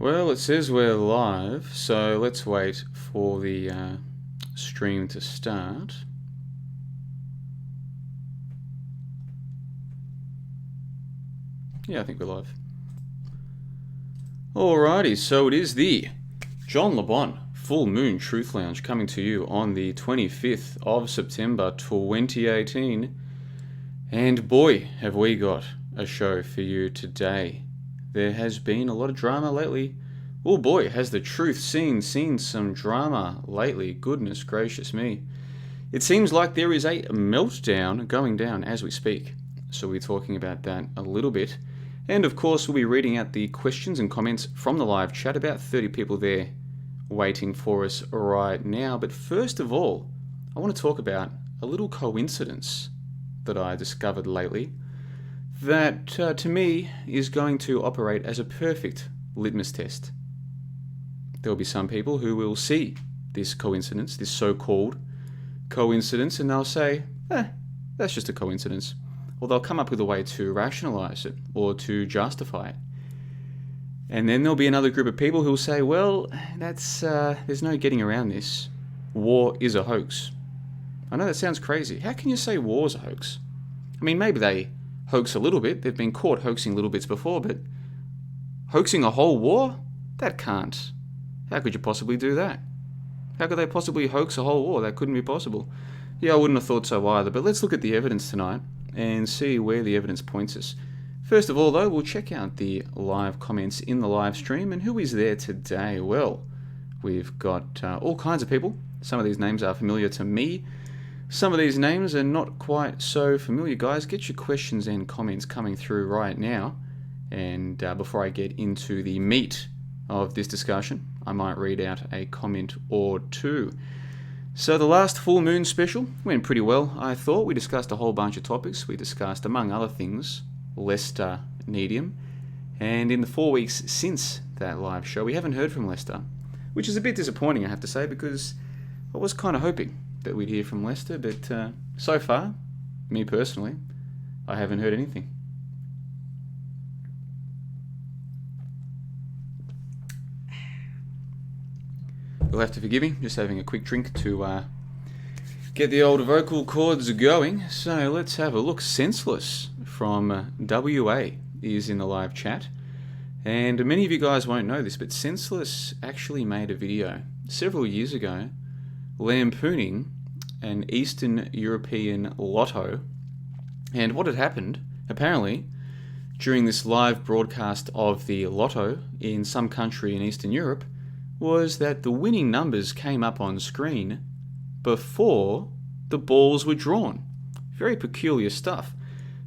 Well, it says we're live, so let's wait for the stream to start. Yeah, I think we're live. Alrighty, so it is the John LeBon Full Moon Truth Lounge coming to you on the 25th of September 2018. And boy, have we got a show for you today. There has been a lot of drama lately. Oh boy, has the truth seen some drama lately. Goodness gracious me. It seems like there is a meltdown going down as we speak. So we'll be talking about that a little bit. And of course, we'll be reading out the questions and comments from the live chat. About 30 people there waiting for us right now. But first of all, I want to talk about a little coincidence that I discovered lately that to me is going to operate as a perfect litmus test. There will be some people who will see this coincidence, this so-called coincidence, and they'll say, that's just a coincidence. Or they'll come up with a way to rationalize it or to justify it. And then there'll be another group of people who'll say, well, there's no getting around this. War is a hoax. I know that sounds crazy. How can you say war's a hoax? I mean, maybe they hoax a little bit. They've been caught hoaxing little bits before, but hoaxing a whole war? That can't. How could you possibly do that? How could they possibly hoax a whole war? That couldn't be possible. Yeah, I wouldn't have thought so either, but let's look at the evidence tonight and see where the evidence points us. First of all, though, we'll check out the live comments in the live stream, and who is there today? Well, we've got all kinds of people. Some of these names are familiar to me. Some of these names are not quite so familiar. Guys, get your questions and comments coming through right now. And before I get into the meat of this discussion, I might read out a comment or two. So the last full moon special went pretty well, I thought. We discussed a whole bunch of topics. We discussed, among other things, Lester Needham. And in the 4 weeks since that live show, we haven't heard from Lester, which is a bit disappointing, I have to say, because I was kind of hoping that we'd hear from Lester, but so far, me personally, I haven't heard anything. You'll have to forgive me, just having a quick drink to get the old vocal cords going. So let's have a look. Senseless from WA is in the live chat. And many of you guys won't know this, but Senseless actually made a video several years ago lampooning an Eastern European lotto. And what had happened, apparently, during this live broadcast of the lotto in some country in Eastern Europe, was that the winning numbers came up on screen before the balls were drawn. Very peculiar stuff.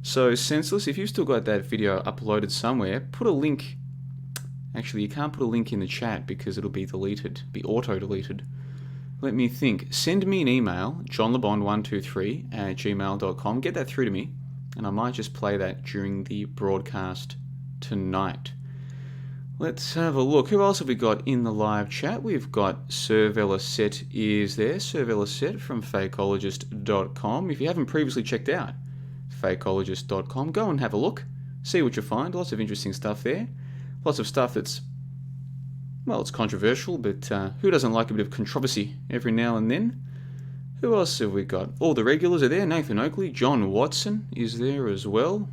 So Senseless, if you've still got that video uploaded somewhere, put a link. Actually, you can't put a link in the chat because it'll be deleted, be auto-deleted. Let me think. Send me an email, johnlebon123@gmail.com. Get that through to me, and I might just play that during the broadcast tonight. Let's have a look. Who else have we got in the live chat? We've got Sir Velasset is there. Sir Velasset from fakeologist.com. If you haven't previously checked out fakeologist.com, go and have a look. See what you find. Lots of interesting stuff there. Lots of stuff that's, well, it's controversial, but who doesn't like a bit of controversy every now and then? Who else have we got? All the regulars are there. Nathan Oakley. John Watson is there as well.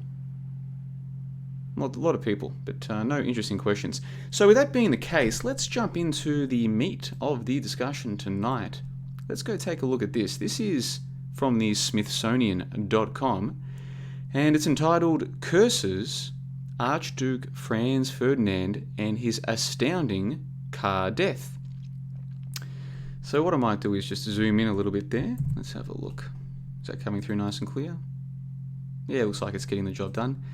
A lot of people, but no interesting questions. So with that being the case, let's jump into the meat of the discussion tonight. Let's go take a look at this. This is from the Smithsonian.com, and it's entitled Curses Archduke Franz Ferdinand and His Astounding Car Death. So what I might do is just zoom in a little bit there. Let's have a look. Is that coming through nice and clear? Yeah, it looks like it's getting the job done.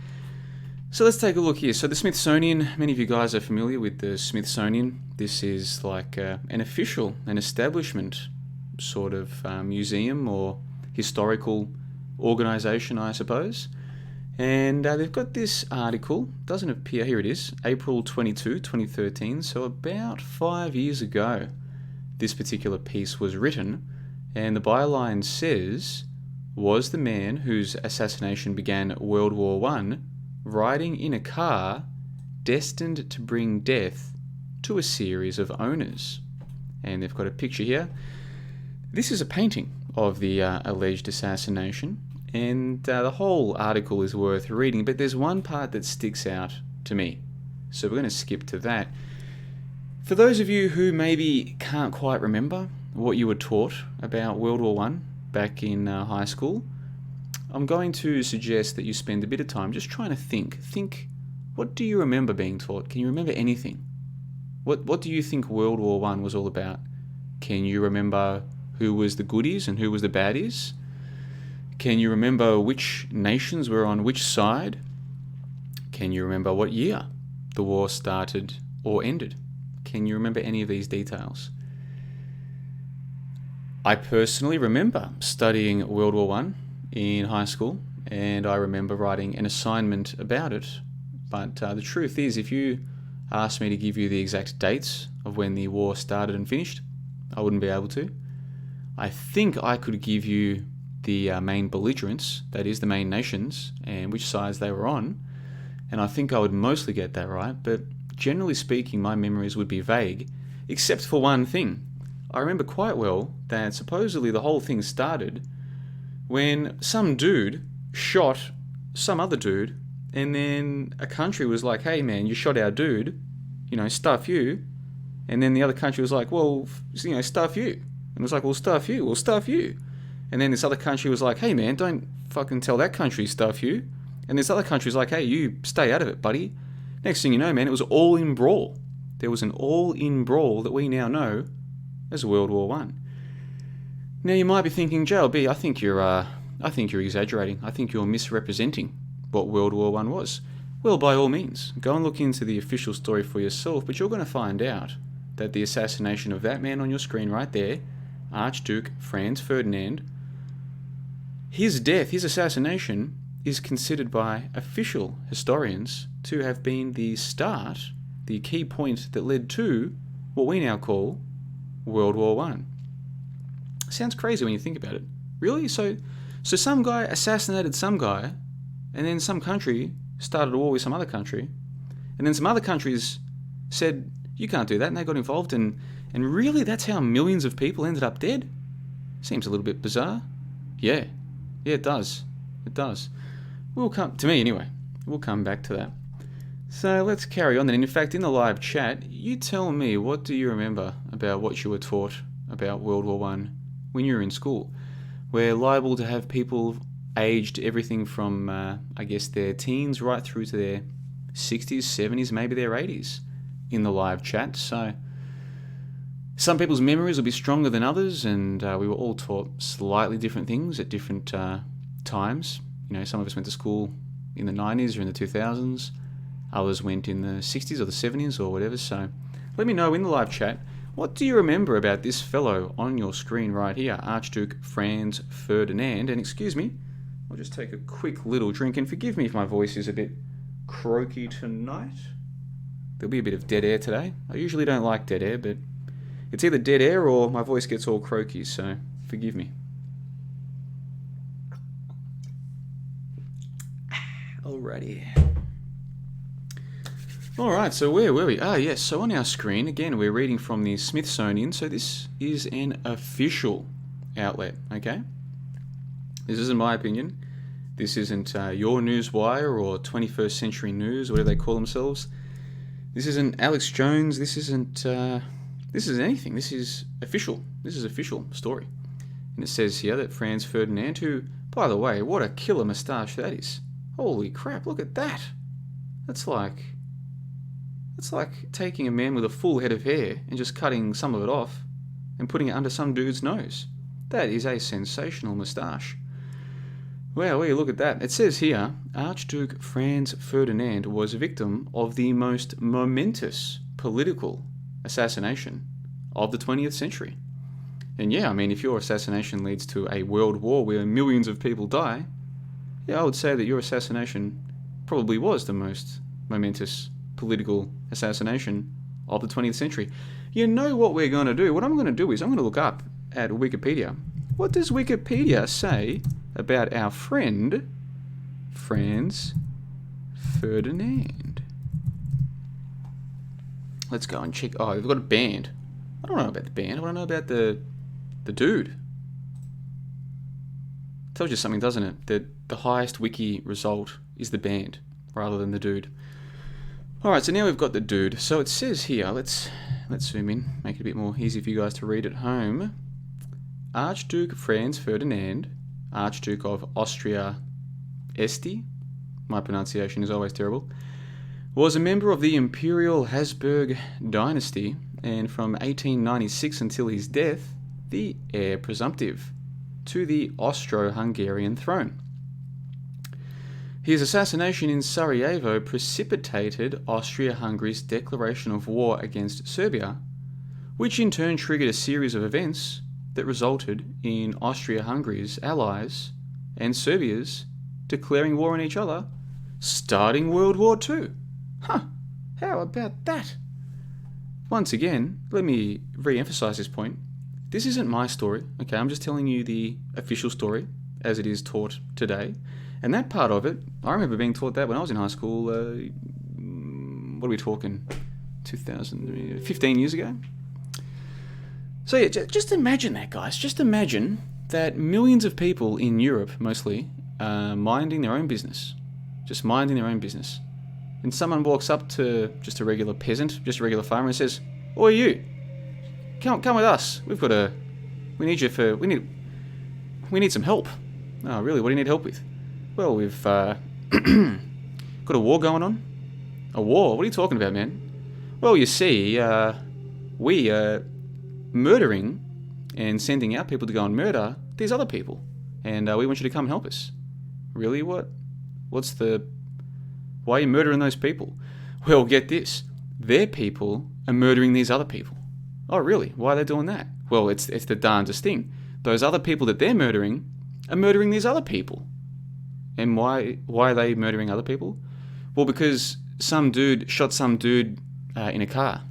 So let's take a look here. So the Smithsonian, many of you guys are familiar with the Smithsonian. This is like an establishment sort of museum or historical organization, I suppose. And they've got this article, doesn't appear, here it is, April 22, 2013, so about 5 years ago this particular piece was written, and the byline says, was the man whose assassination began World War I riding in a car destined to bring death to a series of owners. And they've got a picture here. This is a painting of the alleged assassination, and the whole article is worth reading, but there's one part that sticks out to me. So we're going to skip to that. For those of you who maybe can't quite remember what you were taught about World War I back in high school, I'm going to suggest that you spend a bit of time just trying to think. Think, what do you remember being taught? Can you remember anything? What do you think World War I was all about? Can you remember who was the goodies and who was the baddies? Can you remember which nations were on which side? Can you remember what year the war started or ended? Can you remember any of these details? I personally remember studying World War I in high school, and I remember writing an assignment about it. But the truth is, if you asked me to give you the exact dates of when the war started and finished, I wouldn't be able to. I think I could give you the main belligerents, that is, the main nations, and which sides they were on, and I think I would mostly get that right, but generally speaking, my memories would be vague, except for one thing. I remember quite well that supposedly the whole thing started when some dude shot some other dude, and then a country was like, hey man, you shot our dude, stuff you. And then the other country was like, well, stuff you. And it was like, well, stuff you. And then this other country was like, hey man, don't fucking tell that country stuff you. And this other country was like, hey, you stay out of it, buddy. Next thing you know, man, it was all in brawl. There was an all-in brawl that we now know as World War I. Now you might be thinking, JLB, I think you're exaggerating. I think you're misrepresenting what World War I was. Well, by all means, go and look into the official story for yourself, but you're going to find out that the assassination of that man on your screen right there, Archduke Franz Ferdinand, his death, his assassination, is considered by official historians to have been the start, the key point that led to what we now call World War I. Sounds crazy when you think about it. Really? So some guy assassinated some guy, and then some country started a war with some other country, and then some other countries said, you can't do that, and they got involved, and really that's how millions of people ended up dead? Seems a little bit bizarre. Yeah, it does. It does. We'll come back to that. So let's carry on then. In fact, in the live chat, you tell me, what do you remember about what you were taught about World War I when you were in school? We're liable to have people aged everything from, their teens right through to their 60s, 70s, maybe their 80s in the live chat. So some people's memories will be stronger than others, and we were all taught slightly different things at different times. Some of us went to school in the 90s or in the 2000s. Others went in the 60s or the 70s or whatever. So let me know in the live chat, what do you remember about this fellow on your screen right here, Archduke Franz Ferdinand? And excuse me, I'll just take a quick little drink, and forgive me if my voice is a bit croaky tonight. There'll be a bit of dead air today. I usually don't like dead air, but it's either dead air or my voice gets all croaky, so forgive me. Alrighty. Alright, so where were we? Yes, so on our screen, again, we're reading from the Smithsonian, so this is an official outlet, okay? This isn't my opinion. This isn't your Newswire or 21st Century News, whatever they call themselves. This isn't Alex Jones. This isn't anything. This is official. This is official story. And it says here that Franz Ferdinand, who, by the way, what a killer moustache that is. Holy crap, look at that. That's like taking a man with a full head of hair and just cutting some of it off and putting it under some dude's nose. That is a sensational moustache. Well, will you look at that. It says here, Archduke Franz Ferdinand was a victim of the most momentous political assassination of the 20th century. And yeah, I mean, if your assassination leads to a world war where millions of people die, yeah, I would say that your assassination probably was the most momentous political assassination of the 20th century. You know what we're going to do? What I'm going to do is I'm going to look up at Wikipedia. What does Wikipedia say about our friend Franz Ferdinand? Let's go and check. Oh, they've got a band. I don't know about the band. I want to know about the dude. Tells you something, doesn't it? That the highest wiki result is the band rather than the dude. Alright, so now we've got the dude. So it says here, let's zoom in, make it a bit more easy for you guys to read at home. Archduke Franz Ferdinand, Archduke of Austria-Este, my pronunciation is always terrible, was a member of the Imperial Habsburg dynasty, and from 1896 until his death, the heir presumptive to the Austro-Hungarian throne. His assassination in Sarajevo precipitated Austria-Hungary's declaration of war against Serbia, which in turn triggered a series of events that resulted in Austria-Hungary's allies and Serbia's declaring war on each other, starting World War II. Huh, how about that? Once again, let me re-emphasize this point. This isn't my story, okay? I'm just telling you the official story as it is taught today. And that part of it, I remember being taught that when I was in high school, what are we talking, 15 years ago? So yeah, just imagine that, guys. Just imagine that millions of people in Europe, mostly, are minding their own business. Just minding their own business. And someone walks up to just a regular peasant, just a regular farmer, and says, "Oi, you, come with us. We need some help." "Oh, really? What do you need help with?" "Well, we've got a war going on." "A war? What are you talking about, man?" "Well, you see, we are murdering and sending out people to go and murder these other people, and we want you to come and help us." "Really? What? Why are you murdering those people?" "Well, get this. Their people are murdering these other people." "Oh, really? Why are they doing that?" "Well, it's the darndest thing. Those other people that they're murdering are murdering these other people." "And why are they murdering other people?" "Well, because some dude shot some dude in a car."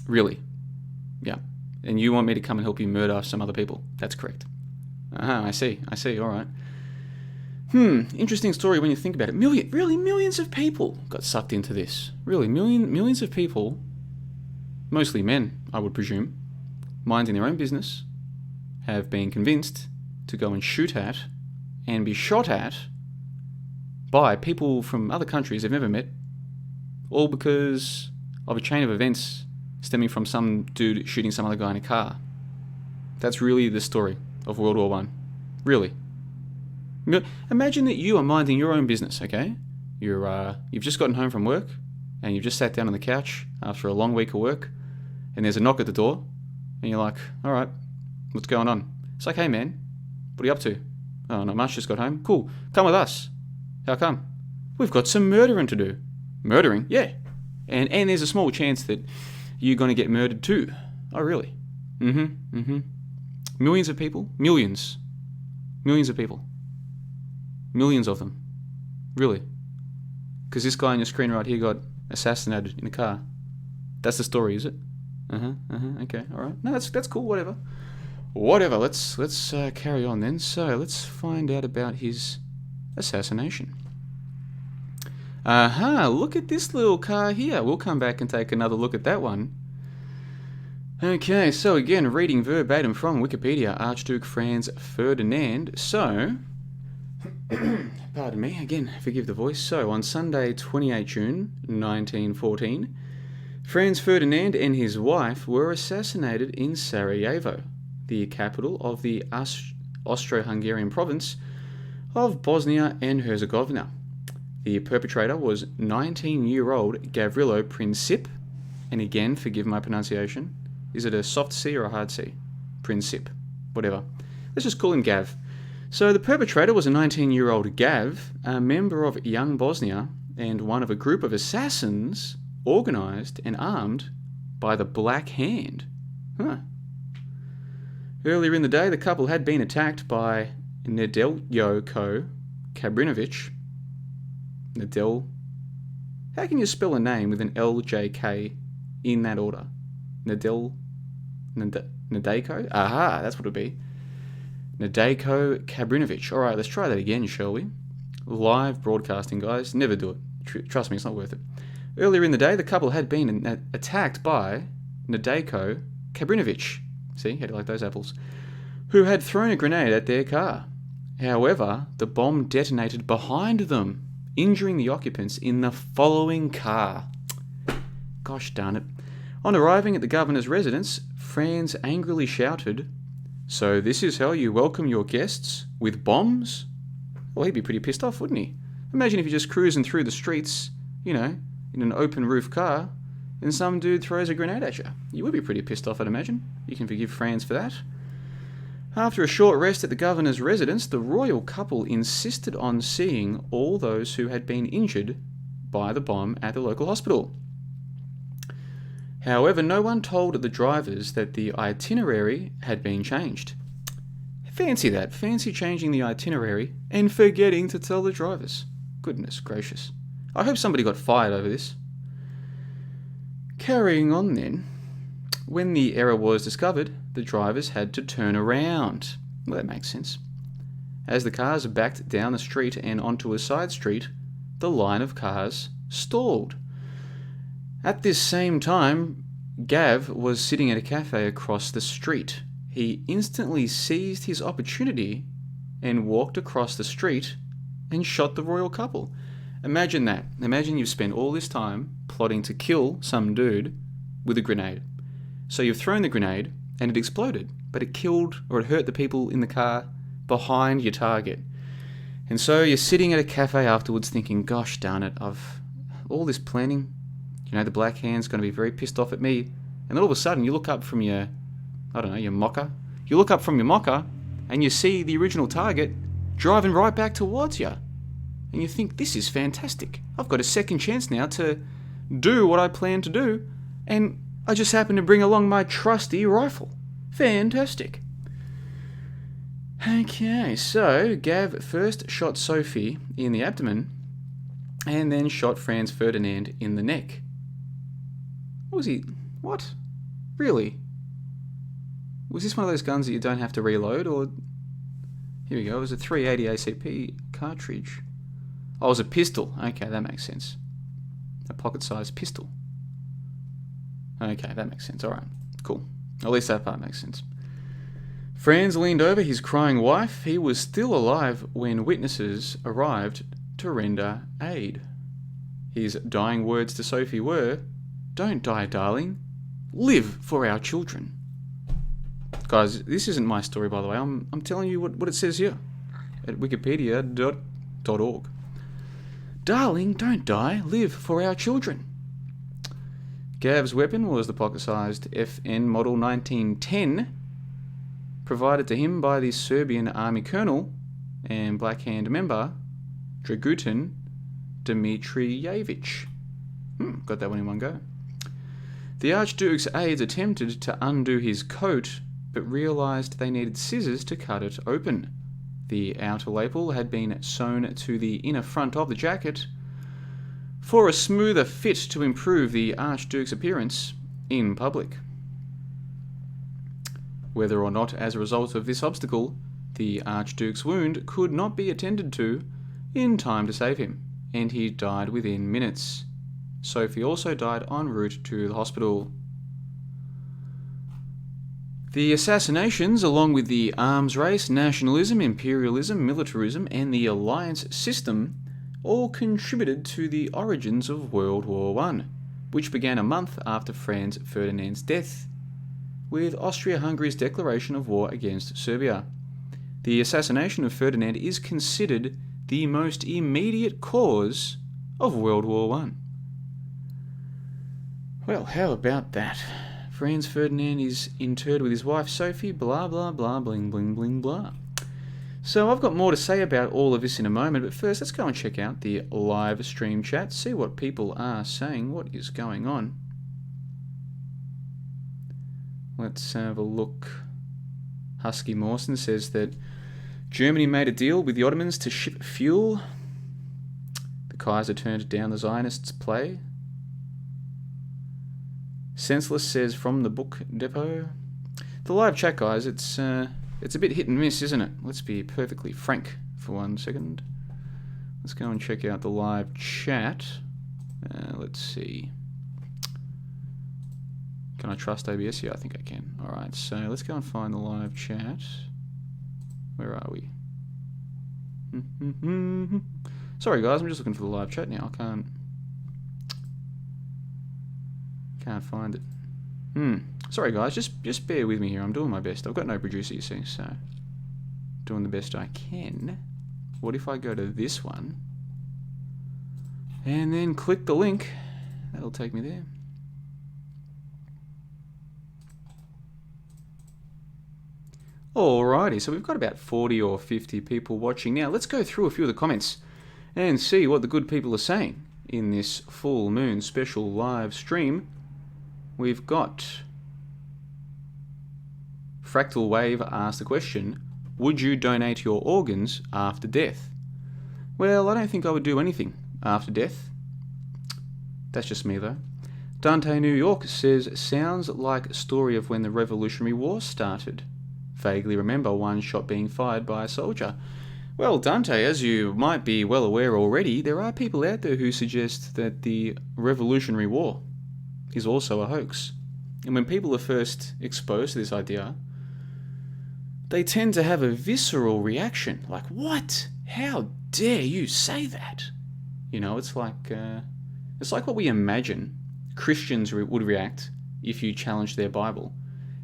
"Really?" "Yeah. And you want me to come and help you murder some other people?" "That's correct." "I see, all right." Interesting story when you think about it. Millions of people got sucked into this. Really, millions of people, mostly men, I would presume, minding their own business, have been convinced to go and shoot at and be shot at by people from other countries they've never met, all because of a chain of events stemming from some dude shooting some other guy in a car. That's really the story of World War I. Really. Imagine that you are minding your own business, okay? You've just gotten home from work, and you've just sat down on the couch after a long week of work, and there's a knock at the door, and you're like, "All right, what's going on?" It's like, "Hey man, what are you up to?" "Oh, not much, just got home." "Cool, come with us." "How come?" "We've got some murdering to do." "Murdering?" "Yeah. And there's a small chance that you're going to get murdered too." "Oh, really?" Millions of people? Millions of people. Millions of them. Really? Because this guy on your screen right here got assassinated in a car. That's the story, is it? Okay, alright. No, that's cool, whatever. Let's carry on then. So, let's find out about his assassination. Look at this little car here. We'll come back and take another look at that one. Okay, so again, reading verbatim from Wikipedia, Archduke Franz Ferdinand. So, pardon me, again, forgive the voice. So, on Sunday, 28 June 1914, Franz Ferdinand and his wife were assassinated in Sarajevo, the capital of the Austro-Hungarian province of Bosnia and Herzegovina. The perpetrator was 19-year-old Gavrilo Princip, and again, forgive my pronunciation. Is it a soft C or a hard C? Princip, whatever. Let's just call him Gav. So the perpetrator was a 19-year-old Gav, a member of Young Bosnia, and one of a group of assassins organised and armed by the Black Hand. Earlier in the day, the couple had been attacked by Nedeljko Kabrinovic. How can you spell a name with an LJK in that order? Nadejko? Aha, that's what it would be. Nedeljko Kabrinovic. Alright, let's try that again, shall we? Live broadcasting, guys. Never do it. Trust me, it's not worth it. Earlier in the day, the couple had been attacked by Nadejko Kabrinovich, see, how do you like those apples, who had thrown a grenade at their car. However, the bomb detonated behind them, injuring the occupants in the following car. Gosh darn it. On arriving at the governor's residence, Franz angrily shouted, "So this is how you welcome your guests? With bombs?" Well, he'd be pretty pissed off, wouldn't he? Imagine if you're just cruising through the streets, in an open roof car, and some dude throws a grenade at you. You would be pretty pissed off, I'd imagine. You can forgive Franz for that. After a short rest at the governor's residence, the royal couple insisted on seeing all those who had been injured by the bomb at the local hospital. However, no one told the drivers that the itinerary had been changed. Fancy that. Fancy changing the itinerary and forgetting to tell the drivers. Goodness gracious. I hope somebody got fired over this. Carrying on then. When the error was discovered, the drivers had to turn around. Well, that makes sense. As the cars backed down the street and onto a side street, the line of cars stalled. At this same time, Gav was sitting at a cafe across the street. He instantly seized his opportunity and walked across the street and shot the royal couple. Imagine that. Imagine you've spent all this time plotting to kill some dude with a grenade. So you've thrown the grenade and it exploded, but it killed or it hurt the people in the car behind your target. And so you're sitting at a cafe afterwards thinking, gosh darn it, I've all this planning, the black hand's going to be very pissed off at me. And then all of a sudden you look up from your mocker. You look up from your mocker and you see the original target driving right back towards you. And you think, this is fantastic. I've got a second chance now to do what I plan to do. And I just happen to bring along my trusty rifle. Fantastic. Okay, so Gav first shot Sophie in the abdomen and then shot Franz Ferdinand in the neck. What? Really? Was this one of those guns that you don't have to reload, or... Here we go, it was a 380 ACP cartridge. Oh, it was a pistol. Okay, that makes sense. A pocket-sized pistol. Okay, that makes sense. Alright, cool. At least that part makes sense. Franz leaned over his crying wife. He was still alive when witnesses arrived to render aid. His dying words to Sophie were, "Don't die, darling. Live for our children." Guys, this isn't my story, by the way. I'm telling you what it says here at wikipedia.org. Darling, don't die. Live for our children. Gav's weapon was the pocket-sized FN Model 1910, provided to him by the Serbian Army Colonel and Black Hand member, Dragutin Dmitrijevic. Got that one in one go. The Archduke's aides attempted to undo his coat, but realised they needed scissors to cut it open. The outer lapel had been sewn to the inner front of the jacket for a smoother fit to improve the Archduke's appearance in public. Whether or not as a result of this obstacle, the Archduke's wound could not be attended to in time to save him, and he died within minutes. Sophie also died en route to the hospital. The assassinations, along with the arms race, nationalism, imperialism, militarism, and the alliance system, all contributed to the origins of World War I, which began a month after Franz Ferdinand's death, with Austria-Hungary's declaration of war against Serbia. The assassination of Ferdinand is considered the most immediate cause of World War I. Well, how about that? Franz Ferdinand is interred with his wife Sophie, blah blah blah, bling bling bling blah. So I've got more to say about all of this in a moment, but first let's go and check out the live stream chat, see what people are saying, what is going on. Let's have a look. Husky Mawson says that Germany made a deal with the Ottomans to ship fuel. The Kaiser turned down the Zionists' play. Senseless says from the book depot. The live chat, guys, it's a bit hit and miss, isn't it? Let's be perfectly frank for 1 second. Let's go and check out the live chat. Let's see. Can I trust OBS? Yeah, I think I can. Alright, so let's go and find the live chat. Where are we? Sorry guys, I'm just looking for the live chat now. I can't find it. Sorry guys, just bear with me here. I'm doing my best. I've got no producer, you see, so doing the best I can. What if I go to this one and then click the link? That'll take me there. Alrighty, so we've got about 40 or 50 people watching now. Let's go through a few of the comments and see what the good people are saying in this full moon special live stream. We've got Fractal Wave asked the question, would you donate your organs after death? Well, I don't think I would do anything after death. That's just me though. Dante New York says, sounds like a story of when the Revolutionary War started. Vaguely remember one shot being fired by a soldier. Well, Dante, as you might be well aware already, there are people out there who suggest that the Revolutionary War is also a hoax. And when people are first exposed to this idea, they tend to have a visceral reaction. Like, what? How dare you say that? You know, it's like what we imagine Christians would react if you challenged their Bible.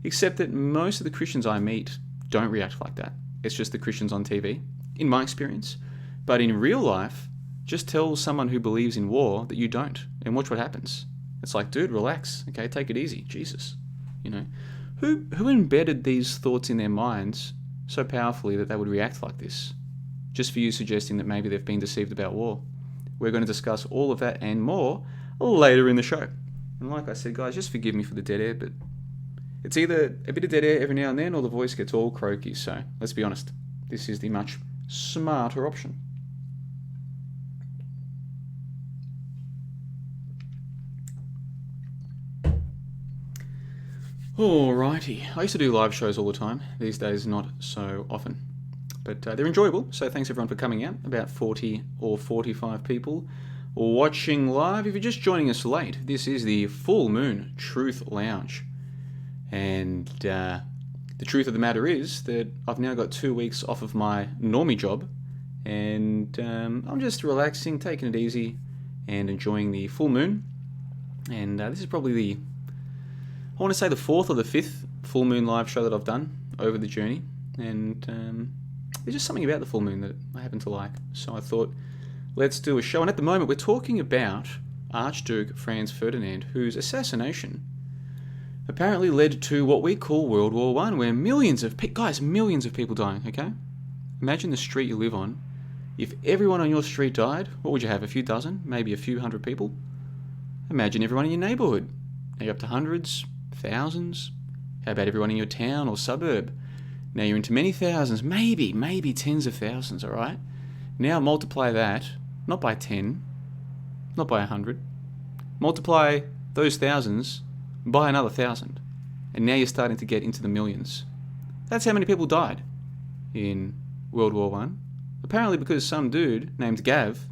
Except that most of the Christians I meet don't react like that. It's just the Christians on TV, in my experience. But in real life, just tell someone who believes in war that you don't, and watch what happens. It's like, dude, relax, okay, take it easy, Jesus. You know, who embedded these thoughts in their minds so powerfully that they would react like this? Just for you suggesting that maybe they've been deceived about war. We're going to discuss all of that and more later in the show. And like I said, guys, just forgive me for the dead air, but it's either a bit of dead air every now and then or the voice gets all croaky, so let's be honest. This is the much smarter option. Alrighty. I used to do live shows all the time. These days, not so often. But they're enjoyable, so thanks everyone for coming out. About 40 or 45 people watching live. If you're just joining us late, this is the Full Moon Truth Lounge. And the truth of the matter is that I've now got 2 weeks off of my normie job, and I'm just relaxing, taking it easy, and enjoying the full moon. And this is probably I want to say the 4th or the 5th full moon live show that I've done over the journey. And there's just something about the full moon that I happen to like. So I thought, let's do a show. And at the moment, we're talking about Archduke Franz Ferdinand, whose assassination apparently led to what we call World War I, where millions of people dying, okay? Imagine the street you live on. If everyone on your street died, what would you have? A few dozen? Maybe a few hundred people? Imagine everyone in your neighbourhood. Now you're up to hundreds, thousands. How about everyone in your town or suburb? Now you're into many thousands, maybe tens of thousands, alright? Now multiply that, not by 10, not by 100. Multiply those thousands by another 1,000. And now you're starting to get into the millions. That's how many people died in World War I. Apparently because some dude named Gav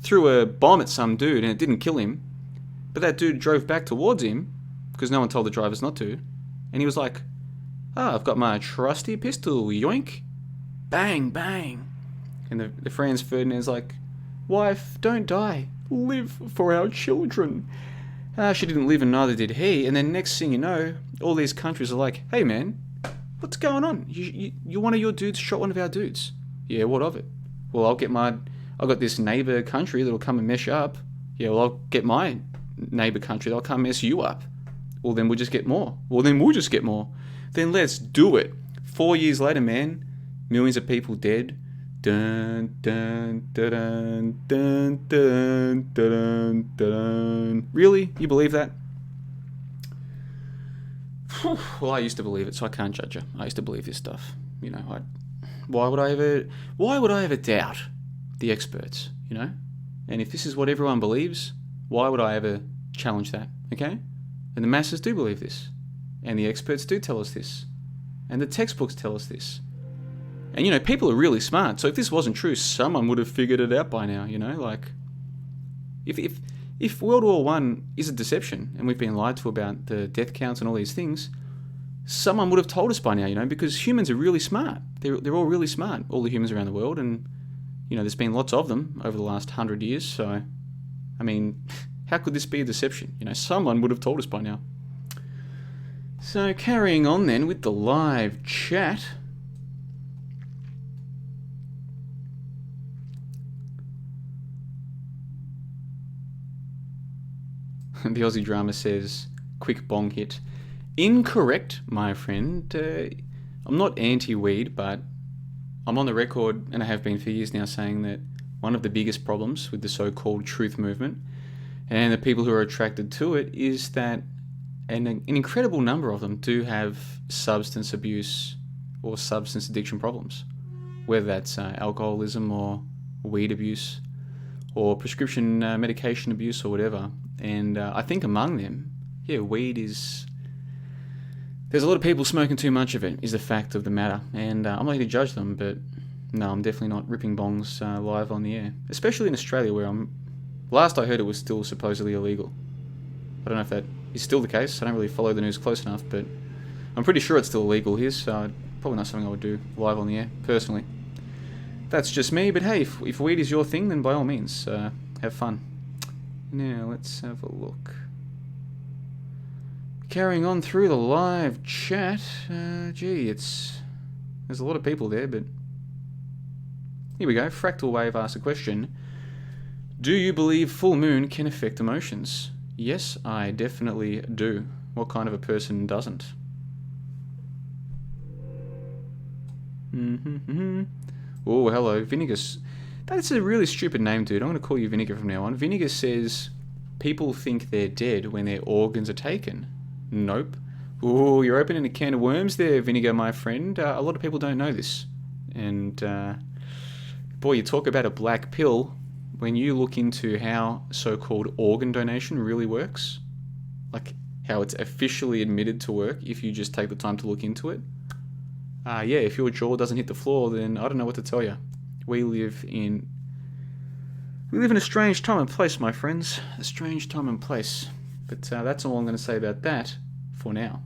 threw a bomb at some dude and it didn't kill him. But that dude drove back towards him because no one told the drivers not to. And he was like, I've got my trusty pistol, yoink. Bang, bang. And the Franz Ferdinand's like, wife, don't die. Live for our children. She didn't live and neither did he. And then next thing you know, all these countries are like, hey man, what's going on? You one of your dudes shot one of our dudes. Yeah, what of it? Well, I've got this neighbor country that'll come and mess you up. Yeah, well, I'll get my neighbor country, they'll come mess you up. Well, then we'll just get more. Then let's do it. 4 years later, man, millions of people dead. Dun, dun, dun, dun, dun, dun, dun. Really? You believe that? Well, I used to believe it, so I can't judge you. I used to believe this stuff. You know, why would I ever doubt the experts, you know? And if this is what everyone believes, why would I ever challenge that, okay? And the masses do believe this. And the experts do tell us this. And the textbooks tell us this. And, you know, people are really smart. So if this wasn't true, someone would have figured it out by now, you know? Like, if If World War One is a deception, and we've been lied to about the death counts and all these things, someone would have told us by now, because humans are really smart. They're all really smart, all the humans around the world, and, there's been lots of them over the last 100 years, so, how could this be a deception? Someone would have told us by now. So, carrying on then with the live chat. The Aussie drama says, quick bong hit. Incorrect, my friend. I'm not anti-weed, but I'm on the record, and I have been for years now, saying that one of the biggest problems with the so-called truth movement and the people who are attracted to it is that an incredible number of them do have substance abuse or substance addiction problems, whether that's alcoholism or weed abuse or prescription medication abuse or whatever. And I think among them, weed is... There's a lot of people smoking too much of it, is the fact of the matter. And I'm not here to judge them, but no, I'm definitely not ripping bongs live on the air. Especially in Australia, where last I heard it was still supposedly illegal. I don't know if that is still the case. I don't really follow the news close enough, but I'm pretty sure it's still illegal here, so probably not something I would do live on the air, personally. That's just me, but hey, if weed is your thing, then by all means, have fun. Now, let's have a look. Carrying on through the live chat. There's a lot of people there, but here we go. Fractal Wave asks a question. Do you believe full moon can affect emotions? Yes, I definitely do. What kind of a person doesn't? Oh, hello, Vinegar. That's a really stupid name, dude. I'm going to call you Vinegar from now on. Vinegar says people think they're dead when their organs are taken. Nope. Ooh, you're opening a can of worms there, Vinegar, my friend. A lot of people don't know this. And, boy, you talk about a black pill. When you look into how so-called organ donation really works, like how it's officially admitted to work if you just take the time to look into it, if your jaw doesn't hit the floor, then I don't know what to tell you. We live in a strange time and place, my friends. A strange time and place. But that's all I'm going to say about that for now.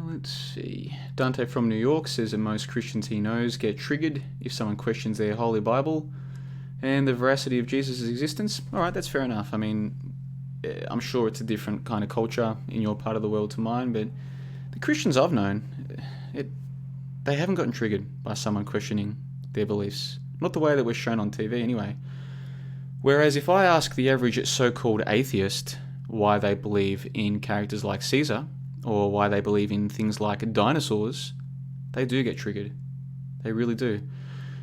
Let's see. Dante from New York says that most Christians he knows get triggered if someone questions their Holy Bible and the veracity of Jesus' existence. Alright, that's fair enough. I'm sure it's a different kind of culture in your part of the world to mine, but the Christians I've known, they haven't gotten triggered by someone questioning their beliefs. Not the way that we're shown on TV anyway. Whereas if I ask the average so-called atheist why they believe in characters like Caesar, or why they believe in things like dinosaurs, they do get triggered. They really do.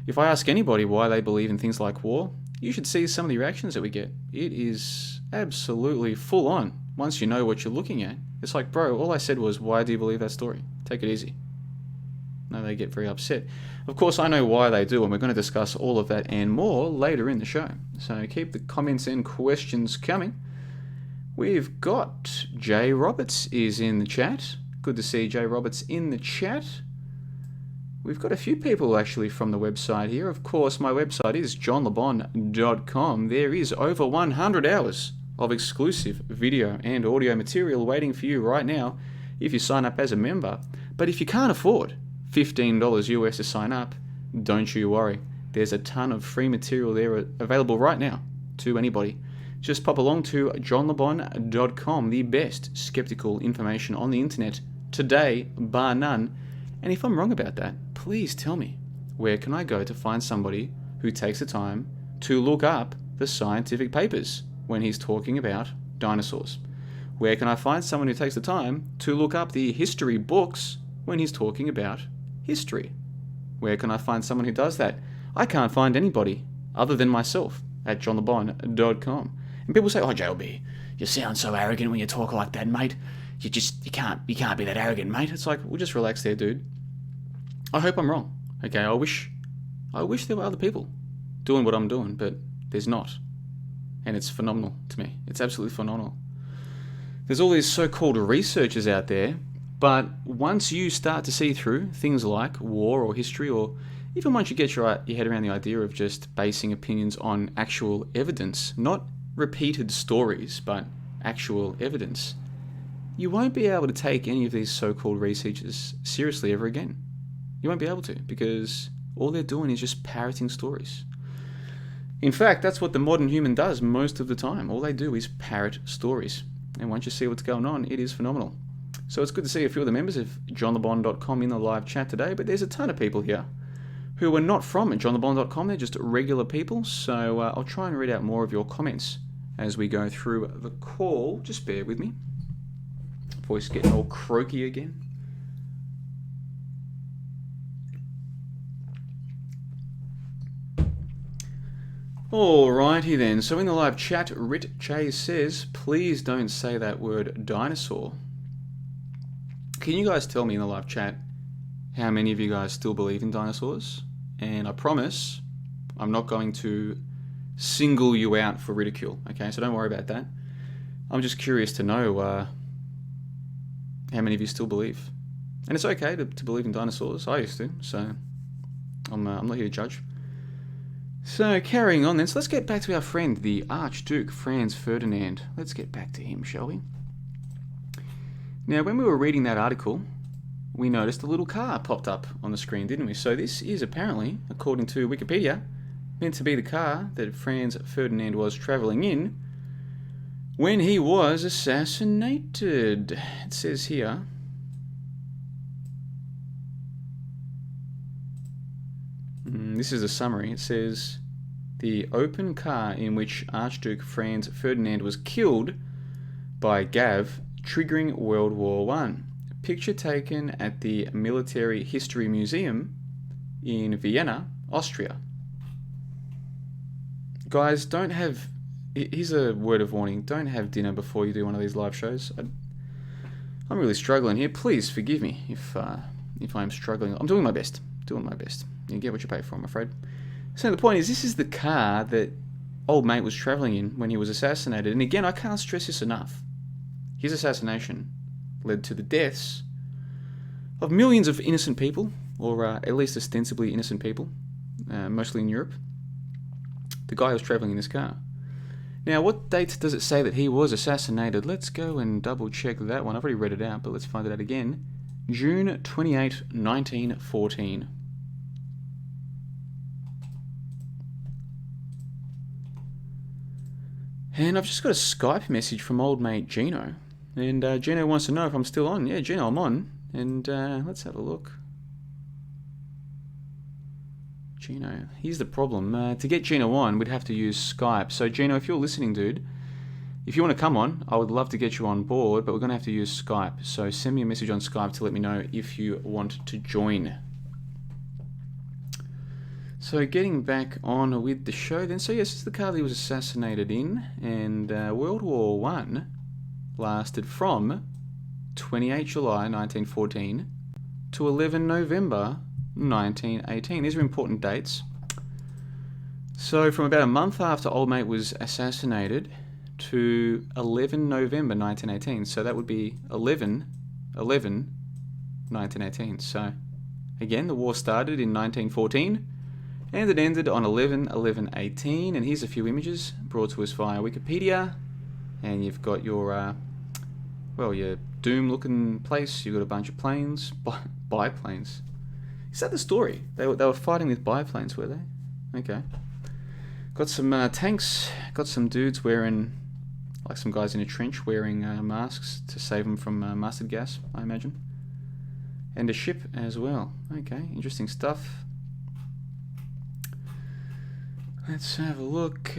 If I ask anybody why they believe in things like war, you should see some of the reactions that we get. It is absolutely full on once you know what you're looking at. It's like, bro, all I said was, why do you believe that story? Take it easy. No, they get very upset. Of course, I know why they do, and we're going to discuss all of that and more later in the show. So keep the comments and questions coming. We've got Jay Roberts is in the chat. Good to see Jay Roberts in the chat. We've got a few people actually from the website here. Of course, my website is johnlebon.com. There is over 100 hours of exclusive video and audio material waiting for you right now if you sign up as a member. But if you can't afford $15 US to sign up, don't you worry. There's a ton of free material there available right now to anybody. Just pop along to johnlebon.com, the best skeptical information on the internet today, bar none. And if I'm wrong about that, please tell me. Where can I go to find somebody who takes the time to look up the scientific papers when he's talking about dinosaurs? Where can I find someone who takes the time to look up the history books when he's talking about history? Where can I find someone who does that? I can't find anybody other than myself at johnlebon.com. And people say, oh, JLB, you sound so arrogant when you talk like that, mate. You can't be that arrogant, mate. It's like, well, just relax there, dude. I hope I'm wrong. Okay, I wish there were other people doing what I'm doing, but there's not. And it's phenomenal to me. It's absolutely phenomenal. There's all these so-called researchers out there, but once you start to see through things like war or history or even once you get your head around the idea of just basing opinions on actual evidence, not repeated stories, but actual evidence, you won't be able to take any of these so-called researchers seriously ever again. You won't be able to, because all they're doing is just parroting stories. In fact, that's what the modern human does most of the time. All they do is parrot stories. And once you see what's going on, it is phenomenal. So it's good to see a few of the members of johnlebon.com in the live chat today, but there's a ton of people here who are not from johnlebon.com. They're just regular people. So I'll try and read out more of your comments as we go through the call. Just bear with me. Voice getting all croaky again. Alrighty then, so in the live chat, Rit Chase says, please don't say that word dinosaur. Can you guys tell me in the live chat how many of you guys still believe in dinosaurs? And I promise I'm not going to single you out for ridicule, okay? So don't worry about that. I'm just curious to know how many of you still believe. And it's okay to believe in dinosaurs. I used to, so I'm not here to judge. So, carrying on then, so let's get back to our friend, the Archduke Franz Ferdinand. Let's get back to him, shall we? Now, when we were reading that article, we noticed a little car popped up on the screen, didn't we? So this is apparently, according to Wikipedia, meant to be the car that Franz Ferdinand was travelling in when he was assassinated. It says here... This is a summary. It says, the open car in which Archduke Franz Ferdinand was killed by Gav, triggering World War I. Picture taken at the Military History Museum in Vienna, Austria. Guys, don't have... Here's a word of warning. Don't have dinner before you do one of these live shows. I'm really struggling here. Please forgive me if I'm struggling. I'm doing my best. Doing my best. You get what you pay for, I'm afraid. So the point is, this is the car that old mate was travelling in when he was assassinated. And again, I can't stress this enough. His assassination led to the deaths of millions of innocent people, or at least ostensibly innocent people, mostly in Europe. The guy was travelling in this car. Now, what date does it say that he was assassinated? Let's go and double check that one. I've already read it out, but let's find it out again. June 28, 1914. And I've just got a Skype message from old mate Gino. And Gino wants to know if I'm still on. Yeah, Gino, I'm on. And let's have a look. Gino, here's the problem. To get Gino on, we'd have to use Skype. So Gino, if you're listening, dude, if you want to come on, I would love to get you on board, but we're going to have to use Skype. So send me a message on Skype to let me know if you want to join. So getting back on with the show then. So yes, this is the car that he was assassinated in. And World War I lasted from 28 July 1914 to 11 November 1918. These are important dates. So from about a month after old mate was assassinated to 11 November 1918. So that would be 11/11/1918. So again, the war started in 1914 and it ended on 11/11/18. And here's a few images brought to us via Wikipedia. And you've got your, your doom-looking place. You've got a bunch of planes, biplanes. Is that the story? They were fighting with biplanes, were they? Okay. Got some tanks. Got some dudes wearing, like some guys in a trench wearing masks to save them from mustard gas, I imagine. And a ship as well. Okay, interesting stuff. Let's have a look.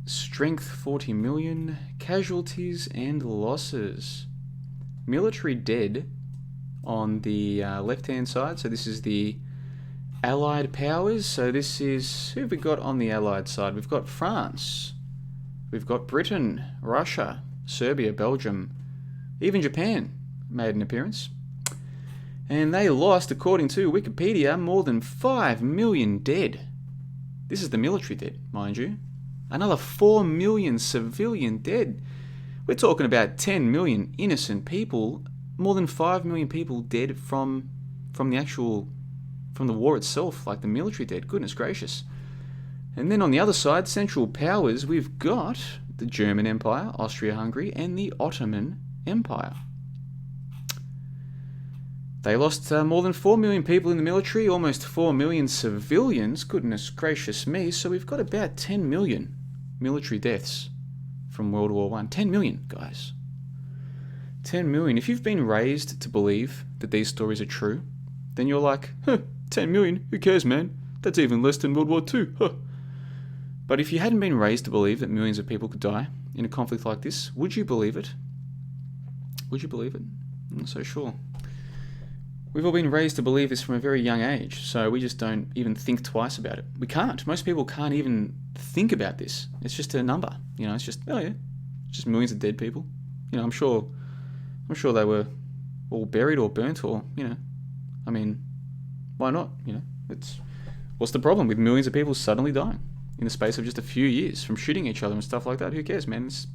Strength 40 million. Casualties and losses. Military dead on the left-hand side. So this is the Allied powers. So this is... who have we got on the Allied side? We've got France. We've got Britain, Russia, Serbia, Belgium. Even Japan made an appearance. And they lost, according to Wikipedia, more than 5 million dead. This is the military dead, mind you. Another 4 million civilian dead. We're talking about 10 million innocent people. More than 5 million people dead from the actual from the war itself, like the military dead. Goodness gracious. And then on the other side, Central Powers, we've got the German Empire, Austria-Hungary, and the Ottoman Empire. They lost more than 4 million people in the military, almost 4 million civilians. Goodness gracious me. So we've got about 10 million military deaths from World War I. 10 million, guys. 10 million. If you've been raised to believe that these stories are true, then you're like, 10 million? Who cares, man? That's even less than World War II. Huh. But if you hadn't been raised to believe that millions of people could die in a conflict like this, would you believe it? Would you believe it? I'm not so sure. We've all been raised to believe this from a very young age, so we just don't even think twice about it. We can't. Most people can't even think about this. It's just a number. You know, it's just, oh yeah, just millions of dead people. You know, I'm sure they were all buried or burnt or, you know, I mean, why not? You know, what's the problem with millions of people suddenly dying in the space of just a few years from shooting each other and stuff like that? Who cares, man? It's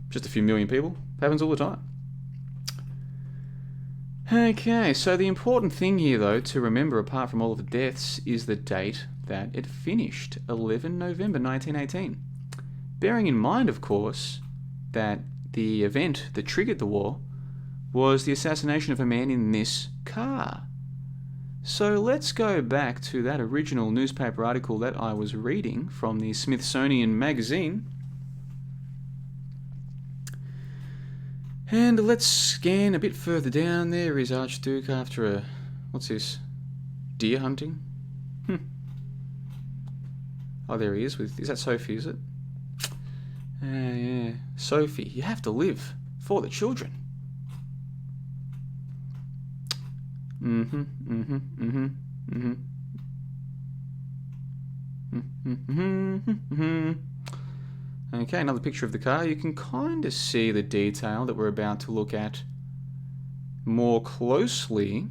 just a few million people. It happens all the time. Okay, so the important thing here, though, to remember, apart from all of the deaths, is the date that it finished, 11 November 1918. Bearing in mind, of course, that the event that triggered the war was the assassination of a man in this car. So let's go back to that original newspaper article that I was reading from the Smithsonian Magazine. And let's scan a bit further down. There is Archduke after a... what's this? Deer hunting? Oh, there he is. Is that Sophie, is it? Yeah. Sophie, you have to live for the children. Okay, another picture of the car. You can kind of see the detail that we're about to look at more closely.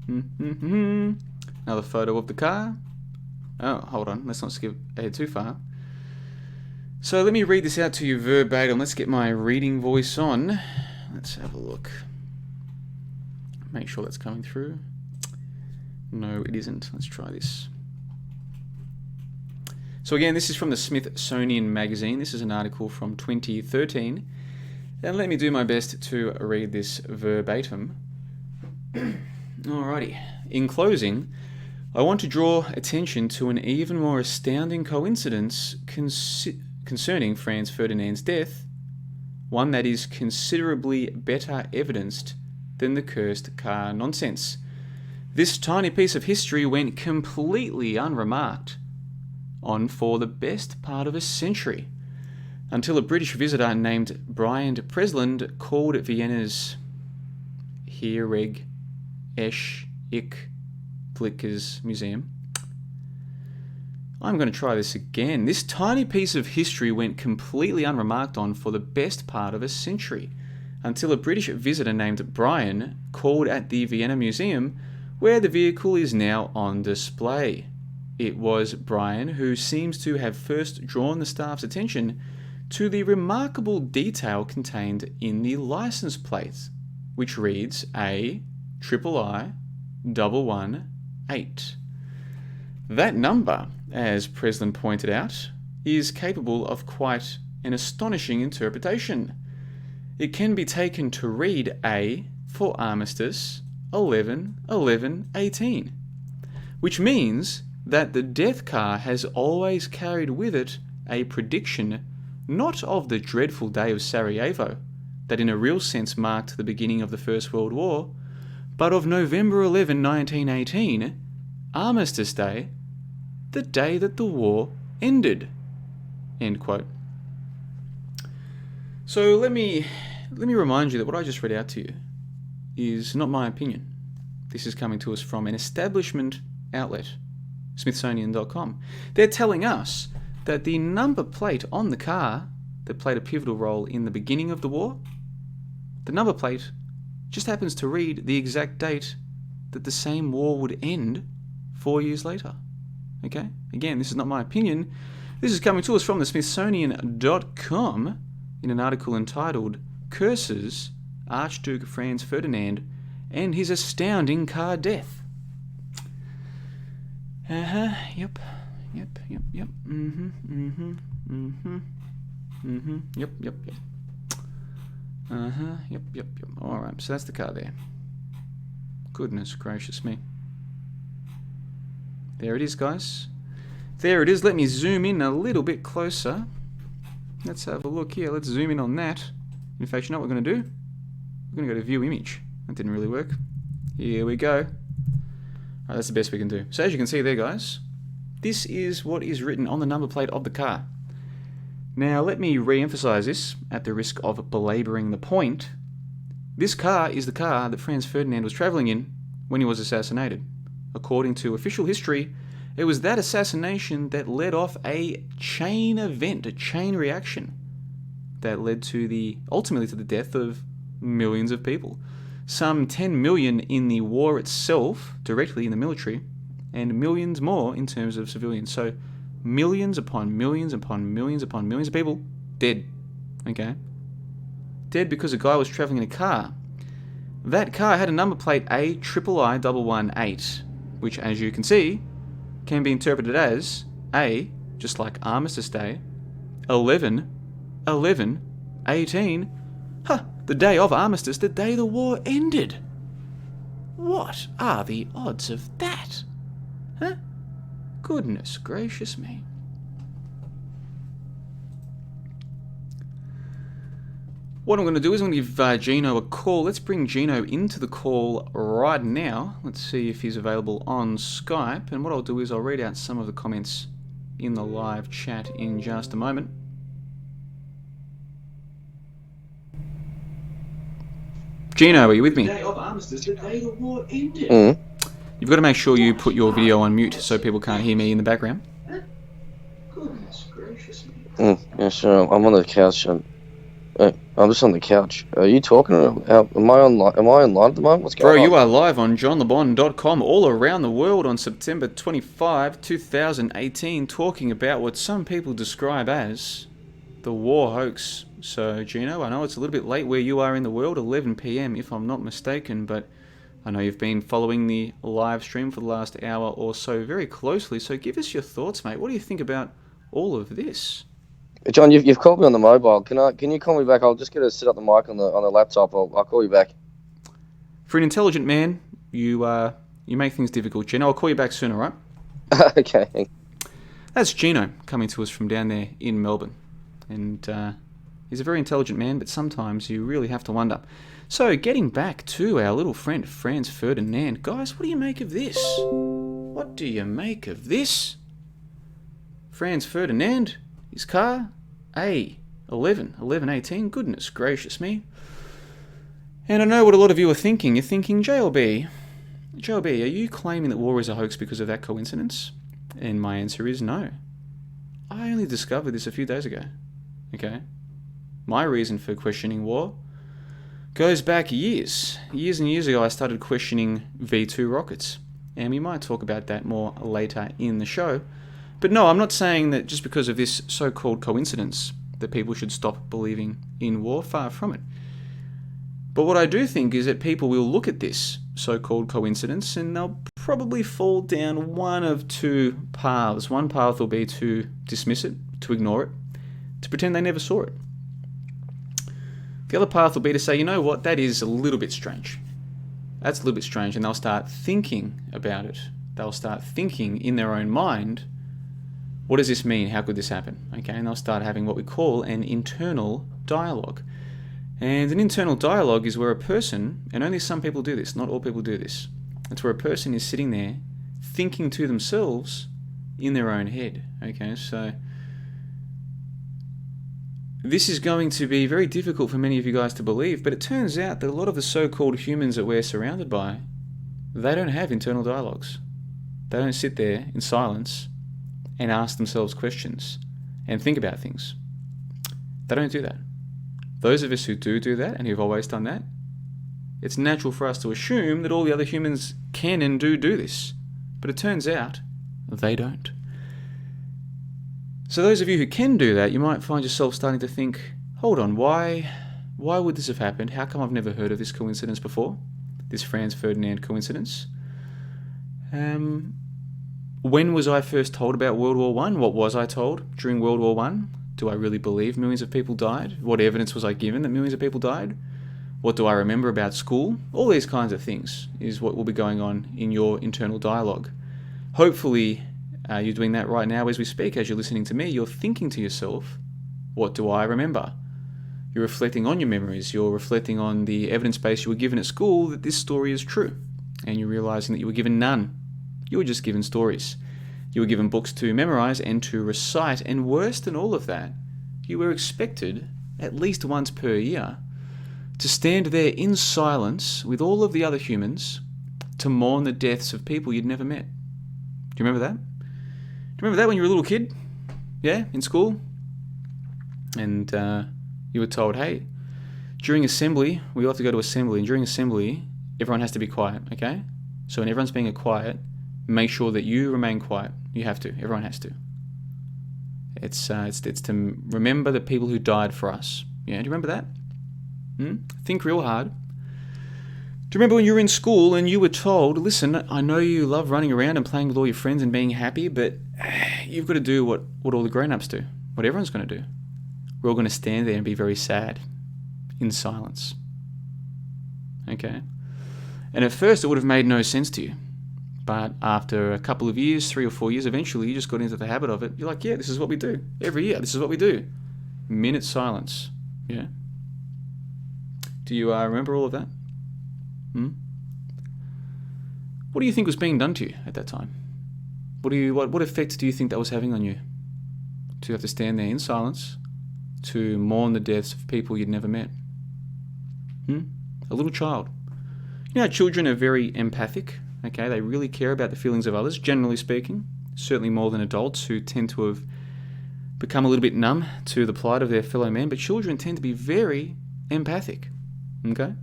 Another photo of the car. Oh, hold on. Let's not skip ahead too far. So let me read this out to you verbatim. Let's get my reading voice on. Let's have a look. Make sure that's coming through. No, it isn't. Let's try this. So again, this is from the Smithsonian Magazine. This is an article from 2013. And let me do my best to read this verbatim. Alrighty. In closing, I want to draw attention to an even more astounding coincidence concerning Franz Ferdinand's death, one that is considerably better evidenced than the cursed car nonsense. This tiny piece of history went completely unremarked on for the best part of a century, until a British visitor named Brian Presland called Vienna's Heereg Esch Ich Blickers Museum. I'm going to try this again. This tiny piece of history went completely unremarked on for the best part of a century, until a British visitor named Brian called at the Vienna Museum, where the vehicle is now on display. It was Brian who seems to have first drawn the staff's attention to the remarkable detail contained in the license plate, which reads A11118. That number, as Presland pointed out, is capable of quite an astonishing interpretation. It can be taken to read A for Armistice 11-11-18, which means that the death car has always carried with it a prediction not of the dreadful day of Sarajevo, that in a real sense marked the beginning of the First World War, but of November 11, 1918, Armistice Day, the day that the war ended. End quote. So let me remind you that what I just read out to you is not my opinion. This is coming to us from an establishment outlet, Smithsonian.com. They're telling us that the number plate on the car that played a pivotal role in the beginning of the war, the number plate just happens to read the exact date that the same war would end 4 years later. Okay? Again, this is not my opinion. This is coming to us from the Smithsonian.com in an article entitled Curses Archduke Franz Ferdinand and His Astounding Car Death. Yep. Yep. Yep. Alright, so that's the car there. Goodness gracious me. There it is, guys. There it is. Let me zoom in a little bit closer. Let's have a look here. Let's zoom in on that. In fact, you know what we're going to do? We're going to go to view image. That didn't really work. Here we go. Alright, that's the best we can do. So as you can see there, guys, this is what is written on the number plate of the car. Now, let me re-emphasize this at the risk of belaboring the point. This car is the car that Franz Ferdinand was travelling in when he was assassinated. According to official history, it was that assassination that led off a chain event, a chain reaction, that led to ultimately to the death of millions of people. Some 10 million in the war itself, directly in the military, and millions more in terms of civilians. So millions upon millions upon millions upon millions of people dead. Okay? Dead because a guy was travelling in a car. That car had a number plate A11118, which, as you can see, can be interpreted as A, just like Armistice Day, 11/11/18, the day of Armistice, the day the war ended. What are the odds of that? Huh? Goodness gracious me. What I'm going to do is I'm going to give Gino a call. Let's bring Gino into the call right now. Let's see if he's available on Skype. And what I'll do is I'll read out some of the comments in the live chat in just a moment. Gino, are you with me? The day of Armistice, the day the war ended. You've got to make sure you put your video on mute so people can't hear me in the background. Goodness gracious me. Yeah, sure. I'm on the couch. I'm just on the couch. Are you talking? Am I online? Am I online at the moment? What's going on? Bro, you are live on johnlebon.com all around the world on September 25, 2018, talking about what some people describe as the War Hoax. So, Gino, I know it's a little bit late where you are in the world, 11 PM if I'm not mistaken, but I know you've been following the live stream for the last hour or so very closely, so give us your thoughts, mate. What do you think about all of this? John, you've called me on the mobile. Can you call me back? I'll just get to set up the mic on the laptop. I'll call you back. For an intelligent man, you make things difficult, Gino. I'll call you back soon, all right? Okay. That's Gino coming to us from down there in Melbourne. And he's a very intelligent man, but sometimes you really have to wonder. So, getting back to our little friend Franz Ferdinand. Guys, what do you make of this? What do you make of this? Franz Ferdinand, his car, A11/11/18. Goodness gracious me. And I know what a lot of you are thinking. You're thinking, JLB, are you claiming that war is a hoax because of that coincidence? And my answer is no. I only discovered this a few days ago. Okay? My reason for questioning war goes back years. Years and years ago, I started questioning V2 rockets. And we might talk about that more later in the show. But no, I'm not saying that just because of this so-called coincidence that people should stop believing in war. Far from it. But what I do think is that people will look at this so-called coincidence and they'll probably fall down one of two paths. One path will be to dismiss it, to ignore it, to pretend they never saw it. The other path will be to say, you know what, that is a little bit strange. That's a little bit strange, and they'll start thinking about it. They'll start thinking in their own mind, what does this mean? How could this happen? Okay, and they'll start having what we call an internal dialogue. And an internal dialogue is where a person, and only some people do this, not all people do this, it's where a person is sitting there thinking to themselves in their own head. Okay, so this is going to be very difficult for many of you guys to believe, but it turns out that a lot of the so-called humans that we're surrounded by, they don't have internal dialogues. They don't sit there in silence and ask themselves questions and think about things. They don't do that. Those of us who do that, and who've always done that, it's natural for us to assume that all the other humans can and do this. But it turns out they don't. So those of you who can do that, you might find yourself starting to think, hold on, why would this have happened? How come I've never heard of this coincidence before? This Franz Ferdinand coincidence? When was I first told about World War One? What was I told during World War One? Do I really believe millions of people died? What evidence was I given that millions of people died? What do I remember about school? All these kinds of things is what will be going on in your internal dialogue. Hopefully, you're doing that right now as we speak. As you're listening to me, you're thinking to yourself, what do I remember? You're reflecting on your memories. You're reflecting on the evidence base you were given at school that this story is true. And you're realizing that you were given none. You were just given stories. You were given books to memorize and to recite. And worse than all of that, you were expected, at least once per year, to stand there in silence with all of the other humans to mourn the deaths of people you'd never met. Do you remember that? Do you remember that when you were a little kid? Yeah, in school? And you were told, hey, during assembly, we all have to go to assembly, and during assembly, everyone has to be quiet, okay? So when everyone's being quiet, make sure that you remain quiet. You have to. Everyone has to. It's to remember the people who died for us. Yeah, do you remember that? Think real hard. Do you remember when you were in school and you were told, listen, I know you love running around and playing with all your friends and being happy, but you've got to do what all the grown-ups do, what everyone's going to do. We're all going to stand there and be very sad, in silence. Okay? And at first it would have made no sense to you. But after a couple of years, 3 or 4 years, eventually you just got into the habit of it. You're like, yeah, this is what we do. Every year, this is what we do. Minute silence. Yeah? Do you remember all of that? What do you think was being done to you at that time? What effect do you think that was having on you? To have to stand there in silence to mourn the deaths of people you'd never met? A little child. You know how children are very empathic, okay? They really care about the feelings of others, generally speaking. Certainly more than adults who tend to have become a little bit numb to the plight of their fellow man. But children tend to be very empathic, okay?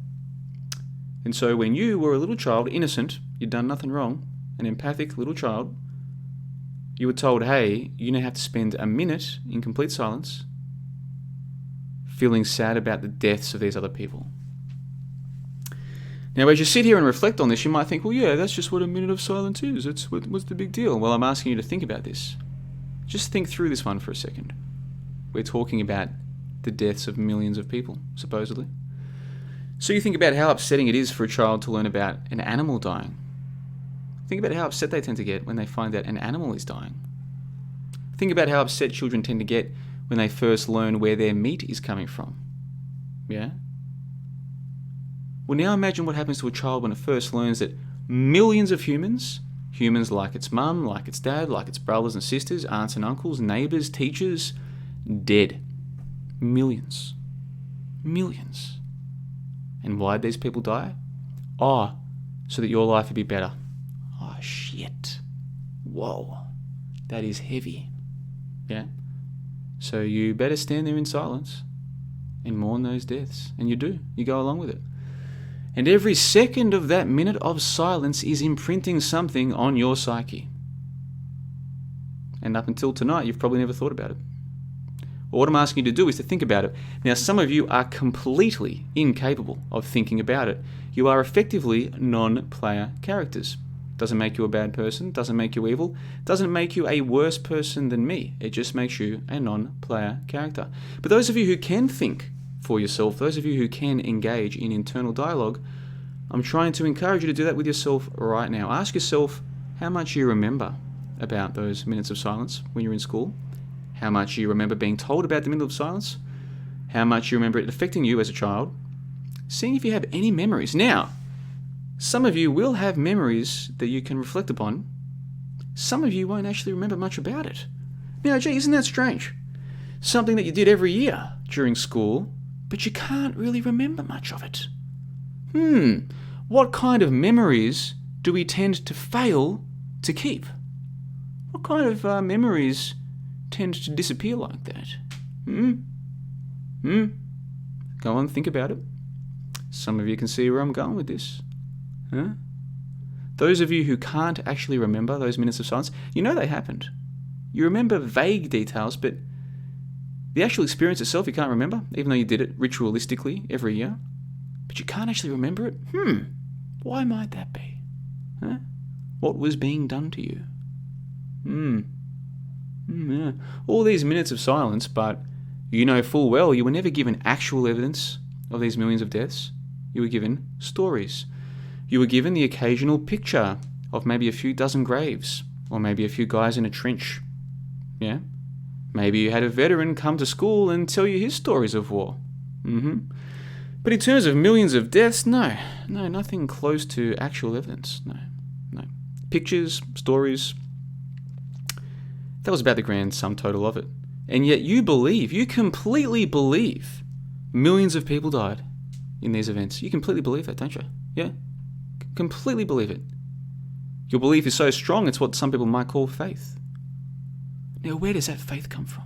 And so when you were a little child, innocent, you'd done nothing wrong, an empathic little child, you were told, hey, you now have to spend a minute in complete silence feeling sad about the deaths of these other people. Now, as you sit here and reflect on this, you might think, well, yeah, that's just what a minute of silence is. What's the big deal? Well, I'm asking you to think about this. Just think through this one for a second. We're talking about the deaths of millions of people, supposedly. So you think about how upsetting it is for a child to learn about an animal dying. Think about how upset they tend to get when they find out an animal is dying. Think about how upset children tend to get when they first learn where their meat is coming from. Yeah? Well, now imagine what happens to a child when it first learns that millions of humans like its mum, like its dad, like its brothers and sisters, aunts and uncles, neighbours, teachers, dead. Millions. Millions. And why'd these people die? Oh, so that your life would be better. Oh, shit. Whoa. That is heavy. Yeah? So you better stand there in silence and mourn those deaths. And you do. You go along with it. And every second of that minute of silence is imprinting something on your psyche. And up until tonight, you've probably never thought about it. Well, what I'm asking you to do is to think about it. Now, some of you are completely incapable of thinking about it. You are effectively non-player characters. Doesn't make you a bad person, doesn't make you evil, doesn't make you a worse person than me. It just makes you a non-player character. But those of you who can think for yourself, those of you who can engage in internal dialogue, I'm trying to encourage you to do that with yourself right now. Ask yourself how much you remember about those minutes of silence when you're in school, how much you remember being told about the minute of silence, how much you remember it affecting you as a child, seeing if you have any memories. Now, some of you will have memories that you can reflect upon. Some of you won't actually remember much about it. Now, gee, isn't that strange? Something that you did every year during school, but you can't really remember much of it. What kind of memories do we tend to fail to keep? What kind of memories tend to disappear like that? Go on, think about it. Some of you can see where I'm going with this. Huh? Those of you who can't actually remember those minutes of silence, you know they happened. You remember vague details, but the actual experience itself you can't remember, even though you did it ritualistically every year. But you can't actually remember it? Why might that be? Huh? What was being done to you? Yeah. All these minutes of silence, but you know full well you were never given actual evidence of these millions of deaths. You were given stories. You were given the occasional picture of maybe a few dozen graves, or maybe a few guys in a trench. Yeah? Maybe you had a veteran come to school and tell you his stories of war. But in terms of millions of deaths, no, nothing close to actual evidence. No. Pictures, stories, that was about the grand sum total of it. And yet you completely believe millions of people died in these events. You completely believe that, don't you? Yeah? Completely believe it. Your belief is so strong, it's what some people might call faith. Now, where does that faith come from?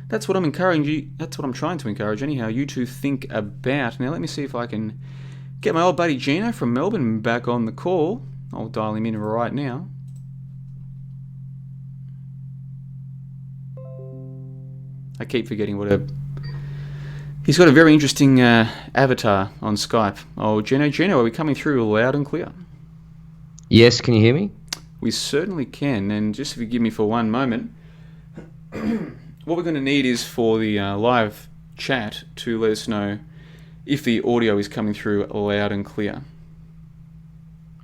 That's what I'm trying to encourage anyhow, you to think about. Now, let me see if I can get my old buddy Gino from Melbourne back on the call. I'll dial him in right now. I keep forgetting he's got a very interesting avatar on Skype. Oh, Gino, are we coming through loud and clear? Yes, can you hear me? We certainly can, and just forgive me for one moment. What we're going to need is for the live chat to let us know if the audio is coming through loud and clear.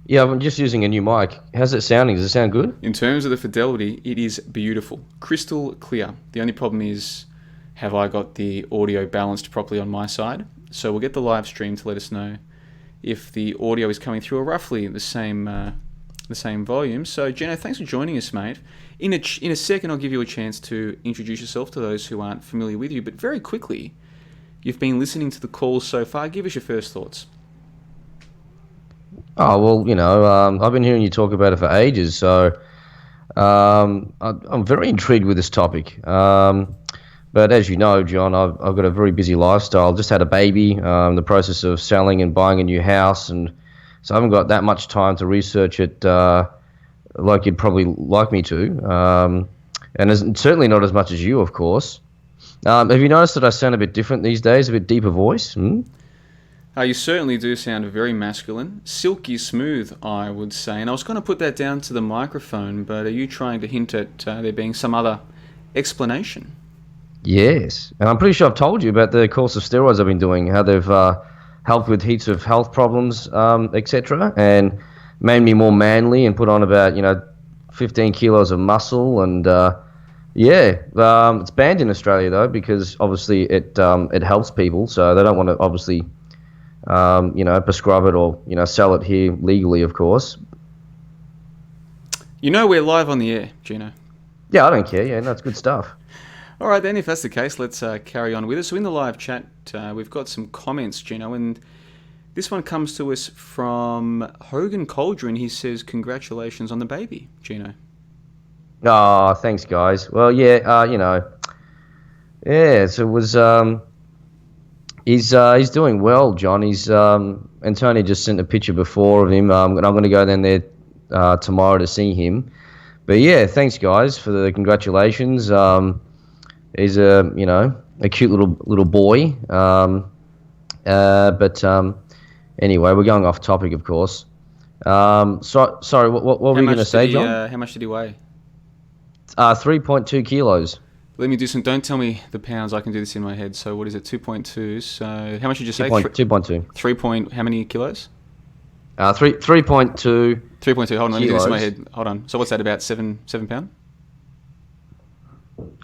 Yeah, I'm just using a new mic. How's it sounding? Does it sound good? In terms of the fidelity, it is beautiful. Crystal clear. The only problem is, have I got the audio balanced properly on my side? So we'll get the live stream to let us know if the audio is coming through roughly the same volume. So, Gino, thanks for joining us, mate. In a second, I'll give you a chance to introduce yourself to those who aren't familiar with you. But very quickly, you've been listening to the calls so far. Give us your first thoughts. Oh, well, I've been hearing you talk about it for ages, so I'm very intrigued with this topic. But as you know, John, I've got a very busy lifestyle. Just had a baby, the process of selling and buying a new house, and so I haven't got that much time to research it like you'd probably like me to, and certainly not as much as you, of course. Have you noticed that I sound a bit different these days, a bit deeper voice? You certainly do sound very masculine. Silky smooth, I would say. And I was going to put that down to the microphone, but are you trying to hint at there being some other explanation? Yes. And I'm pretty sure I've told you about the course of steroids I've been doing, how they've helped with heaps of health problems, etc., and made me more manly and put on about, 15 kilos of muscle. And, it's banned in Australia, though, because obviously it helps people, so they don't want to obviously prescribe it or, sell it here legally, of course. We're live on the air, Gino. Yeah, I don't care. Yeah, no, it's good stuff. All right, then, if that's the case, let's carry on with it. So in the live chat, we've got some comments, Gino, and this one comes to us from Hogan Cauldron. He says, congratulations on the baby, Gino. Oh, thanks, guys. Well, yeah, so it was... He's doing well, John. And Tony just sent a picture before of him. And I'm going to go down there tomorrow to see him. But yeah, thanks guys for the congratulations. He's a cute little boy. But anyway, we're going off topic, of course. Sorry, what were you going to say, John? How much did he weigh? 3.2 kilos. Let me do some. Don't tell me the pounds. I can do this in my head. So what is it? 2.2. So how much did you say? 2.2. 3. How many kilos? 3.2. 3.2. Hold on. Let me do this in my head. Hold on. So what's that? About 7 pound?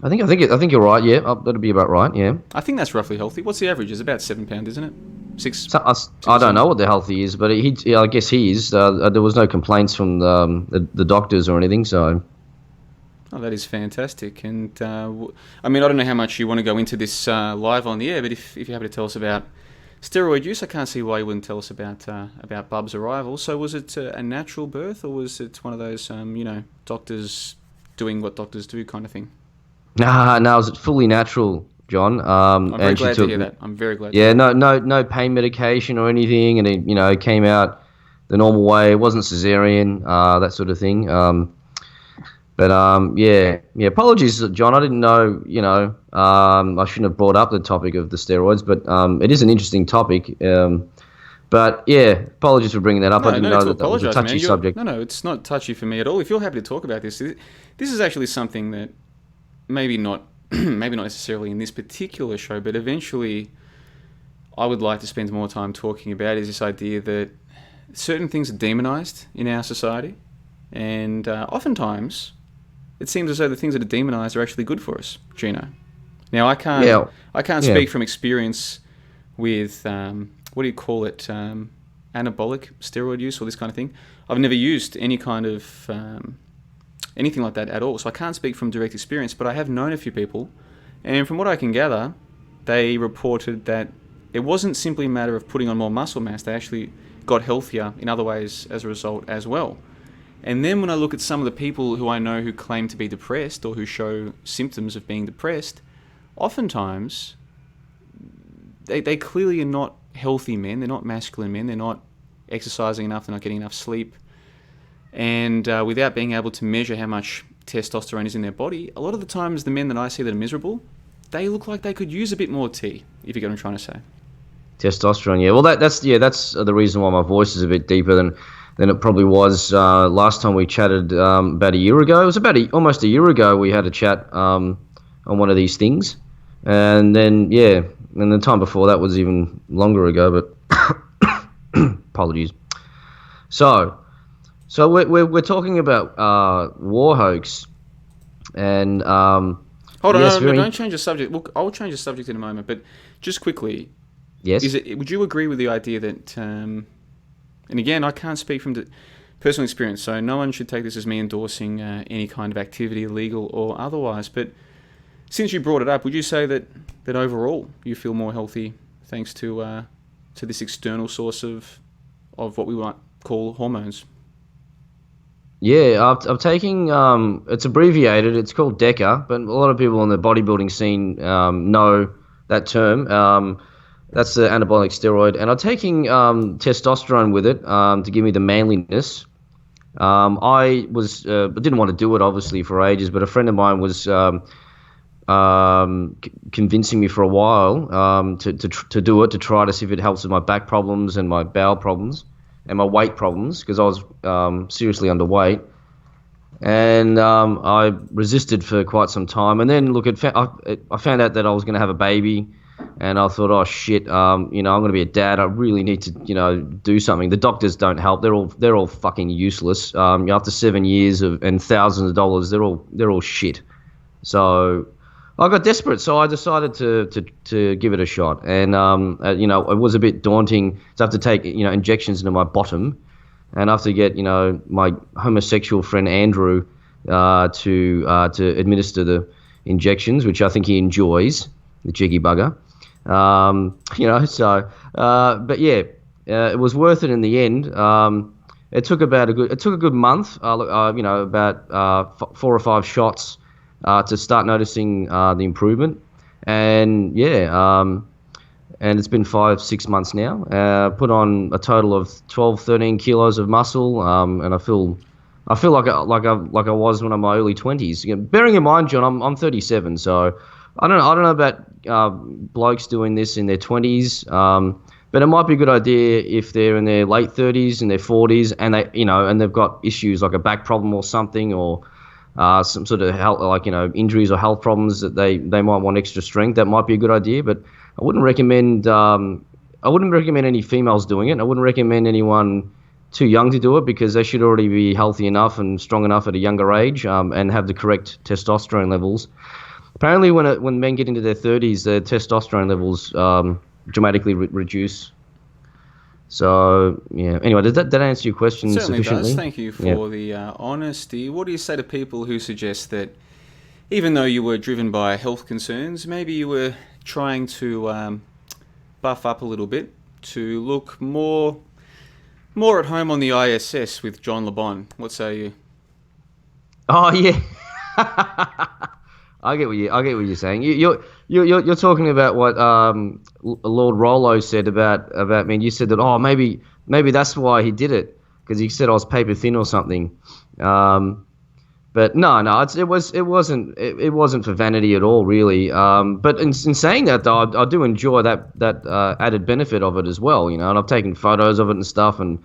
I think you're right. Yeah, that'd be about right. Yeah. I think that's roughly healthy. What's the average? It's about 7 pound, isn't it? 6. I don't know what the healthy is, but I guess he is. There was no complaints from the doctors or anything. So. Oh, that is fantastic. And, I don't know how much you want to go into this live on the air, but if you're happy to tell us about steroid use, I can't see why you wouldn't tell us about Bub's arrival. So was it a natural birth, or was it one of those, doctors doing what doctors do kind of thing? No, it was fully natural, John. I'm very glad to hear that. I'm very glad. Yeah, no pain medication or anything, and it came out the normal way. It wasn't cesarean, that sort of thing. But apologies, John. I didn't know, I shouldn't have brought up the topic of the steroids, but it is an interesting topic. But yeah, apologies for bringing that up. I No, didn't no know need to that was a apologise, touchy man. subject. No, it's not touchy for me at all. If you're happy to talk about this is actually something that maybe not, maybe not necessarily in this particular show, but eventually I would like to spend more time talking about is this idea that certain things are demonised in our society, and oftentimes it seems as though the things that are demonised are actually good for us, Gino. Now I can't Yeah. speak from experience with what do you call it, anabolic steroid use or this kind of thing. I've never used any kind of anything like that at all, so I can't speak from direct experience, but I have known a few people, and from what I can gather, they reported that it wasn't simply a matter of putting on more muscle mass, they actually got healthier in other ways as a result as well. And then when I look at some of the people who I know who claim to be depressed or who show symptoms of being depressed, oftentimes they clearly are not healthy men, they're not masculine men, they're not exercising enough, they're not getting enough sleep. And without being able to measure how much testosterone is in their body, a lot of the times the men that I see that are miserable, they look like they could use a bit more tea, if you get what I'm trying to say. Testosterone, yeah. Well, that's the reason why my voice is a bit deeper than it probably was last time we chatted about a year ago. It was almost a year ago we had a chat on one of these things, and then and the time before that was even longer ago. But apologies. So we're talking about War Hoax, and hold on, yes, no, don't change the subject. Look, I'll change the subject in a moment, but just quickly. Yes. Would you agree with the idea that, and again, I can't speak from personal experience, so no one should take this as me endorsing any kind of activity, legal or otherwise, but since you brought it up, would you say that overall you feel more healthy thanks to this external source of what we might call hormones? Yeah, I'm taking, it's abbreviated, it's called DECA, but a lot of people in the bodybuilding scene know that term. That's the anabolic steroid. And I'm taking testosterone with it to give me the manliness. I didn't want to do it, obviously, for ages, but a friend of mine was convincing me for a while to do it, to try to see if it helps with my back problems and my bowel problems and my weight problems, because I was seriously underweight. And I resisted for quite some time. And then, look, I found out that I was going to have a baby. And I thought, oh shit, I'm going to be a dad. I really need to, do something. The doctors don't help. They're all fucking useless. After 7 years and thousands of dollars, they're all shit. So I got desperate. So I decided to give it a shot. And it was a bit daunting to have to take injections into my bottom, and I have to get my homosexual friend Andrew to administer the injections, which I think he enjoys, the jiggy bugger. But yeah, it was worth it in the end. It took a good month, about 4 or 5 shots to start noticing the improvement, and and it's been 5-6 months now. Put on a total of 12-13 kilos of muscle, and I feel like I was when I'm in my early 20s. Bearing in mind, John, I'm 37, so I don't know about blokes doing this in their 20s, but it might be a good idea if they're in their late 30s and their 40s, and and they've got issues like a back problem or something, or some sort of health, injuries or health problems that they might want extra strength. That might be a good idea, but I wouldn't recommend any females doing it. I wouldn't recommend anyone too young to do it, because they should already be healthy enough and strong enough at a younger age, and have the correct testosterone levels. Apparently, when men get into their 30s, their testosterone levels dramatically reduce. So, yeah. Anyway, did that answer your question sufficiently? Sufficiently? Does. Thank you for the honesty. What do you say to people who suggest that even though you were driven by health concerns, maybe you were trying to buff up a little bit to look more at home on the ISS with John LeBon? What say you? Oh, yeah. I get what you're saying. You're talking about what Lord Rollo said about me. And you said that maybe that's why he did it, because he said I was paper thin or something. But no, it wasn't for vanity at all, really. But in saying that, though, I do enjoy that added benefit of it as well, you know. And I've taken photos of it and stuff, and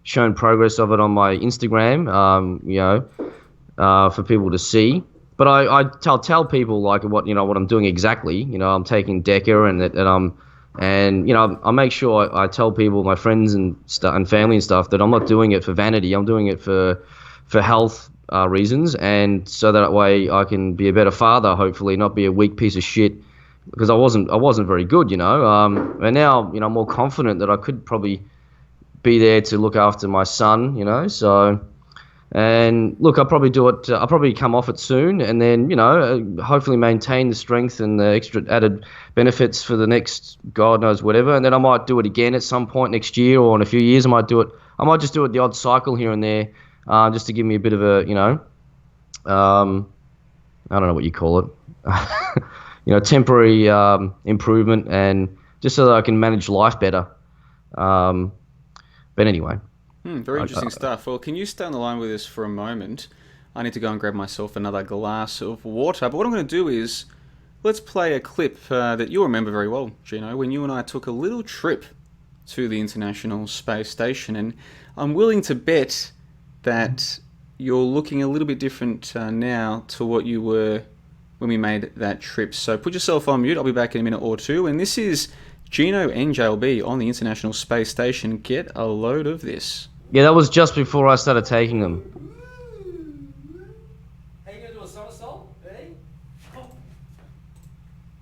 shown progress of it on my Instagram, you know, for people to see. But I tell people like what I'm doing exactly. You know, I'm taking Deca and you know, I make sure I tell people, my friends and family and stuff, that I'm not doing it for vanity. I'm doing it for health reasons, and so that way I can be a better father, hopefully, not be a weak piece of shit, because I wasn't very good, you know. And now, you know, I'm more confident that I could probably be there to look after my son, you know. So, and look, I'll probably do it. I'll probably come off it soon, and then, you know, hopefully maintain the strength and the extra added benefits for the next God knows whatever. And then I might do it again at some point next year, or in a few years. I might just do it the odd cycle here and there, just to give me a bit of a, you know, I don't know what you call it, you know, temporary improvement, and just so that I can manage life better. But anyway. Very interesting stuff. Well, can you stay on the line with us for a moment? I need to go and grab myself another glass of water. But what I'm going to do is, let's play a clip that you'll remember very well, Gino, when you and I took a little trip to the International Space Station. And I'm willing to bet that you're looking a little bit different now to what you were when we made that trip. So put yourself on mute. I'll be back in a minute or two. And this is Gino and JLB on the International Space Station. Get a load of this. Yeah, that was just before I started taking them. How you going to do a somersault? Ready? Oh.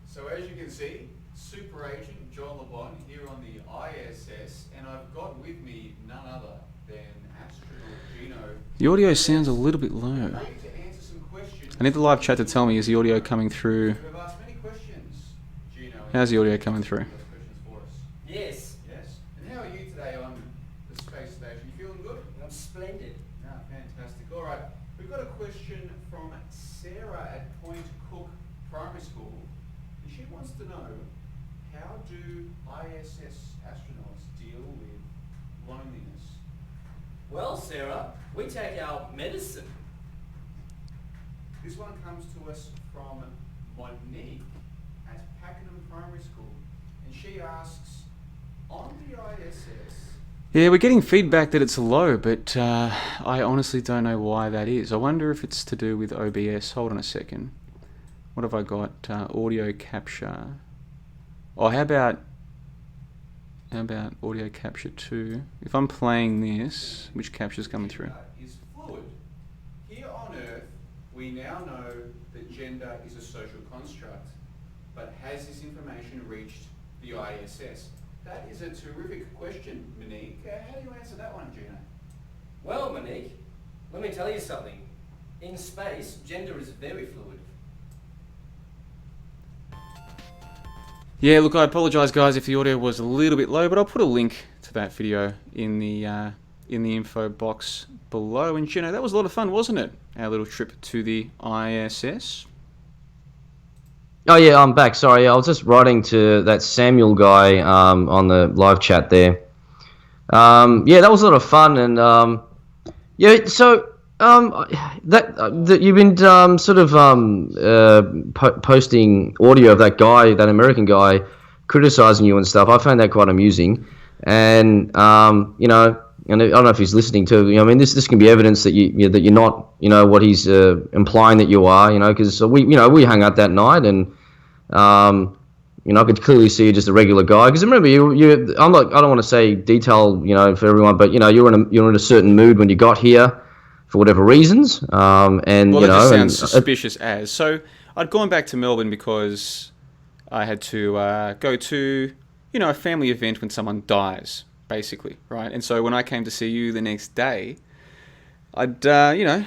So as you can see, Super Agent John LeBon here on the ISS, and I've got with me none other than astronaut Gino. The audio sounds a little bit low. I need the live chat to tell me, is the audio coming through? We've asked many questions, Gino. How's the audio coming through? Yes. Yes. And how are you today on the space station? You feeling good? I'm splendid. Ah, fantastic. All right. We've got a question from Sarah at Point Cook Primary School. And she wants to know, how do ISS astronauts deal with loneliness? Well, Sarah, we take our medicine. This one comes to us from Monique at Pakenham Primary School. And she asks, on the ISS... Yeah, we're getting feedback that it's low, but I honestly don't know why that is. I wonder if it's to do with OBS. Hold on a second. What have I got? Audio capture. Oh, how about audio capture 2? If I'm playing this, which capture's coming through? Is fluid. Here on Earth, we now know that gender is a social construct, but has this information reached the ISS? That is a terrific question, Monique. How do you answer that one, Gino? Well, Monique, let me tell you something. In space, gender is very fluid. Yeah, look, I apologise, guys, if the audio was a little bit low, but I'll put a link to that video in the info box below. And Gino, that was a lot of fun, wasn't it? Our little trip to the ISS. Oh yeah, I'm back. Sorry, I was just writing to that Samuel guy on the live chat there. Yeah, that was a lot of fun, and yeah. So that you've been sort of posting audio of that guy, that American guy, criticizing you and stuff. I found that quite amusing, and you know, and I don't know if he's listening to. You know, I mean, this can be evidence that you're not, you know, what he's implying that you are. You know, because we hung out that night, and you know, I could clearly see you're just a regular guy. Because remember, I don't want to say detail, you know, for everyone, but you know, you're in a certain mood when you got here, for whatever reasons. And well, you know, that just sounds suspicious. So I'd gone back to Melbourne because I had to go to, you know, a family event when someone dies, basically, right? And so when I came to see you the next day, I'd you know,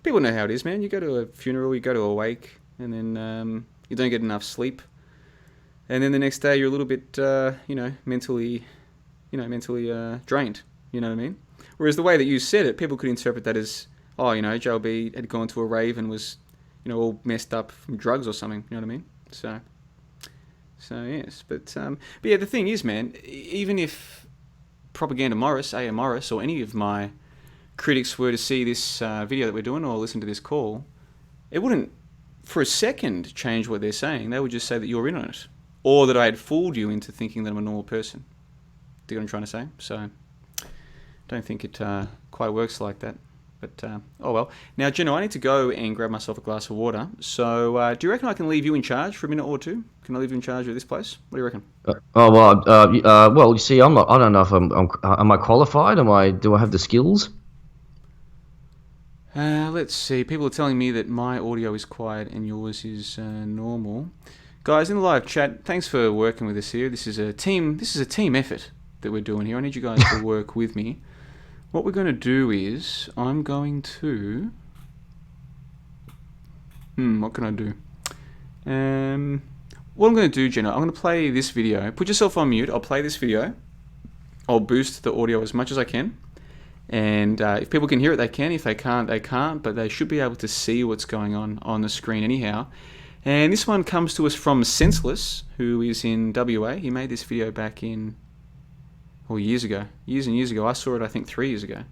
people know how it is, man. You go to a funeral, you go to a wake, and then you don't get enough sleep, and then the next day you're a little bit you know, mentally drained. You know what I mean? Whereas the way that you said it, people could interpret that as, oh, you know, JLB had gone to a rave and was, you know, all messed up from drugs or something. You know what I mean? So yes, but yeah, the thing is, man, even if Propaganda Morris, A.M. Morris, or any of my critics were to see this video that we're doing or listen to this call, it wouldn't for a second change what they're saying. They would just say that you're in on it, or that I had fooled you into thinking that I'm a normal person. Do you know what I'm trying to say? So, don't think it quite works like that. But, oh well. Now, Gino, I need to go and grab myself a glass of water. So, do you reckon I can leave you in charge for a minute or two? Can I leave you in charge of this place? What do you reckon? Well, you see, I'm not. I don't know if am I qualified? Do I have the skills? Let's see. People are telling me that my audio is quiet and yours is normal. Guys, in the live chat, thanks for working with us here. This is a team effort that we're doing here. I need you guys to work with me. What we're going to do is, I'm going to... what can I do? What I'm going to do, Gino, I'm going to play this video. Put yourself on mute. I'll play this video. I'll boost the audio as much as I can. And if people can hear it, they can. If they can't, they can't. But they should be able to see what's going on the screen anyhow. And this one comes to us from Senseless, who is in WA. He made this video back in... years and years ago. I saw it, I think, 3 years ago.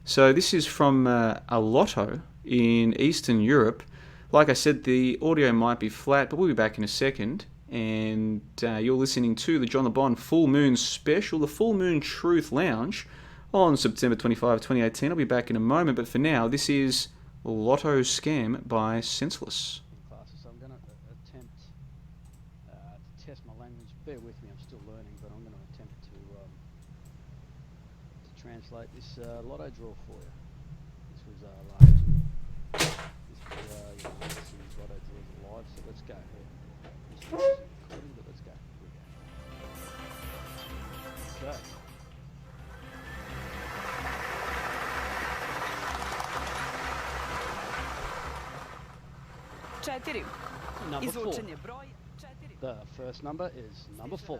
So this is from a lotto in Eastern Europe. Like I said, the audio might be flat, but we'll be back in a second. And you're listening to the John Le Bon Full Moon Special, the Full Moon Truth Lounge, on September 25, 2018. I'll be back in a moment, but for now, this is Lotto Scam by Senseless. So I'm going to attempt to test my language. Bear with me, I'm still learning, but I'm going to attempt to translate this lotto draw for you. This was last year. This was lotto draws live, so let's go here. This is recording, but let's go. Here we go. Okay. Number 4. The first number is number 4.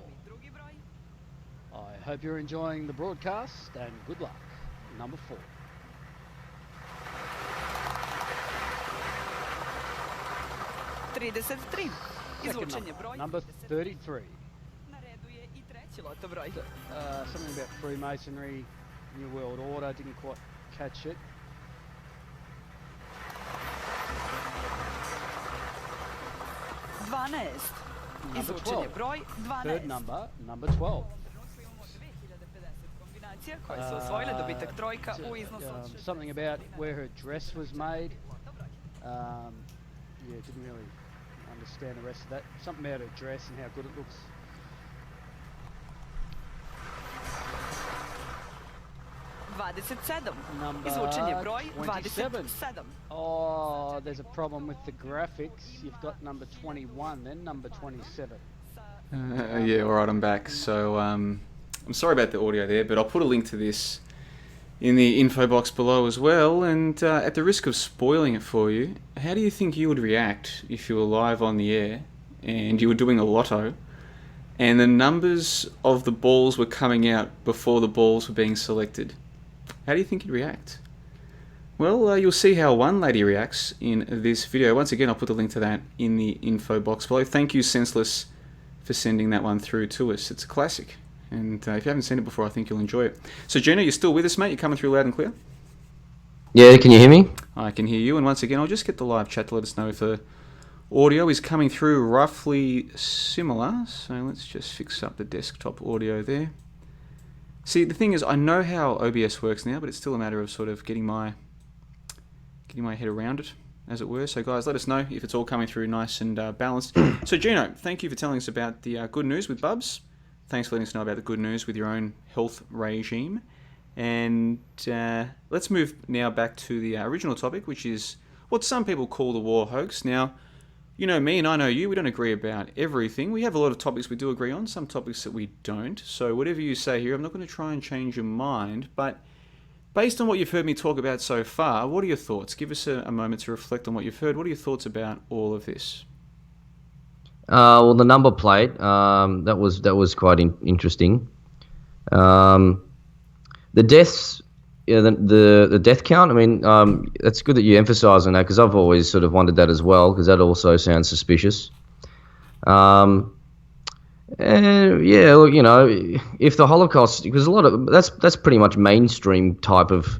I hope you're enjoying the broadcast and good luck. Number 4. Number 33. Something about Freemasonry, New World Order, didn't quite catch it. Number 12. Third number, number 12. Something about where her dress was made. Didn't really understand the rest of that. Something about her dress and how good it looks. Number 27. Oh, there's a problem with the graphics. You've got number 21, then number 27. Yeah, alright, I'm back. So, I'm sorry about the audio there, but I'll put a link to this in the info box below as well. And at the risk of spoiling it for you, how do you think you would react if you were live on the air and you were doing a lotto and the numbers of the balls were coming out before the balls were being selected? How do you think you'd react? Well, you'll see how one lady reacts in this video. Once again, I'll put the link to that in the info box below. Thank you, Senseless, for sending that one through to us. It's a classic. And if you haven't seen it before, I think you'll enjoy it. So, Gino, you're still with us, mate? You're coming through loud and clear? Yeah, can you hear me? I can hear you. And once again, I'll just get the live chat to let us know if the audio is coming through roughly similar. So let's just fix up the desktop audio there. See, the thing is, I know how OBS works now, but it's still a matter of sort of getting my head around it, as it were. So, guys, let us know if it's all coming through nice and balanced. So, Gino, thank you for telling us about the good news with Bubs. Thanks for letting us know about the good news with your own health regime. And let's move now back to the original topic, which is what some people call the War Hoax. Now, you know me and I know you, we don't agree about everything. We have a lot of topics we do agree on, some topics that we don't. So whatever you say here, I'm not going to try and change your mind. But based on what you've heard me talk about so far, what are your thoughts? Give us a moment to reflect on what you've heard. What are your thoughts about all of this? Well, the number plate, that was quite interesting. The deaths, yeah, the death count. I mean, it's good that you emphasise on that because I've always sort of wondered that as well because that also sounds suspicious. And yeah, look, you know, if the Holocaust, because a lot of that's pretty much mainstream type of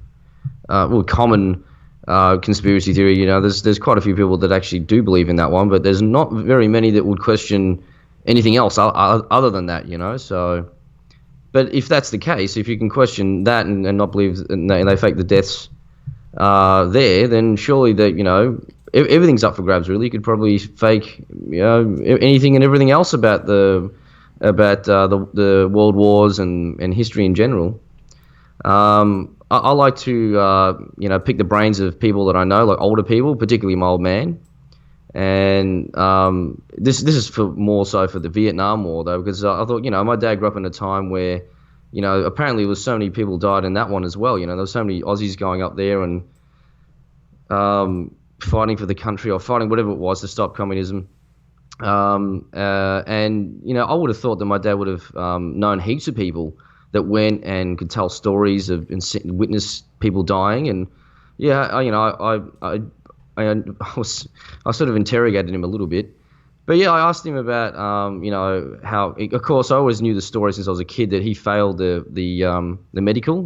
common conspiracy theory. You know, there's quite a few people that actually do believe in that one, but there's not very many that would question anything else other than that. You know, so. But if that's the case, if you can question that and not believe and they fake the deaths there, then surely that, you know, everything's up for grabs. Really, you could probably fake, you know, anything and everything else about the world wars and history in general. I like to you know, pick the brains of people that I know, like older people, particularly my old man. And this is for more so for the Vietnam War though, because I thought, you know, my dad grew up in a time where, you know, apparently there was so many people died in that one as well. You know, there was so many Aussies going up there and fighting for the country or fighting whatever it was to stop communism. And you know, I would have thought that my dad would have known heaps of people that went and could tell stories of and witness people dying. And yeah, you know, I sort of interrogated him a little bit, but yeah, I asked him about you know, how. Of course, I always knew the story since I was a kid that he failed the medical,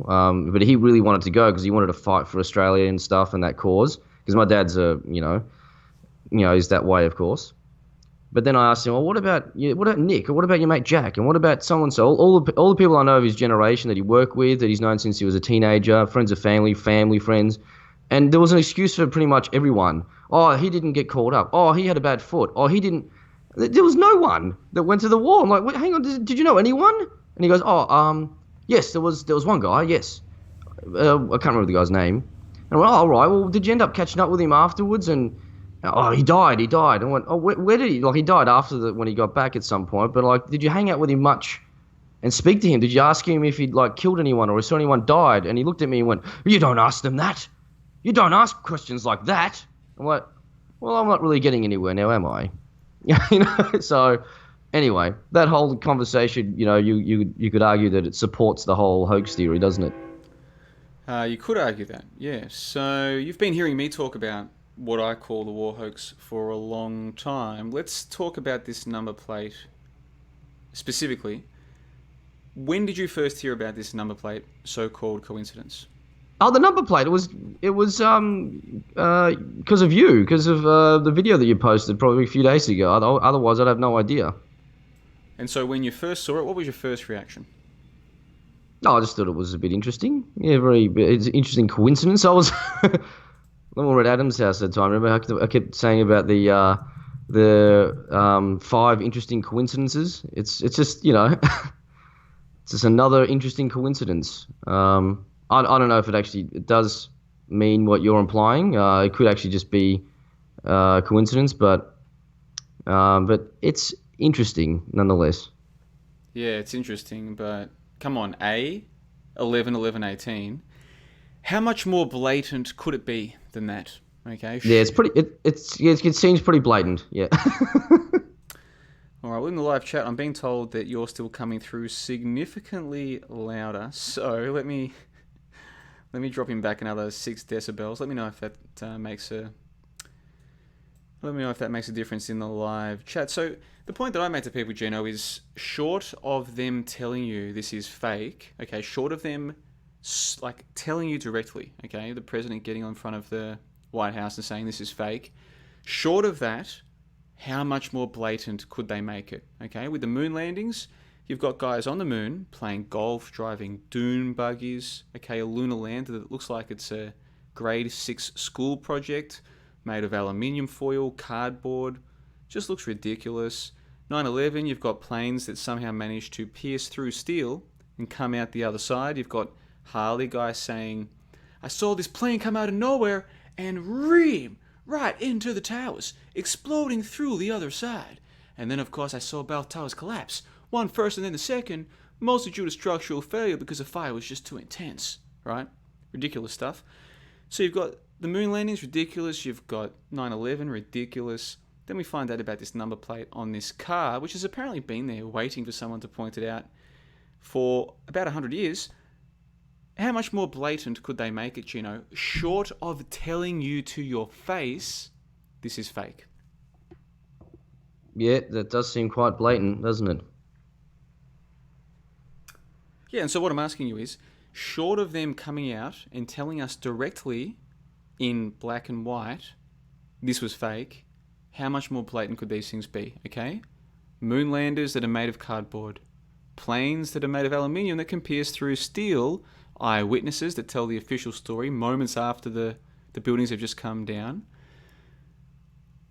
but he really wanted to go because he wanted to fight for Australia and stuff and that cause. Because my dad's you know, he's that way, of course. But then I asked him, well, what about Nick, or what about your mate Jack, and what about so and so? All the people I know of his generation that he worked with, that he's known since he was a teenager, friends of family friends. And there was an excuse for pretty much everyone. Oh, he didn't get called up. Oh, he had a bad foot. Oh, he didn't. There was no one that went to the war. I'm like, wait, hang on, did you know anyone? And he goes, oh, yes, there was one guy, yes. I can't remember the guy's name. And I went, oh, all right, well, did you end up catching up with him afterwards? And, oh, he died. And I went, oh, where did he? Like, he died after when he got back at some point. But, like, did you hang out with him much and speak to him? Did you ask him if he'd, like, killed anyone or if saw anyone died? And he looked at me and went, you don't ask them that. You don't ask questions like that. I'm like, well, I'm not really getting anywhere now, am I? You know. So, anyway, that whole conversation, you know, you could argue that it supports the whole hoax theory, doesn't it? You could argue that, yeah. So you've been hearing me talk about what I call the war hoax for a long time. Let's talk about this number plate specifically. When did you first hear about this number plate so-called coincidence? Oh, the number plate. It was because of you, because of the video that you posted probably a few days ago. Otherwise, I'd have no idea. And so when you first saw it, what was your first reaction? Oh, I just thought it was a bit interesting. Yeah, it's an interesting coincidence. I was when we were at Adam's house at the time. Remember, I kept saying about the 5 interesting coincidences. It's just, you know, it's just another interesting coincidence. I don't know if it does mean what you're implying. It could actually just be coincidence, but it's interesting nonetheless. Yeah, it's interesting, but come on, 11/11/18. How much more blatant could it be than that? Okay. Yeah, it's pretty. It seems pretty blatant. Yeah. All right. Well, in the live chat, I'm being told that you're still coming through significantly louder. So let me drop him back another 6 decibels. Let me know if that makes a difference in the live chat. So the point that I make to people, Gino, is short of them telling you this is fake, okay, short of them like telling you directly, okay, the president getting in front of the White House and saying this is fake, short of that, how much more blatant could they make it, okay? With the moon landings, you've got guys on the moon playing golf, driving dune buggies, okay, a lunar lander that looks like it's a grade 6 school project made of aluminium foil, cardboard, just looks ridiculous. 9/11, you've got planes that somehow managed to pierce through steel and come out the other side. You've got Harley guys saying, I saw this plane come out of nowhere and ream right into the towers, exploding through the other side. And then, of course, I saw both towers collapse. One first and then the second, mostly due to structural failure because the fire was just too intense, right? Ridiculous stuff. So you've got the moon landings, ridiculous. You've got 9/11, ridiculous. Then we find out about this number plate on this car, which has apparently been there waiting for someone to point it out for about 100 years. How much more blatant could they make it, Gino? Short of telling you to your face, this is fake. Yeah, that does seem quite blatant, doesn't it? Yeah, and so what I'm asking you is, short of them coming out and telling us directly in black and white this was fake, how much more blatant could these things be, okay? Moon landers that are made of cardboard, planes that are made of aluminium that can pierce through steel, eyewitnesses that tell the official story moments after the buildings have just come down.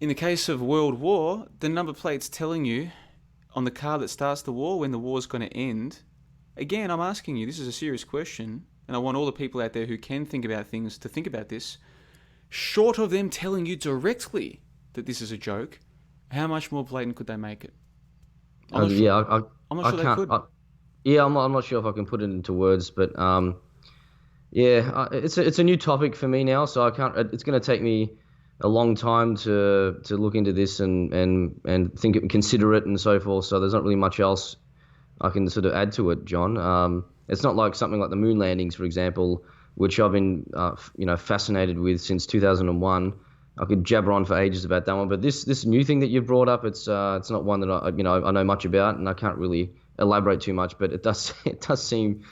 In the case of World War, the number plate's telling you on the car that starts the war when the war's going to end. Again, I'm asking you, this is a serious question, and I want all the people out there who can think about things to think about this. Short of them telling you directly that this is a joke, how much more blatant could they make it? I'm not sure they could. I'm not sure if I can put it into words, but it's a new topic for me now, so I can't. It's going to take me a long time to look into this and think consider it and so forth. So there's not really much else I can sort of add to it, John. It's not like something like the moon landings, for example, which I've been fascinated with since 2001. I could jabber on for ages about that one, but this new thing that you've brought up, it's not one that I know much about, and I can't really elaborate too much. But it does seem,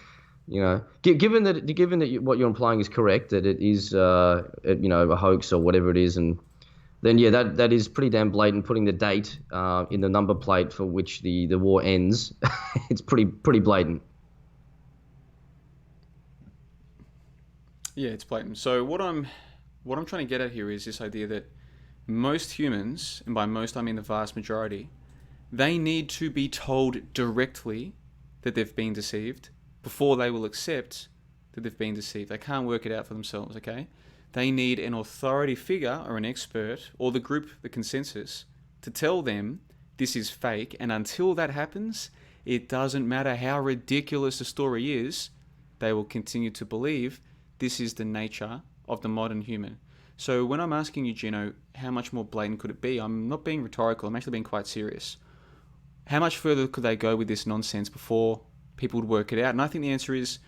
given that what you're implying is correct, that it is a hoax or whatever it is, and then that is pretty damn blatant. Putting the date in the number plate for which the war ends, it's pretty blatant. Yeah, it's blatant. So what I'm trying to get at here is this idea that most humans, and by most I mean the vast majority, they need to be told directly that they've been deceived before they will accept that they've been deceived. They can't work it out for themselves, okay? They need an authority figure or an expert or the group, the consensus, to tell them this is fake, and until that happens, it doesn't matter how ridiculous the story is, they will continue to believe this is the nature of the modern human. So when I'm asking you, Gino, how much more blatant could it be? I'm not being rhetorical, I'm actually being quite serious. How much further could they go with this nonsense before people would work it out? And I think the answer is,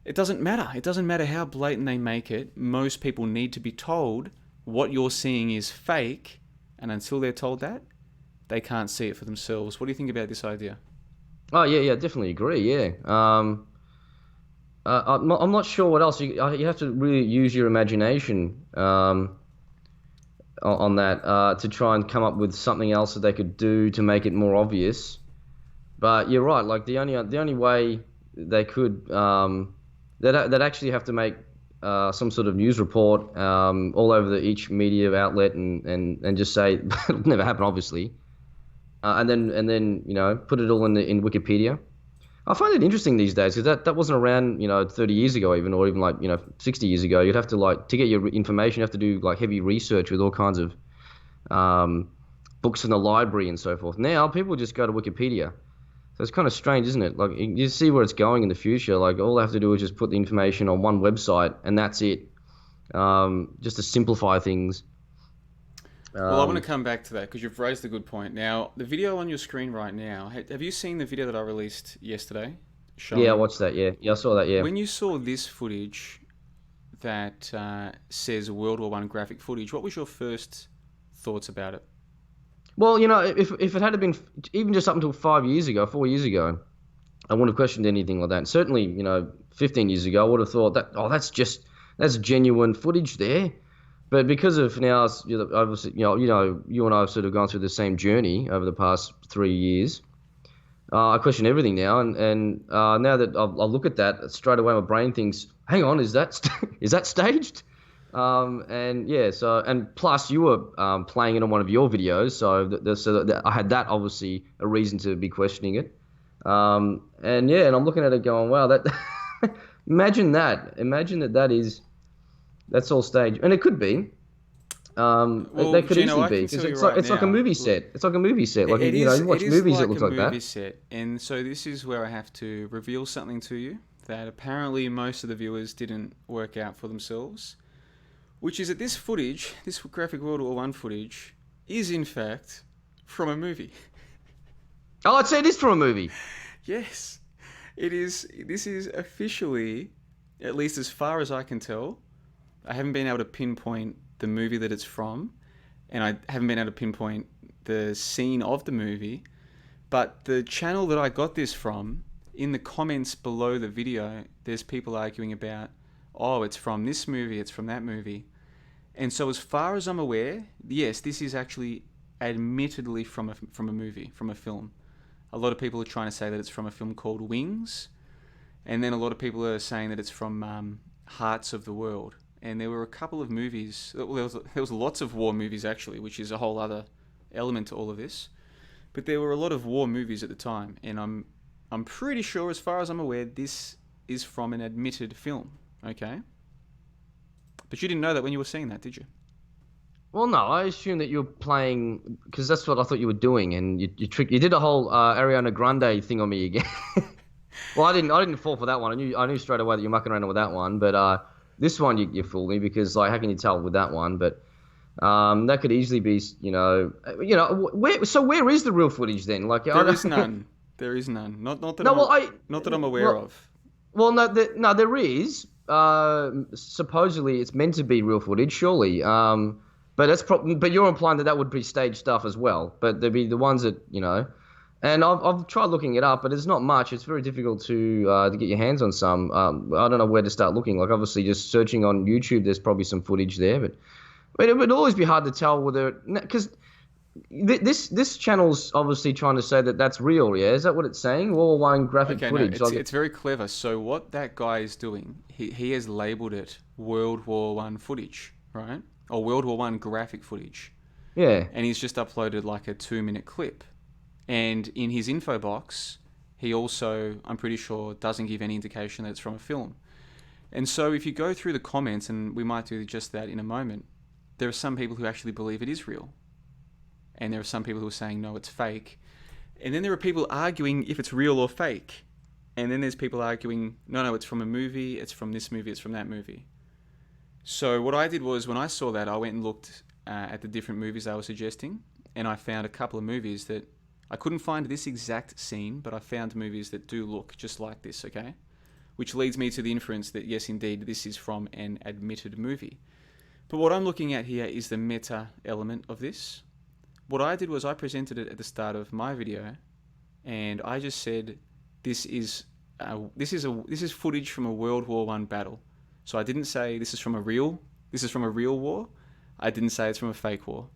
it doesn't matter. It doesn't matter how blatant they make it. Most people need to be told what you're seeing is fake, and until they're told that, they can't see it for themselves. What do you think about this idea? Oh, yeah, definitely agree, yeah. I'm not sure what else. You have to really use your imagination on that to try and come up with something else that they could do to make it more obvious. But you're right. Like the only way they could they'd actually have to make some sort of news report all over each media outlet and just say it'll never happen, obviously, and then put it all in Wikipedia. I find it interesting these days because that wasn't around 30 years ago even, or even 60 years ago. You'd have to to get your information, you have to do heavy research with all kinds of books in the library and so forth. Now people just go to Wikipedia. So it's kind of strange, isn't it? Like, you see where it's going in the future. Like, all they have to do is just put the information on one website and that's it. Just to simplify things. Well, I want to come back to that because you've raised a good point. Now, the video on your screen right now, have you seen the video that I released yesterday? Yeah, I watched that, yeah. Yeah, I saw that, yeah. When you saw this footage that says World War I graphic footage, what was your first thoughts about it? Well, if it had been even just up until 4 years ago, I wouldn't have questioned anything like that. And certainly, 15 years ago, I would have thought that's genuine footage there. But because of now, obviously, you and I have sort of gone through the same journey over the past 3 years. I question everything now, and now that I look at that, straight away my brain thinks, "Hang on, is that staged?" And plus you were playing it on one of your videos, so I had that obviously a reason to be questioning it. And I'm looking at it going, "Wow, that imagine that's all staged," and it could be. That could Gino, easily be because it's like a movie set. It's like a movie set. Like you watch movies that look like that. Movie set, and so this is where I have to reveal something to you that apparently most of the viewers didn't work out for themselves, which is that this footage, this graphic World War I footage, is in fact from a movie. Oh, I'd say it is from a movie. Yes, it is. This is officially, at least as far as I can tell. I haven't been able to pinpoint the movie that it's from, and I haven't been able to pinpoint the scene of the movie, but the channel that I got this from in the comments below the video, there's people arguing about, oh, it's from this movie, it's from that movie. And so as far as I'm aware, yes, this is actually admittedly from a movie, from a film. A lot of people are trying to say that it's from a film called Wings. And then a lot of people are saying that it's from Hearts of the World. And there were a couple of movies, well, there was lots of war movies actually, which is a whole other element to all of this. But there were a lot of war movies at the time, and I'm pretty sure, as far as I'm aware, this is from an admitted film, okay? But you didn't know that when you were seeing that, did you? Well, no, I assume that you're playing, because that's what I thought you were doing, and you did a whole Ariana Grande thing on me again. Well, I didn't fall for that one. I knew straight away that you're mucking around with that one, but this one you fooled me, because like, how can you tell with that one? But that could easily be, where is the real footage then? Like, there is none. There is none. Not that I'm aware of. Well, no, there is. Supposedly, it's meant to be real footage, surely. But but you're implying that would be staged stuff as well. But there'd be the ones that And I've tried looking it up, but it's not much. It's very difficult to get your hands on some. I don't know where to start looking. Like, obviously, just searching on YouTube, there's probably some footage there, but it would always be hard to tell whether, because this channel's obviously trying to say that that's real. Yeah, is that what it's saying? World War I graphic footage. No, it's very clever. So what that guy is doing, he has labelled it World War I footage, right? Or World War I graphic footage. Yeah. And he's just uploaded like a 2-minute clip. And in his info box, he also, I'm pretty sure, doesn't give any indication that it's from a film. And so if you go through the comments, and we might do just that in a moment, there are some people who actually believe it is real. And there are some people who are saying, no, it's fake. And then there are people arguing if it's real or fake. And then there's people arguing, no, it's from a movie, it's from this movie, it's from that movie. So what I did was, when I saw that, I went and looked at the different movies they were suggesting, and I found a couple of movies that I couldn't find this exact scene, but I found movies that do look just like this, okay? Which leads me to the inference that, yes, indeed, this is from an admitted movie. But what I'm looking at here is the meta element of this. What I did was I presented it at the start of my video, and I just said, this is footage from a World War I battle. So I didn't say this is from a real war. I didn't say it's from a fake war.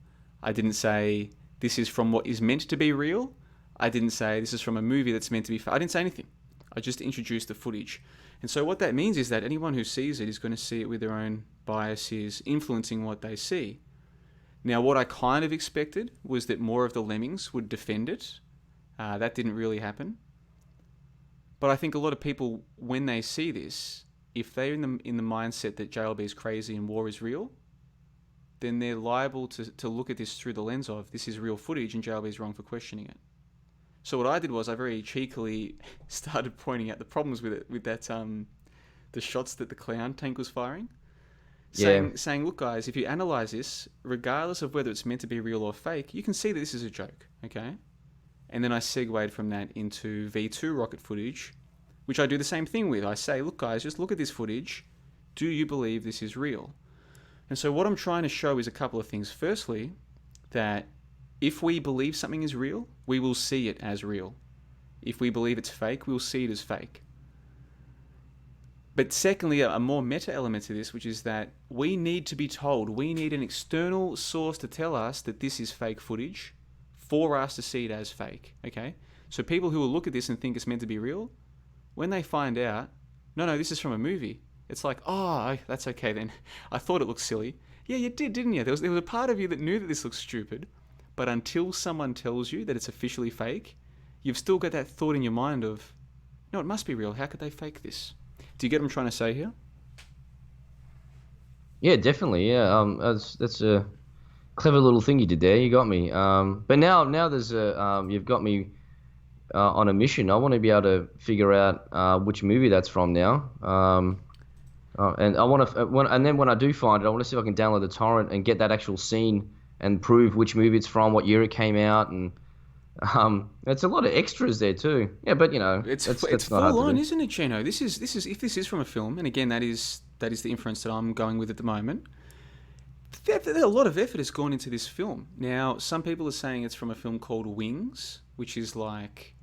I didn't say this is from what is meant to be real. I didn't say this is from a movie that's meant to be fake. I didn't say anything. I just introduced the footage. And so what that means is that anyone who sees it is going to see it with their own biases influencing what they see. Now, what I kind of expected was that more of the lemmings would defend it. That didn't really happen. But I think a lot of people, when they see this, if they're in the mindset that JLB is crazy and war is real, then they're liable to look at this through the lens of, this is real footage and JLB is wrong for questioning it. So what I did was I very cheekily started pointing out the problems with it, with that the shots that the clown tank was firing. Saying, look guys, if you analyse this, regardless of whether it's meant to be real or fake, you can see that this is a joke, okay? And then I segued from that into V2 rocket footage, which I do the same thing with. I say, look guys, just look at this footage. Do you believe this is real? And so what I'm trying to show is a couple of things. Firstly, that if we believe something is real, we will see it as real. If we believe it's fake, we'll see it as fake. But secondly, a more meta element to this, which is that we need to be told, we need an external source to tell us that this is fake footage for us to see it as fake, okay? So people who will look at this and think it's meant to be real, when they find out, no, this is from a movie, it's like, oh, that's okay then. I thought it looked silly. Yeah, you did, didn't you? There was a part of you that knew that this looked stupid, but until someone tells you that it's officially fake, you've still got that thought in your mind of, no, it must be real. How could they fake this? Do you get what I'm trying to say here? Yeah, definitely. Yeah, that's a clever little thing you did there. You got me. But now there's you've got me on a mission. I want to be able to figure out which movie that's from now. And I want to, and then when I do find it, I want to see if I can download the torrent and get that actual scene and prove which movie it's from, what year it came out, and it's a lot of extras there too. Yeah, but it's that's full not hard on, to do. isn't it, Gino? This is if this is from a film, and again that is the inference that I'm going with at the moment. There's a lot of effort has gone into this film. Now, some people are saying it's from a film called Wings, which is like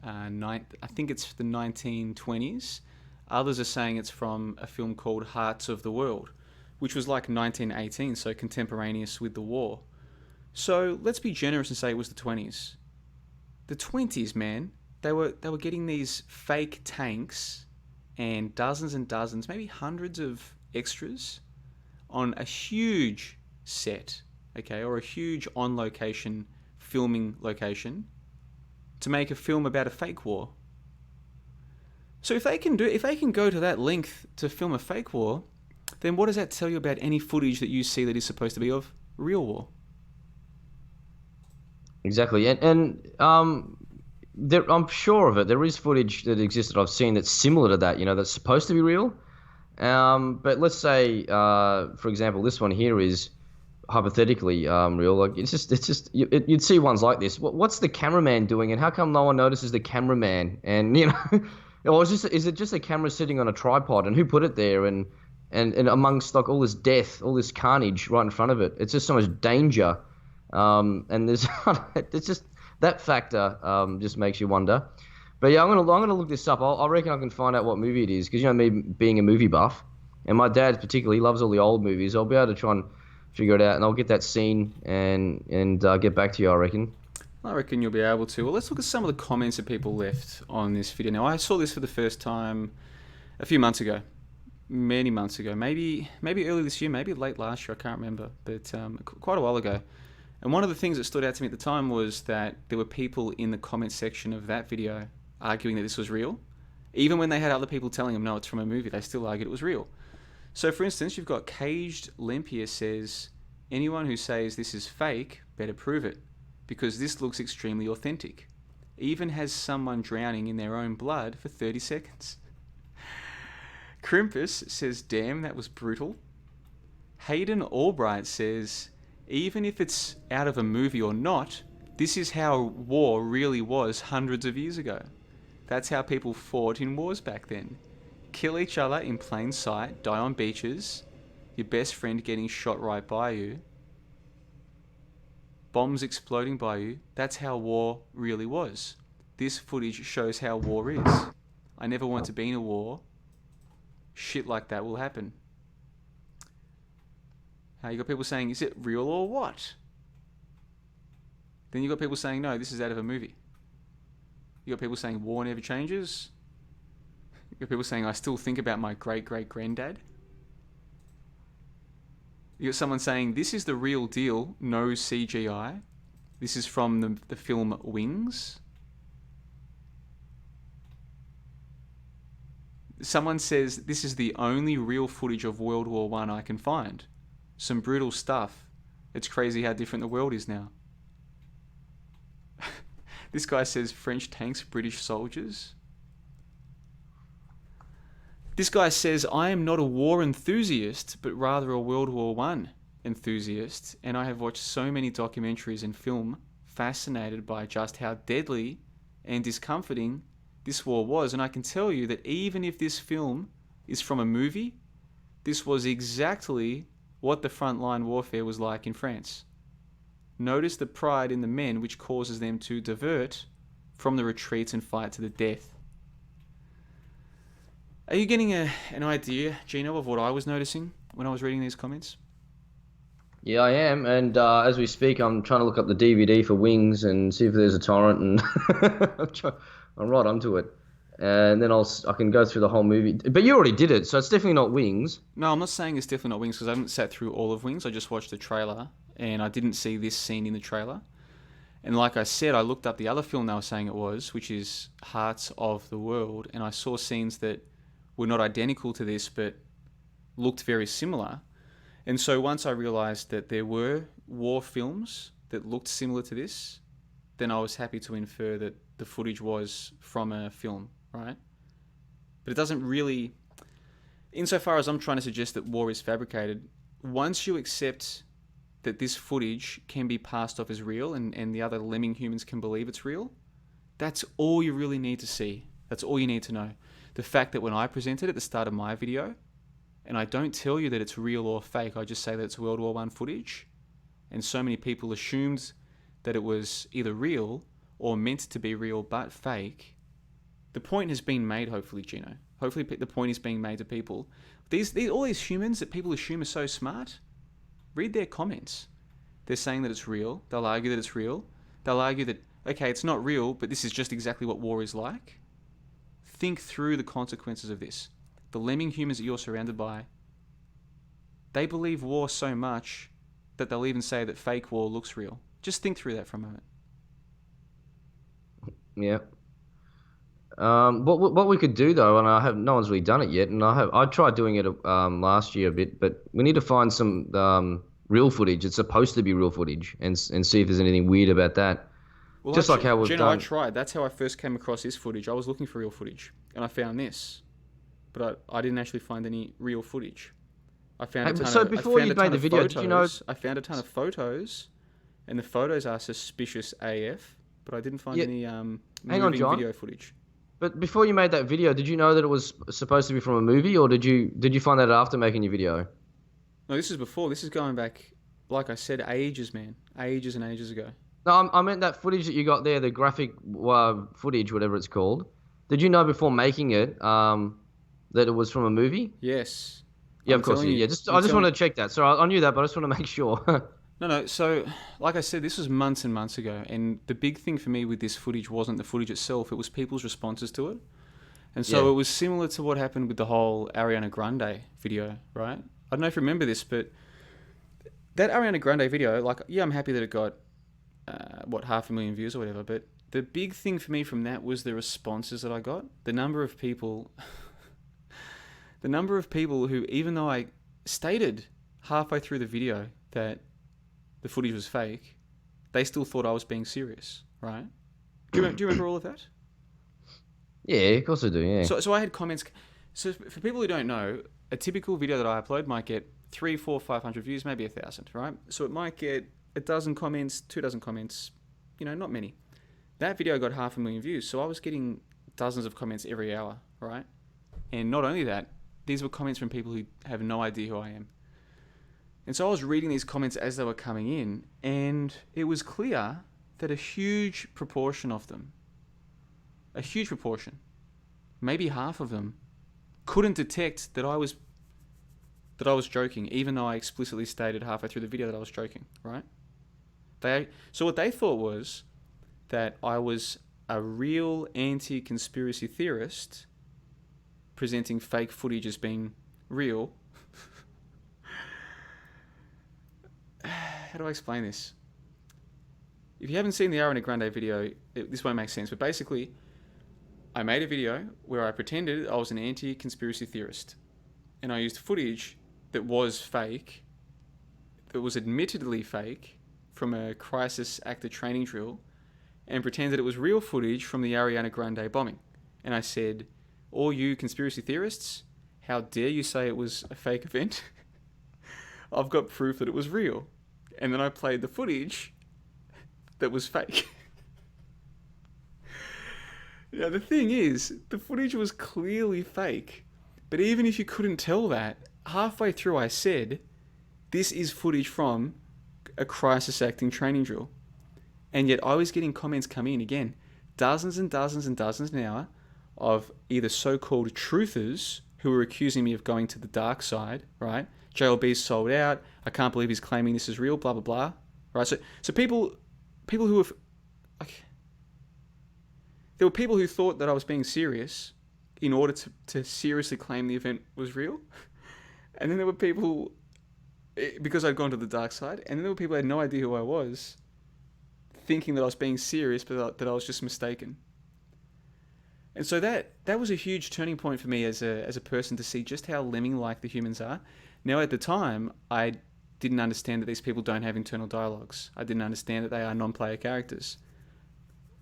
I think it's the 1920s. Others are saying it's from a film called Hearts of the World, which was like 1918, so contemporaneous with the war. So let's be generous and say it was the 20s. The 20s, man, they were getting these fake tanks and dozens, maybe hundreds of extras on a huge set, okay, or a huge on-location filming location to make a film about a fake war. So if they can go to that length to film a fake war, then what does that tell you about any footage that you see that is supposed to be of real war? Exactly, and I'm sure of it. There is footage that exists that I've seen that's similar to that. That's supposed to be real. But let's say, for example, this one here is hypothetically real. Like you'd see ones like this. What's the cameraman doing, and how come no one notices the cameraman? And or is it just a camera sitting on a tripod, and who put it there? And amongst like all this death, all this carnage right in front of it, it's just so much danger. And there's it's just that factor just makes you wonder. But yeah, I'm gonna look this up. I reckon I can find out what movie it is, because me being a movie buff, and my dad particularly loves all the old movies. I'll be able to try and figure it out, and I'll get that scene and get back to you, I reckon. I reckon you'll be able to. Well, let's look at some of the comments that people left on this video. Now, I saw this for the first time a few months ago. Many months ago. Maybe early this year, maybe late last year, I can't remember. But quite a while ago. And one of the things that stood out to me at the time was that there were people in the comment section of that video arguing that this was real. Even when they had other people telling them, no, it's from a movie, they still argued it was real. So, for instance, you've got Caged Limp here says, anyone who says this is fake better prove it, because this looks extremely authentic. Even has someone drowning in their own blood for 30 seconds. Crimpus says, damn, that was brutal. Hayden Albright says, even if it's out of a movie or not, this is how war really was hundreds of years ago. That's how people fought in wars back then. Kill each other in plain sight, die on beaches, your best friend getting shot right by you, bombs exploding by you. That's how war really was. This footage shows how war is. I never want to be in a war. Shit like that will happen. You got people saying, is it real or what? Then you got people saying, no, this is out of a movie. You got people saying war never changes. You got people saying, I still think about my great-great-granddad. You got someone saying, this is the real deal, no CGI. This is from the film Wings. Someone says, this is the only real footage of World War I I can find. Some brutal stuff. It's crazy how different the world is now. This guy says French tanks, British soldiers. This guy says, I am not a war enthusiast, but rather a World War I enthusiast, and I have watched so many documentaries and film fascinated by just how deadly and discomforting this war was. And I can tell you that even if this film is from a movie, this was exactly what the frontline warfare was like in France. Notice the pride in the men which causes them to divert from the retreats and fight to the death. Are you getting an idea, Gino, of what I was noticing when I was reading these comments? Yeah, I am, and as we speak, I'm trying to look up the DVD for Wings and see if there's a torrent, and I'm right onto it. And then I can go through the whole movie. But you already did it, so it's definitely not Wings. No, I'm not saying it's definitely not Wings, because I haven't sat through all of Wings. I just watched the trailer, and I didn't see this scene in the trailer. And like I said, I looked up the other film they were saying it was, which is Hearts of the World, and I saw scenes that were not identical to this, but looked very similar. And so once I realised that there were war films that looked similar to this, then I was happy to infer that the footage was from a film, right? But it doesn't really... Insofar as I'm trying to suggest that war is fabricated, once you accept that this footage can be passed off as real and the other lemming humans can believe it's real, that's all you really need to see. That's all you need to know. The fact that when I presented at the start of my video, and I don't tell you that it's real or fake, I just say that it's World War I footage, and so many people assumed that it was either real or meant to be real but fake, the point has been made, hopefully, Gino. Hopefully the point is being made to people. All these humans that people assume are so smart, read their comments. They're saying that it's real. They'll argue that it's real. They'll argue that, okay, it's not real, but this is just exactly what war is like. Think through the consequences of this. The lemming humans that you're surrounded by, they believe war so much that they'll even say that fake war looks real. Just think through that for a moment. Yeah. What we could do though, and no one's really done it yet, and I tried doing it last year a bit, but we need to find some real footage. It's supposed to be real footage, and see if there's anything weird about that. Well, just like how we've Gino, done. I tried. That's how I first came across this footage. I was looking for real footage, and I found this, but I didn't actually find any real footage. I found a ton so of, before you made the video, photos. did you know? I found a ton of photos, and the photos are suspicious AF, but I didn't find any moving John. video footage. But before you made that video, did you know that it was supposed to be from a movie, or did you find that after making your video? No, this is before. This is going back, like I said, ages, man. Ages and ages ago. No, I meant that footage that you got there, the graphic footage, whatever it's called. Did you know before making it that it was from a movie? Yes. Yeah, of course. Yeah, I just wanted to check that. So I knew that, but I just want to make sure. No. So, like I said, this was months and months ago, and the big thing for me with this footage wasn't the footage itself; it was people's responses to it. And so it was similar to what happened with the whole Ariana Grande video, right? I don't know if you remember this, but that Ariana Grande video, like, yeah, I'm happy that it got 500,000 views or whatever. But the big thing for me from that was the responses that I got. The number of people who, even though I stated halfway through the video that the footage was fake, they still thought I was being serious, right? Do you remember all of that? Yeah, of course I do, yeah. So I had comments. So for people who don't know, a typical video that I upload might get 300, 400, 500 views, maybe 1,000, right? So it might get a dozen comments, 2 dozen comments, not many. That video got 500,000 views, so I was getting dozens of comments every hour, right? And not only that, these were comments from people who have no idea who I am. And so I was reading these comments as they were coming in, and it was clear that a huge proportion of them, maybe half of them, couldn't detect that I was joking, even though I explicitly stated halfway through the video that I was joking, right? So what they thought was that I was a real anti-conspiracy theorist presenting fake footage as being real. How do I explain this? If you haven't seen the Ariana Grande video, this won't make sense, but basically, I made a video where I pretended I was an anti-conspiracy theorist, and I used footage that was fake, that was admittedly fake, from a crisis actor training drill, and pretended it was real footage from the Ariana Grande bombing. And I said, all you conspiracy theorists, how dare you say it was a fake event? I've got proof that it was real. And then I played the footage that was fake. Now, the thing is, the footage was clearly fake. But even if you couldn't tell that, halfway through I said, this is footage from a crisis acting training drill. And yet I was getting comments come in, again, dozens and dozens and dozens an hour of either so-called truthers who were accusing me of going to the dark side, right? JLB's sold out. I can't believe he's claiming this is real, blah, blah, blah. Right? So people who have... Like, there were people who thought that I was being serious in order to seriously claim the event was real. And then there were people, because I'd gone to the dark side, and then there were people who had no idea who I was, thinking that I was being serious, but that I was just mistaken. And so that was a huge turning point for me as a person to see just how lemming-like the humans are. Now, at the time, I didn't understand that these people don't have internal dialogues. I didn't understand that they are non-player characters.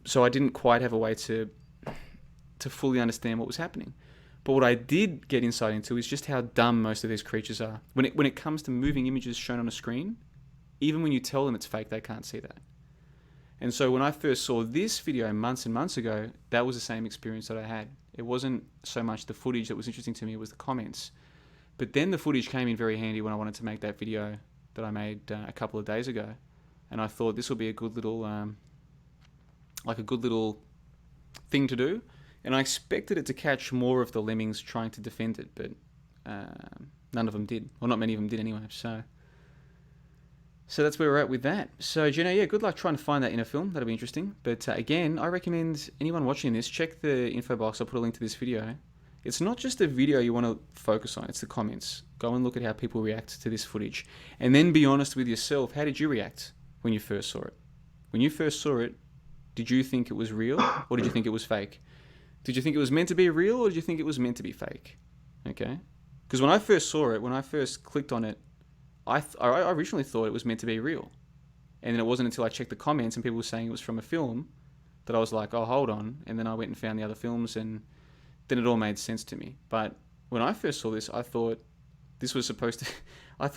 So I didn't quite have a way to fully understand what was happening. But what I did get insight into is just how dumb most of these creatures are. When it comes to moving images shown on a screen, even when you tell them it's fake, they can't see that. And so when I first saw this video months and months ago, that was the same experience that I had. It wasn't so much the footage that was interesting to me, it was the comments. But then the footage came in very handy when I wanted to make that video that I made a couple of days ago. And I thought this will be a good little like a good little thing to do, and I expected it to catch more of the lemmings trying to defend it, but none of them did, or not many of them did anyway. So that's where we're at with that. So Gino, yeah, good luck trying to find that in a film. That'll be interesting. But again, I recommend anyone watching this, check the info box. I'll put a link to this video. It's not just the video you want to focus on, it's the comments. Go and look at how people react to this footage. And then be honest with yourself. How did you react when you first saw it? When you first saw it, did you think it was real, or did you think it was fake? Did you think it was meant to be real, or did you think it was meant to be fake? Okay? Because when I first saw it, when I first clicked on it, I originally thought it was meant to be real. And then it wasn't until I checked the comments and people were saying it was from a film that I was like, oh, hold on. And then I went and found the other films, and then it all made sense to me. But when I first saw this, I thought this was supposed to... I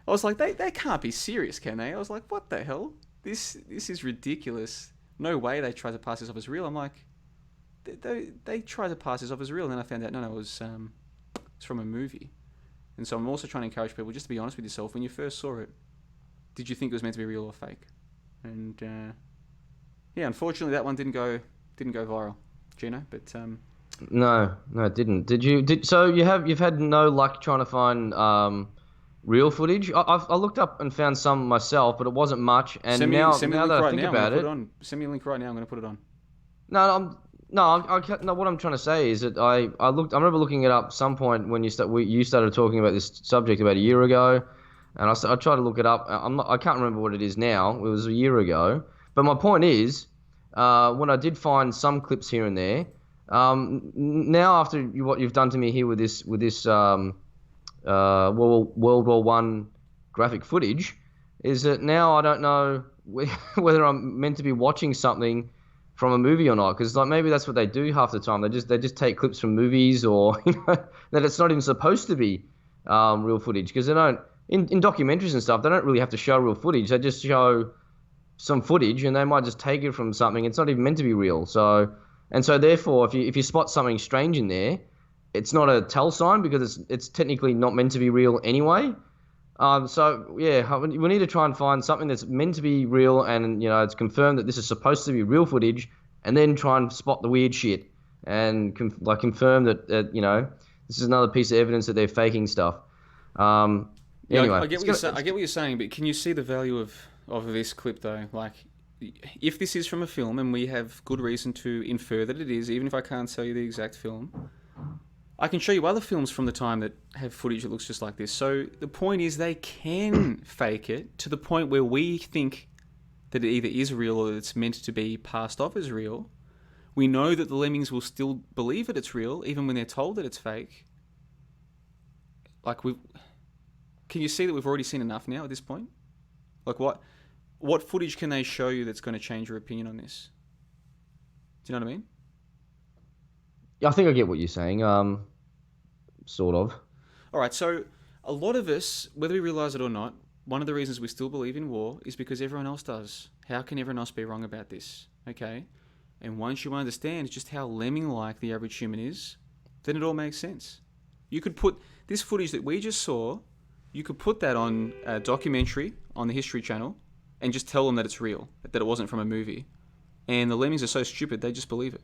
was like, they can't be serious, can they? I was like, what the hell? This is ridiculous. No way they tried to pass this off as real. I'm like, they tried to pass this off as real. And then I found out, no, it's from a movie. And so I'm also trying to encourage people just to be honest with yourself. When you first saw it, did you think it was meant to be real or fake? And yeah, unfortunately that one didn't go viral, Gino. But No, it didn't. So you've had no luck trying to find real footage? I looked up and found some myself, but it wasn't much. And send me now a link that I right think now. about it, Send me a link right now. I'm going to put it on. No, what I'm trying to say is that I remember looking it up some point when you started talking about this subject about a year ago, and I tried to look it up. I can't remember what it is now. It was a year ago. But my point is, when I did find some clips here and there, now after what you've done to me here with this World War One graphic footage, is that now I don't know whether I'm meant to be watching something from a movie or not, because like maybe that's what they do half the time. They just take clips from movies, or that it's not even supposed to be real footage, because they don't in documentaries and stuff. They don't really have to show real footage. They just show some footage, and they might just take it from something. It's not even meant to be real. So therefore, if you spot something strange in there, it's not a tell sign, because it's technically not meant to be real anyway. So yeah, we need to try and find something that's meant to be real, and it's confirmed that this is supposed to be real footage, and then try and spot the weird shit, and confirm that this is another piece of evidence that they're faking stuff. Anyway, I get what you're saying, but can you see the value of this clip though? Like, if this is from a film, and we have good reason to infer that it is, even if I can't tell you the exact film, I can show you other films from the time that have footage that looks just like this. So the point is, they can fake it to the point where we think that it either is real or that it's meant to be passed off as real. We know that the lemmings will still believe that it's real, even when they're told that it's fake. Like, can you see that we've already seen enough now at this point? Like, what footage can they show you that's going to change your opinion on this? Do you know what I mean? Yeah, I think I get what you're saying. Sort of. All right, so a lot of us, whether we realize it or not, one of the reasons we still believe in war is because everyone else does. How can everyone else be wrong about this? Okay? And once you understand just how lemming-like the average human is, then it all makes sense. You could put this footage that we just saw, you could put that on a documentary on the History Channel and just tell them that it's real, that it wasn't from a movie. And the lemmings are so stupid, they just believe it.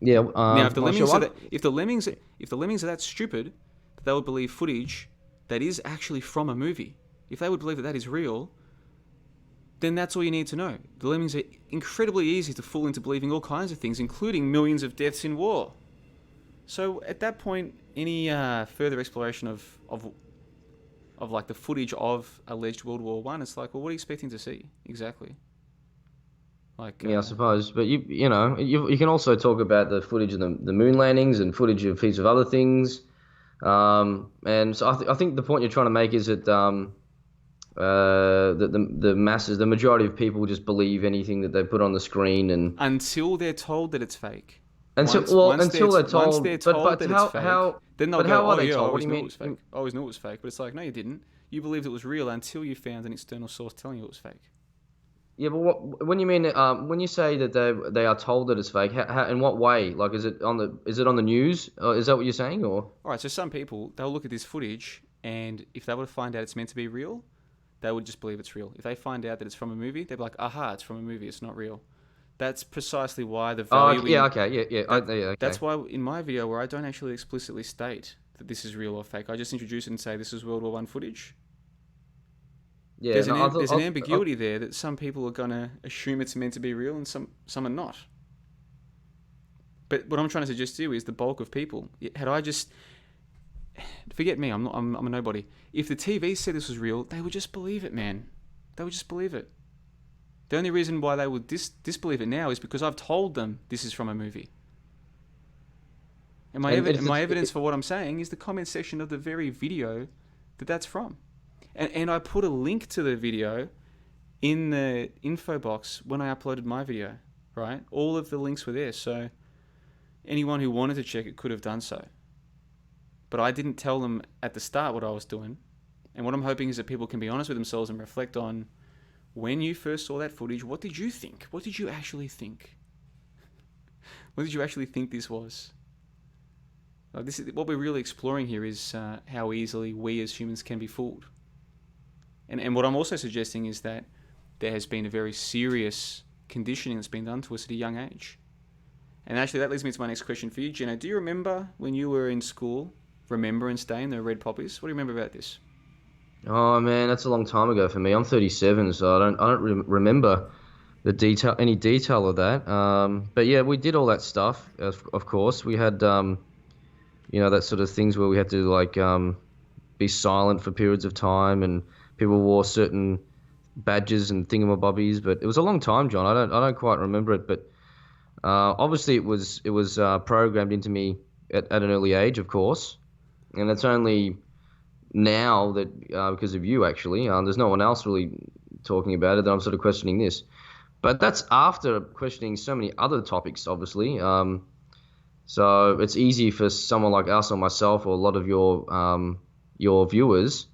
Yeah. Now, if the lemmings are that stupid that they would believe footage that is actually from a movie, if they would believe that is real, then that's all you need to know. The lemmings are incredibly easy to fool into believing all kinds of things, including millions of deaths in war. So at that point, any further exploration of like the footage of alleged World War One, it's like, well, what are you expecting to see exactly? Like, yeah, I suppose, but you can also talk about the footage of the moon landings and footage of heaps of other things, and so I think the point you're trying to make is that the masses, the majority of people, just believe anything that they put on the screen, and until they're told that it's fake. Until they're told that it's fake, then they'll go, "Oh yeah, I always knew it was fake. I always knew it was fake." But it's like, no, you didn't. You believed it was real until you found an external source telling you it was fake. Yeah, but when you mean when you say that they are told that it's fake, how in what way? Like, is it on the news? Is that what you're saying, or? All right, so some people, they'll look at this footage, and if they were to find out it's meant to be real, they would just believe it's real. If they find out that it's from a movie, they'd be like, aha, it's from a movie, it's not real. That's precisely why the value... Okay. That's why in my video where I don't actually explicitly state that this is real or fake, I just introduce it and say this is World War One footage. Yeah, There's an ambiguity there that some people are going to assume it's meant to be real and some are not. But what I'm trying to suggest to you is the bulk of people, had I just... Forget me, I'm a nobody. If the TV said this was real, they would just believe it, man. They would just believe it. The only reason why they would disbelieve it now is because I've told them this is from a movie. And my evidence for what I'm saying is the comment section of the very video that's from. And I put a link to the video in the info box when I uploaded my video, right? All of the links were there, so anyone who wanted to check it could have done so. But I didn't tell them at the start what I was doing. And what I'm hoping is that people can be honest with themselves and reflect on, when you first saw that footage, what did you think? What did you actually think? What did you actually think this was? This is what we're really exploring here, is how easily we as humans can be fooled. And what I'm also suggesting is that there has been a very serious conditioning that's been done to us at a young age. And actually that leads me to my next question for you, Gino. Do you remember when you were in school, Remembrance Day and the red poppies? What do you remember about this? Oh man, that's a long time ago for me. I'm 37, so I don't remember any detail of that. But yeah, we did all that stuff. Of course, we had that sort of things where we had to be silent for periods of time, and people wore certain badges and thingamabobbies. But it was a long time, John. I don't quite remember it, but obviously it was programmed into me at an early age, of course, and it's only now that because of you, actually, there's no one else really talking about it, that I'm sort of questioning this. But that's after questioning so many other topics, obviously. So it's easy for someone like us or myself or a lot of your viewers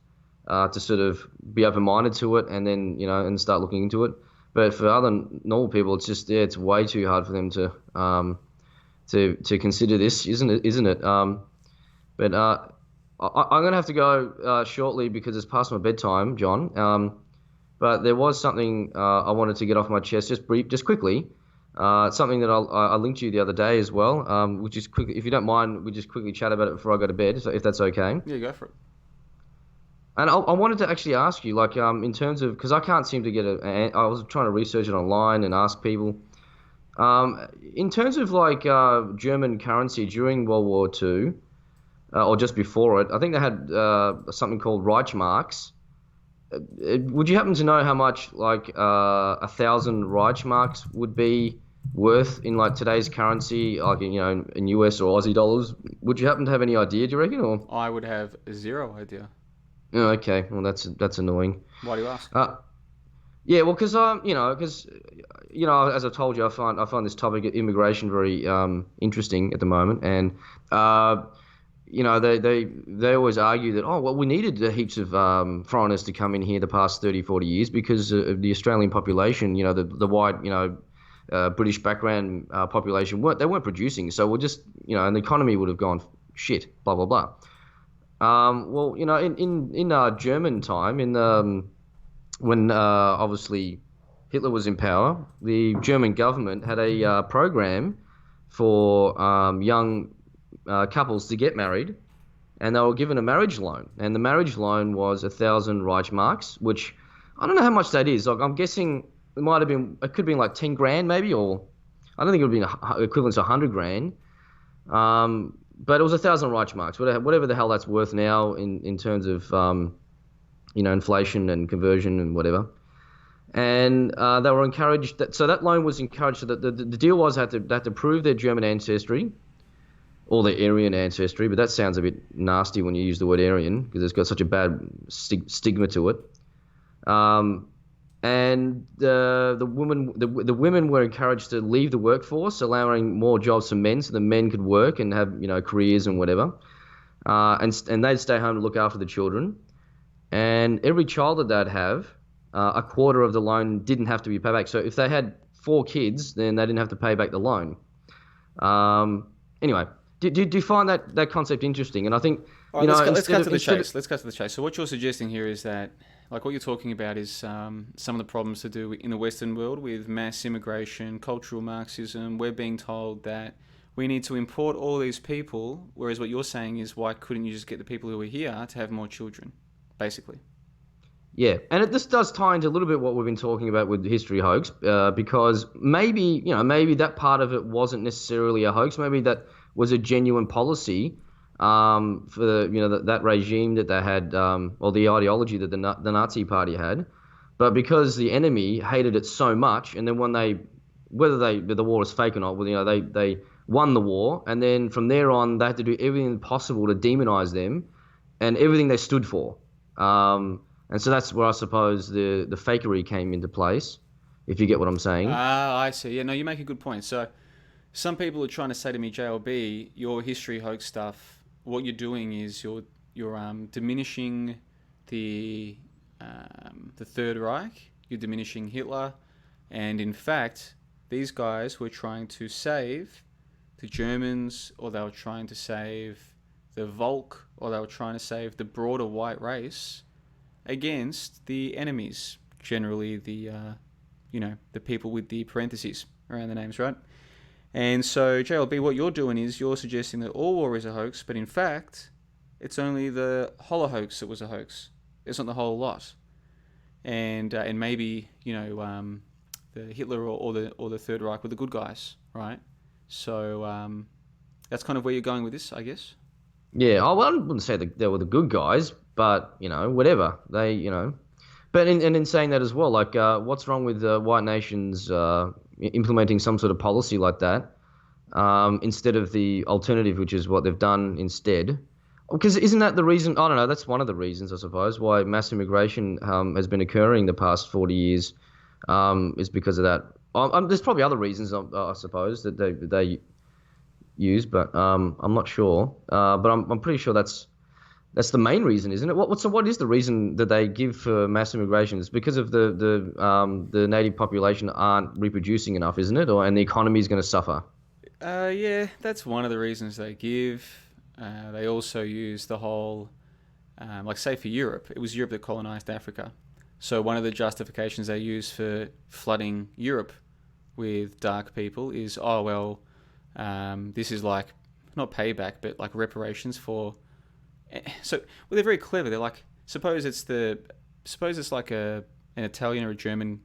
to sort of be open-minded to it and then, and start looking into it. But for other normal people, it's just, it's way too hard for them to consider this, isn't it? But I'm going to have to go shortly because it's past my bedtime, John. But there was something I wanted to get off my chest, just quickly. Something that I linked to you the other day as well, which is quick. If you don't mind, we just quickly chat about it before I go to bed, if that's okay. Yeah, go for it. And I wanted to actually ask you, in terms of, because I can't seem to get I was trying to research it online and ask people. In terms of German currency during World War II, or just before it, I think they had something called Reichsmarks. Would you happen to know how much 1,000 Reichsmarks would be worth in today's currency, in US or Aussie dollars? Would you happen to have any idea, do you reckon? Or I would have zero idea. Oh, okay, well that's annoying. Why do you ask? Yeah, well, because as I told you, I find this topic of immigration very interesting at the moment, and they always argue that, we needed heaps of foreigners to come in here the past 30, 40 years because of the Australian population, the white, British background population, weren't producing. So we're just, and the economy would have gone shit, blah, blah, blah. Well, in German time, when obviously Hitler was in power, the German government had a program for young couples to get married, and they were given a marriage loan, and the marriage loan was 1,000 Reichsmarks, which I don't know how much that is. I'm guessing it could have been 10 grand maybe, or I don't think it would have been equivalent to 100 grand. But it was 1,000 Reichsmarks, whatever the hell that's worth now in terms of inflation and conversion and whatever. And they were encouraged so that loan was encouraged. So that the deal was they had to prove their German ancestry, or their Aryan ancestry, but that sounds a bit nasty when you use the word Aryan because it's got such a bad stigma to it. And the women were encouraged to leave the workforce, allowing more jobs for men, so the men could work and have careers and whatever. And they'd stay home to look after the children. And every child that they'd have, a quarter of the loan didn't have to be paid back. So if they had 4 kids, then they didn't have to pay back the loan. Anyway. Do you find that concept interesting? And I think let's cut to the chase. Let's cut to the chase. So what you're suggesting here is that Like what you're talking about is some of the problems to do in the Western world with mass immigration, cultural Marxism. We're being told that we need to import all these people, whereas what you're saying is, why couldn't you just get the people who are here to have more children, basically? Yeah, and this does tie into a little bit what we've been talking about with the history hoax, because maybe that part of it wasn't necessarily a hoax. Maybe that was a genuine policy for that regime that they had, or the ideology that the Nazi Party had. But because the enemy hated it so much, and then when whether the war is fake or not, well, they won the war, and then from there on they had to do everything possible to demonize them and everything they stood for. And so that's where I suppose the fakery came into place, if you get what I'm saying. I see. Yeah, no, you make a good point. So some people are trying to say to me, JLB, your history hoax stuff, what you're doing is you're diminishing the Third Reich, you're diminishing Hitler, and in fact, these guys were trying to save the Germans, or they were trying to save the Volk, or they were trying to save the broader white race against the enemies, generally the people with the parentheses around the names, right? And so, JLB, what you're doing is you're suggesting that all war is a hoax, but in fact, it's only the Holocaust that was a hoax. It's not the whole lot. And maybe the Hitler or the Third Reich were the good guys, right? So that's kind of where you're going with this, I guess. Yeah, I wouldn't say that they were the good guys, but whatever But in saying that as well, like what's wrong with white nations implementing some sort of policy like that instead of the alternative, which is what they've done instead? Because isn't that the reason? I don't know. That's one of the reasons, I suppose, why mass immigration has been occurring the past 40 years is because of that. There's probably other reasons, I suppose, that they use, but I'm not sure. But I'm pretty sure that's the main reason, isn't it? What is the reason that they give for mass immigration? It's because of the native population aren't reproducing enough, isn't it? And the economy is going to suffer. Yeah, that's one of the reasons they give. They also use the whole, say for Europe, it was Europe that colonized Africa. So one of the justifications they use for flooding Europe with dark people is, this is like, not payback, but like reparations for... So, they're very clever. They're like, suppose it's like an Italian or a German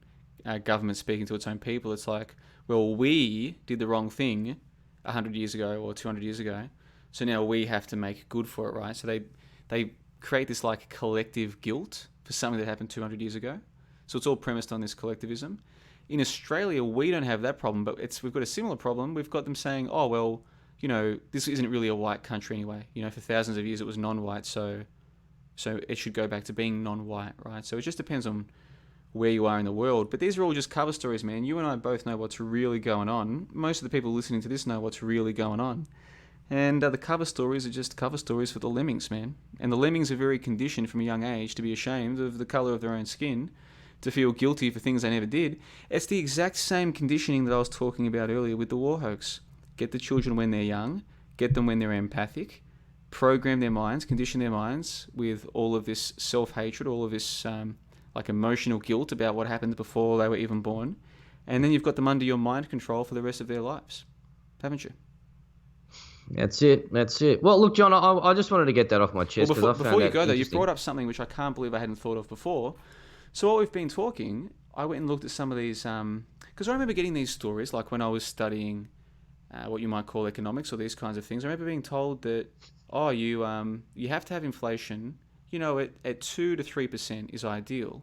government speaking to its own people. It's like, well, we did the wrong thing 100 years ago or 200 years ago, so now we have to make good for it, right? So they create this like collective guilt for something that happened 200 years ago. So it's all premised on this collectivism. In Australia, we don't have that problem, but we've got a similar problem. We've got them saying, this isn't really a white country anyway. For thousands of years it was non-white, so it should go back to being non-white, right? So it just depends on where you are in the world. But these are all just cover stories, man. You and I both know what's really going on. Most of the people listening to this know what's really going on. And the cover stories are just cover stories for the lemmings, man. And the lemmings are very conditioned from a young age to be ashamed of the colour of their own skin, to feel guilty for things they never did. It's the exact same conditioning that I was talking about earlier with the war hoax. Get the children when they're young, get them when they're empathic, program their minds, condition their minds with all of this self-hatred, all of this emotional guilt about what happened before they were even born, and then you've got them under your mind control for the rest of their lives, haven't you? That's it. Well, look, John, I just wanted to get that off my chest. Well, before you go, though, you've brought up something which I can't believe I hadn't thought of before. So while we've been talking, I went and looked at some of these, because I remember getting these stories, like when I was studying what you might call economics or these kinds of things. I remember being told that, you have to have inflation, at 2 to 3% is ideal,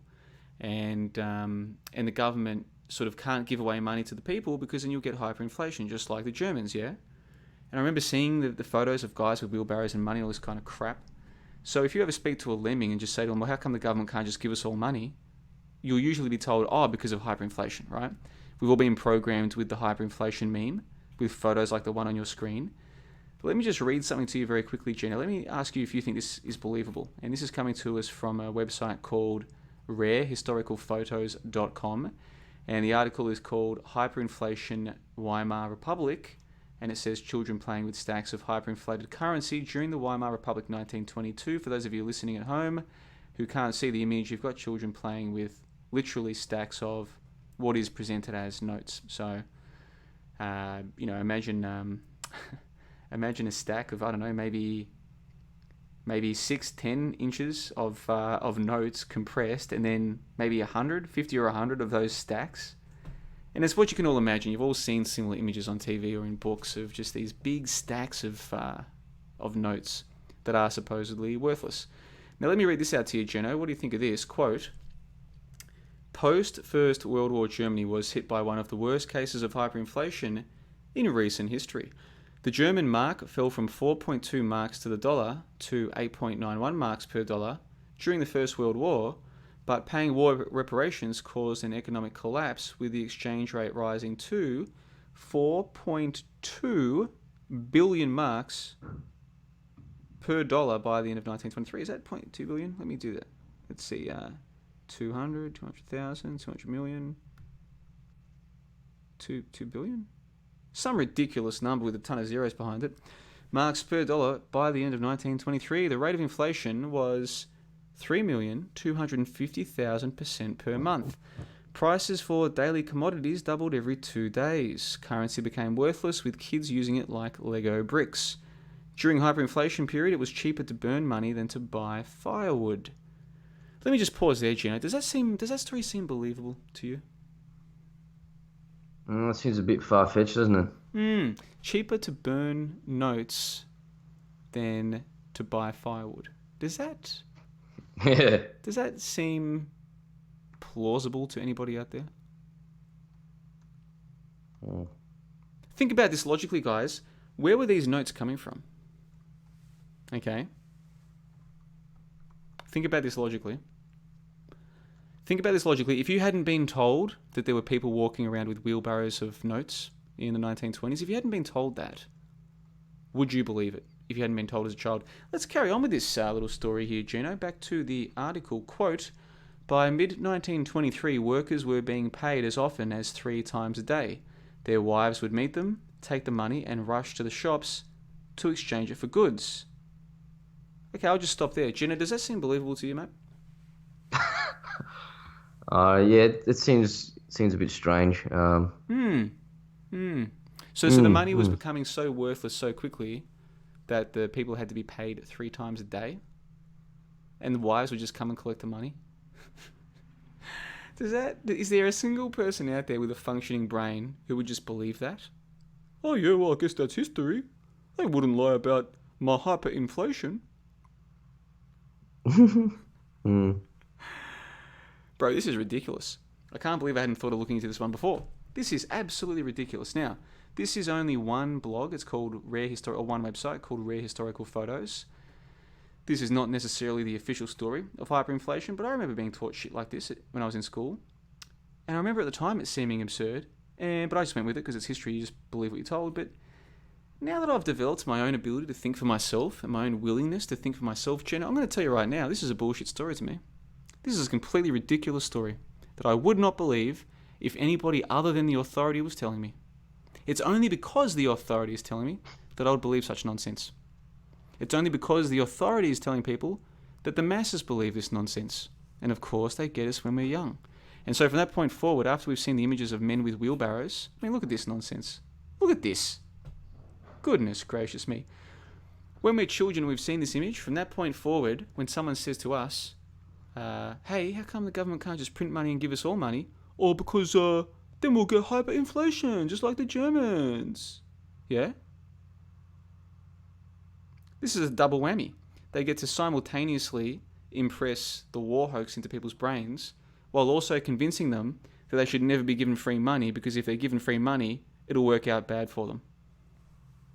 and the government sort of can't give away money to the people because then you'll get hyperinflation, just like the Germans, yeah? And I remember seeing the photos of guys with wheelbarrows and money, all this kind of crap. So if you ever speak to a lemming and just say to them, well, how come the government can't just give us all money? You'll usually be told, because of hyperinflation, right? We've all been programmed with the hyperinflation meme, with photos like the one on your screen. But let me just read something to you very quickly, Gino. Let me ask you if you think this is believable. And this is coming to us from a website called rarehistoricalphotos.com. And the article is called Hyperinflation Weimar Republic. And it says children playing with stacks of hyperinflated currency during the Weimar Republic 1922. For those of you listening at home who can't see the image, you've got children playing with literally stacks of what is presented as notes. So, imagine imagine a stack of, I don't know, maybe 6-10 inches of notes compressed, and then maybe 50 or 100 of those stacks. And it's what you can all imagine. You've all seen similar images on TV or in books of just these big stacks of notes that are supposedly worthless. Now let me read this out to you, Gino. What do you think of this? Quote, post-First World War Germany was hit by one of the worst cases of hyperinflation in recent history. The German mark fell from 4.2 marks to the dollar to 8.91 marks per dollar during the First World War, but paying war reparations caused an economic collapse, with the exchange rate rising to 4.2 billion marks per dollar by the end of 1923. Is that 0.2 billion? Let me do that. Let's see. 200, 200,000, 200 million, 2 billion? Some ridiculous number with a ton of zeros behind it. Marks per dollar by the end of 1923. The rate of inflation was 3,250,000% per month. Prices for daily commodities doubled every 2 days. Currency became worthless, with kids using it like Lego bricks. During hyperinflation period, it was cheaper to burn money than to buy firewood. Let me just pause there, Gino. Does that story seem believable to you? That seems a bit far-fetched, doesn't it? Cheaper to burn notes than to buy firewood. Does that seem plausible to anybody out there? Think about this logically, guys. Where were these notes coming from? Okay. Think about this logically. If you hadn't been told that there were people walking around with wheelbarrows of notes in the 1920s, if you hadn't been told that, would you believe it? If you hadn't been told as a child. Let's carry on with this little story here, Gino. Back to the article. Quote, by mid-1923, workers were being paid as often as 3 times a day. Their wives would meet them, take the money, and rush to the shops to exchange it for goods. Okay, I'll just stop there. Gino, does that seem believable to you, mate? Yeah, it seems a bit strange. So the money was becoming so worthless so quickly that the people had to be paid 3 times a day, and the wives would just come and collect the money. Is there a single person out there with a functioning brain who would just believe that? Oh yeah, well I guess that's history. They wouldn't lie about my hyperinflation. Bro, this is ridiculous. I can't believe I hadn't thought of looking into this one before. This is absolutely ridiculous. Now, this is only one blog. It's called one website called Rare Historical Photos. This is not necessarily the official story of hyperinflation, but I remember being taught shit like this when I was in school. And I remember at the time it seeming absurd, but I just went with it because it's history. You just believe what you're told. But now that I've developed my own ability to think for myself and my own willingness to think for myself, Jenna, I'm going to tell you right now, this is a bullshit story to me. This is a completely ridiculous story that I would not believe if anybody other than the authority was telling me. It's only because the authority is telling me that I would believe such nonsense. It's only because the authority is telling people that the masses believe this nonsense. And of course, they get us when we're young. And so from that point forward, after we've seen the images of men with wheelbarrows, I mean, look at this nonsense. Look at this. Goodness gracious me. When we're children, we've seen this image. From that point forward, when someone says to us, hey, how come the government can't just print money and give us all money? Or because then we'll get hyperinflation, just like the Germans. Yeah? This is a double whammy. They get to simultaneously impress the war hoax into people's brains while also convincing them that they should never be given free money, because if they're given free money, it'll work out bad for them.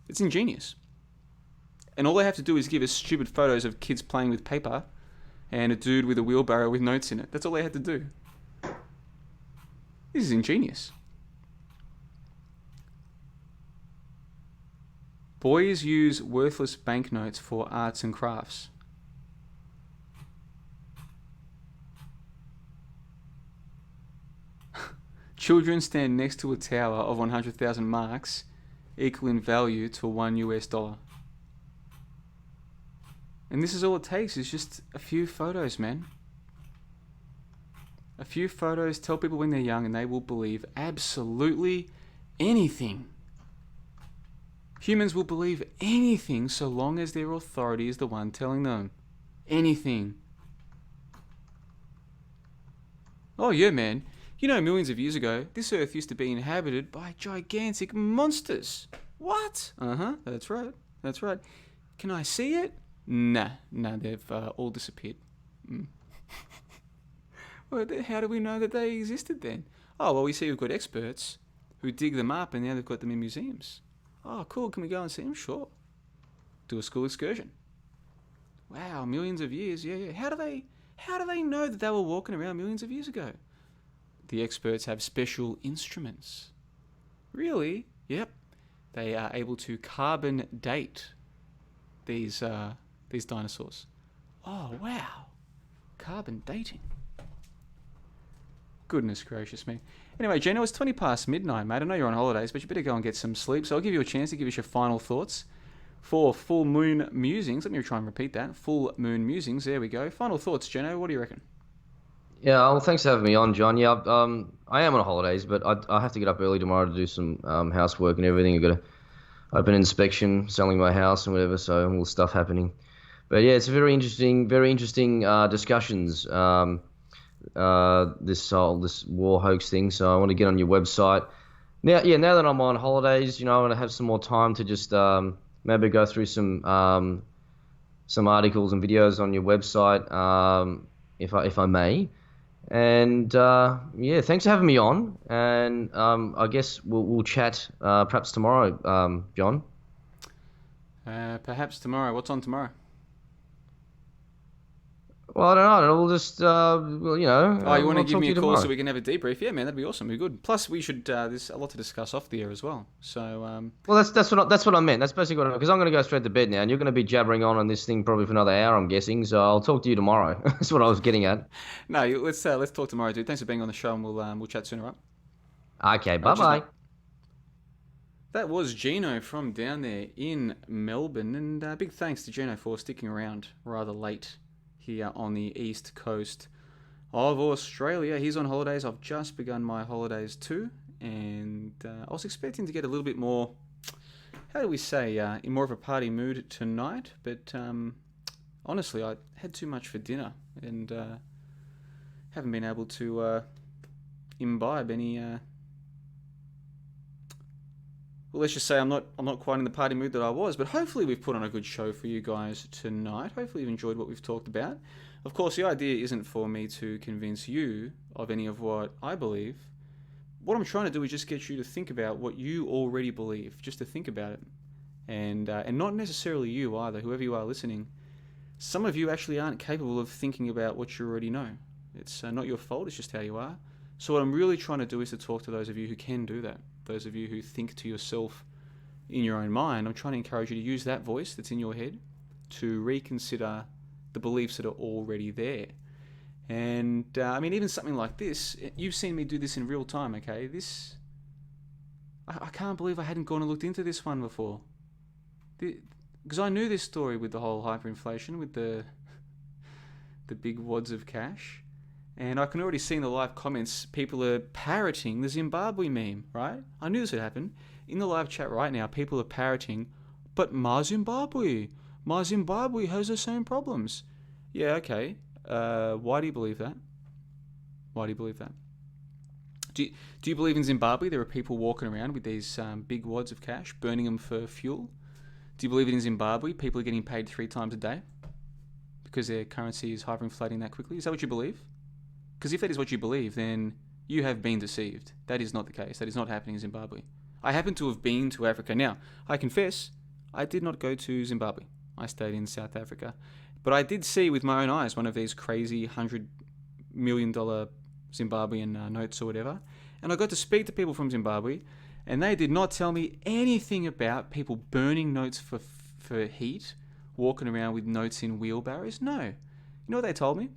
It's ingenious. And all they have to do is give us stupid photos of kids playing with paper and a dude with a wheelbarrow with notes in it. That's all they had to do. This is ingenious. Boys use worthless banknotes for arts and crafts. Children stand next to a tower of 100,000 marks, equal in value to $1. And this is all it takes, is just a few photos, man. A few photos, tell people when they're young, and they will believe absolutely anything. Humans will believe anything so long as their authority is the one telling them. Anything. Oh yeah, man. You know, millions of years ago, this Earth used to be inhabited by gigantic monsters. What? That's right. That's right. Can I see it? Nah, they've all disappeared. Well, how do we know that they existed then? Oh, well, we see we've got experts who dig them up, and now they've got them in museums. Oh, cool. Can we go and see them? Sure. Do a school excursion. Wow, millions of years. Yeah. How do they know that they were walking around millions of years ago? The experts have special instruments. Really? Yep. They are able to carbon date these dinosaurs. Oh, wow. Carbon dating. Goodness gracious me. Anyway, Gino, it's 20 past midnight, mate. I know you're on holidays, but you better go and get some sleep. So I'll give you a chance to give us your final thoughts for Full Moon Musings. Let me try and repeat that. Full Moon Musings. There we go. Final thoughts, Gino. What do you reckon? Yeah, well, thanks for having me on, John. Yeah, I am on holidays, but I have to get up early tomorrow to do some housework and everything. I've got to open inspection, selling my house and whatever, so all stuff happening. But yeah, it's a very interesting discussions. This war hoax thing. So I want to get on your website now. Yeah, now that I'm on holidays, I want to have some more time to just maybe go through some articles and videos on your website, if I may. And yeah, thanks for having me on. And I guess we'll chat perhaps tomorrow, John. Perhaps tomorrow. What's on tomorrow? Well, I don't know. We'll just, you want to give me a call tomorrow, so we can have a debrief? Yeah, man, that'd be awesome. Be good. Plus, we should. There's a lot to discuss off the air as well. So. Well, that's what I meant. That's basically what because I'm going to go straight to bed now, and you're going to be jabbering on this thing probably for another hour, I'm guessing. So I'll talk to you tomorrow. That's what I was getting at. No, let's talk tomorrow, dude. Thanks for being on the show, and we'll chat soon, all right? Okay, bye. That was Gino from down there in Melbourne, and big thanks to Gino for sticking around rather late here on the east coast of Australia. He's on holidays. I've just begun my holidays too, and I was expecting to get a little bit more, how do we say, in more of a party mood tonight, but honestly, I had too much for dinner and haven't been able to imbibe any well, let's just say I'm not quite in the party mood that I was, but hopefully we've put on a good show for you guys tonight. Hopefully you've enjoyed what we've talked about. Of course, the idea isn't for me to convince you of any of what I believe. What I'm trying to do is just get you to think about what you already believe, just to think about it. And not necessarily you either, whoever you are listening. Some of you actually aren't capable of thinking about what you already know. It's not your fault, it's just how you are. So what I'm really trying to do is to talk to those of you who can do that. Those of you who think to yourself in your own mind. I'm trying to encourage you to use that voice that's in your head to reconsider the beliefs that are already there. And even something like this, you've seen me do this in real time, okay? I can't believe I hadn't gone and looked into this one before. Because I knew this story with the whole hyperinflation, with the big wads of cash. And I can already see in the live comments, people are parroting the Zimbabwe meme, right? I knew this would happen. In the live chat right now, people are parroting, but my Zimbabwe has the same problems. Yeah, okay. Why do you believe that? Why do you believe that? Do you believe in Zimbabwe there are people walking around with these big wads of cash, burning them for fuel? Do you believe in Zimbabwe people are getting paid 3 times a day because their currency is hyperinflating that quickly? Is that what you believe? Because if that is what you believe, then you have been deceived. That is not the case. That is not happening in Zimbabwe. I happen to have been to Africa. Now, I confess, I did not go to Zimbabwe. I stayed in South Africa. But I did see with my own eyes one of these crazy $100 million Zimbabwean notes or whatever. And I got to speak to people from Zimbabwe, and they did not tell me anything about people burning notes for heat, walking around with notes in wheelbarrows. No. You know what they told me?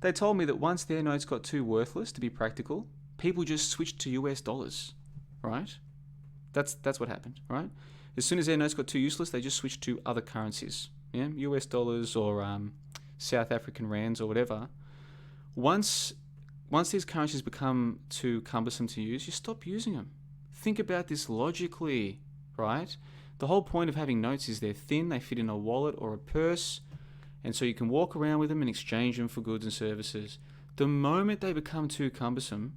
They told me that once their notes got too worthless to be practical, people just switched to US dollars, right? That's what happened, right? As soon as their notes got too useless, they just switched to other currencies. yeah, US dollars or South African rands or whatever, once these currencies become too cumbersome to use, you stop using them. Think about this logically, right? The whole point of having notes is they're thin, they fit in a wallet or a purse, and so you can walk around with them and exchange them for goods and services. The moment they become too cumbersome,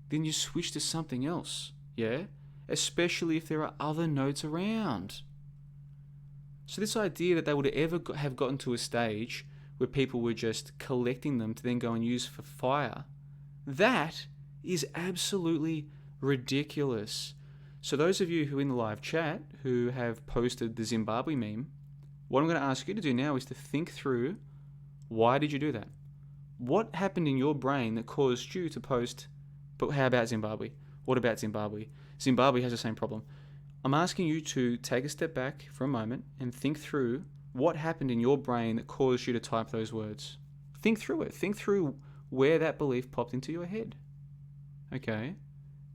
then you switch to something else, yeah? Especially if there are other notes around. So this idea that they would ever have gotten to a stage where people were just collecting them to then go and use for fire, that is absolutely ridiculous. So those of you who are in the live chat who have posted the Zimbabwe meme, what I'm going to ask you to do now is to think through, why did you do that? What happened in your brain that caused you to post, but how about Zimbabwe? What about Zimbabwe? Zimbabwe has the same problem. I'm asking you to take a step back for a moment and think through what happened in your brain that caused you to type those words. Think through it. Think through where that belief popped into your head. Okay?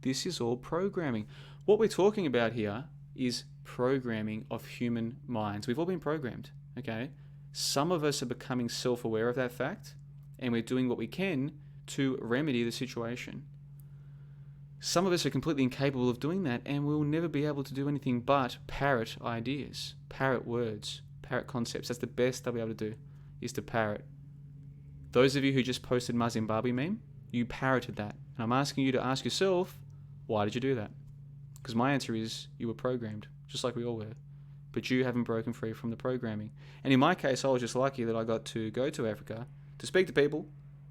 This is all programming. What we're talking about here is programming of human minds. We've all been programmed, okay? Some of us are becoming self-aware of that fact, and we're doing what we can to remedy the situation. Some of us are completely incapable of doing that, and we'll never be able to do anything but parrot ideas, parrot words, parrot concepts. That's the best they'll be able to do, is to parrot. Those of you who just posted my Zimbabwe meme, you parroted that. And I'm asking you to ask yourself, why did you do that? Because my answer is, you were programmed, just like we all were. But you haven't broken free from the programming. And in my case, I was just lucky that I got to go to Africa to speak to people.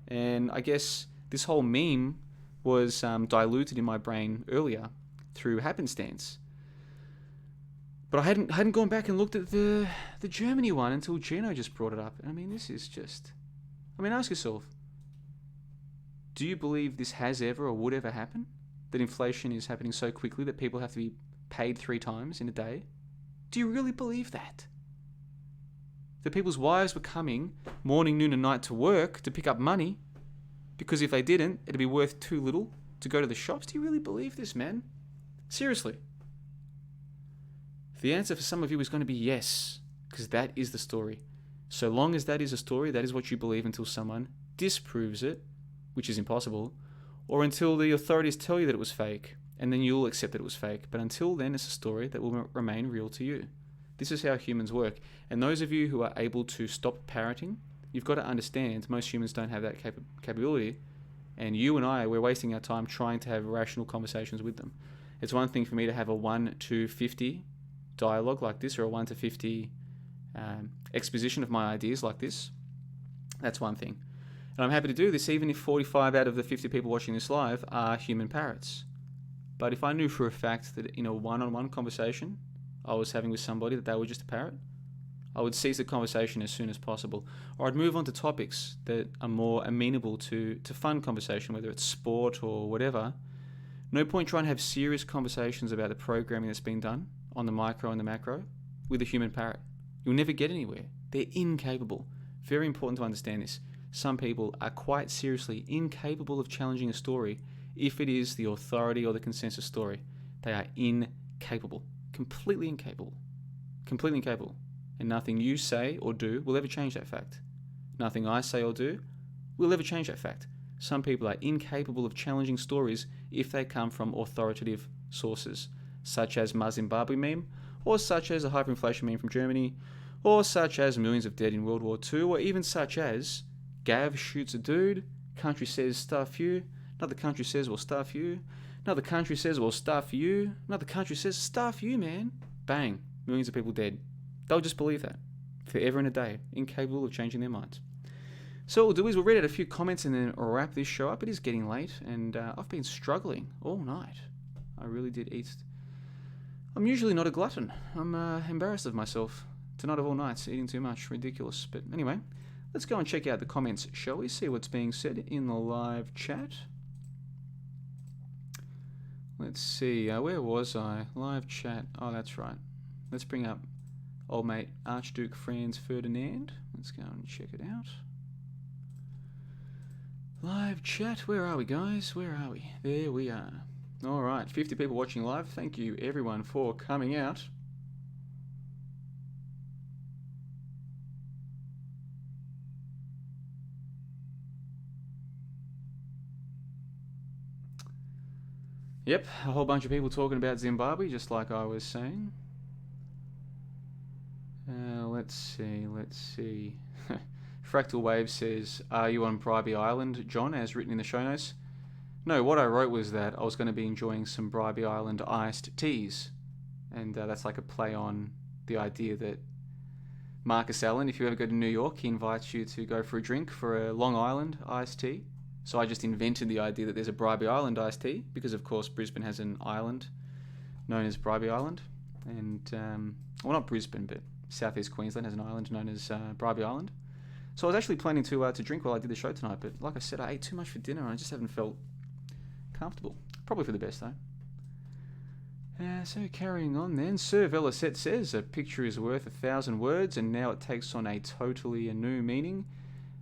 And I guess this whole meme was diluted in my brain earlier through happenstance. But I hadn't gone back and looked at the Germany one until Gino just brought it up. And I mean, this is just... I mean, ask yourself, do you believe this has ever or would ever happen? That inflation is happening so quickly that people have to be paid 3 times in a day? Do you really believe that? That people's wives were coming morning, noon and night to work to pick up money because if they didn't, it'd be worth too little to go to the shops? Do you really believe this, man? Seriously. The answer for some of you is going to be yes, because that is the story. So long as that is a story, that is what you believe until someone disproves it, which is impossible, or until the authorities tell you that it was fake, and then you'll accept that it was fake. But until then, it's a story that will remain real to you. This is how humans work. And those of you who are able to stop parroting, you've got to understand most humans don't have that capability, and you and I, we're wasting our time trying to have rational conversations with them. It's one thing for me to have a 1 to 50 dialogue like this, or a 1 to 50 exposition of my ideas like this. That's one thing. And I'm happy to do this even if 45 out of the 50 people watching this live are human parrots. But if I knew for a fact that in a one-on-one conversation I was having with somebody that they were just a parrot, I would cease the conversation as soon as possible. Or I'd move on to topics that are more amenable to fun conversation, whether it's sport or whatever. No point trying to have serious conversations about the programming that's been done on the micro and the macro with a human parrot. You'll never get anywhere. They're incapable. Very important to understand this. Some people are quite seriously incapable of challenging a story if it is the authority or the consensus story. They are incapable. Completely incapable. Completely incapable. And nothing you say or do will ever change that fact. Nothing I say or do will ever change that fact. Some people are incapable of challenging stories if they come from authoritative sources, such as my Zimbabwe meme, or such as a hyperinflation meme from Germany, or such as millions of dead in World War II, or even such as Gav shoots a dude, country says stuff you, another country says well stuff you, another country says well stuff you, another country says stuff you, man. Bang, millions of people dead. They'll just believe that forever and a day, incapable of changing their minds. So what we'll do is we'll read out a few comments and then wrap this show up. It is getting late and I've been struggling all night. I really did eat. I'm usually not a glutton. I'm embarrassed of myself. Tonight of all nights, eating too much. Ridiculous. But anyway, let's go and check out the comments, shall we? See what's being said in the live chat. Let's see. Where was I? Live chat. Oh, that's right. Let's bring up old mate Archduke Franz Ferdinand. Let's go and check it out. Live chat. Where are we, guys? Where are we? There we are. All right. 50 people watching live. Thank you, everyone, for coming out. Yep, a whole bunch of people talking about Zimbabwe, just like I was saying. Let's see. Fractal Wave says, "Are you on Bribey Island, John?" as written in the show notes. No, what I wrote was that I was going to be enjoying some Bribey Island iced teas. And that's like a play on the idea that Marcus Allen, if you ever go to New York, he invites you to go for a drink for a Long Island iced tea. So I just invented the idea that there's a Bribey Island iced tea, because of course Brisbane has an island known as Bribey Island. And, well, not Brisbane, but southeast Queensland has an island known as Bribey Island. So I was actually planning to drink while I did the show tonight, but like I said, I ate too much for dinner and I just haven't felt comfortable. Probably for the best though. So carrying on then, Sir Velasette says, "A picture is worth 1,000 words, and now it takes on a totally new meaning."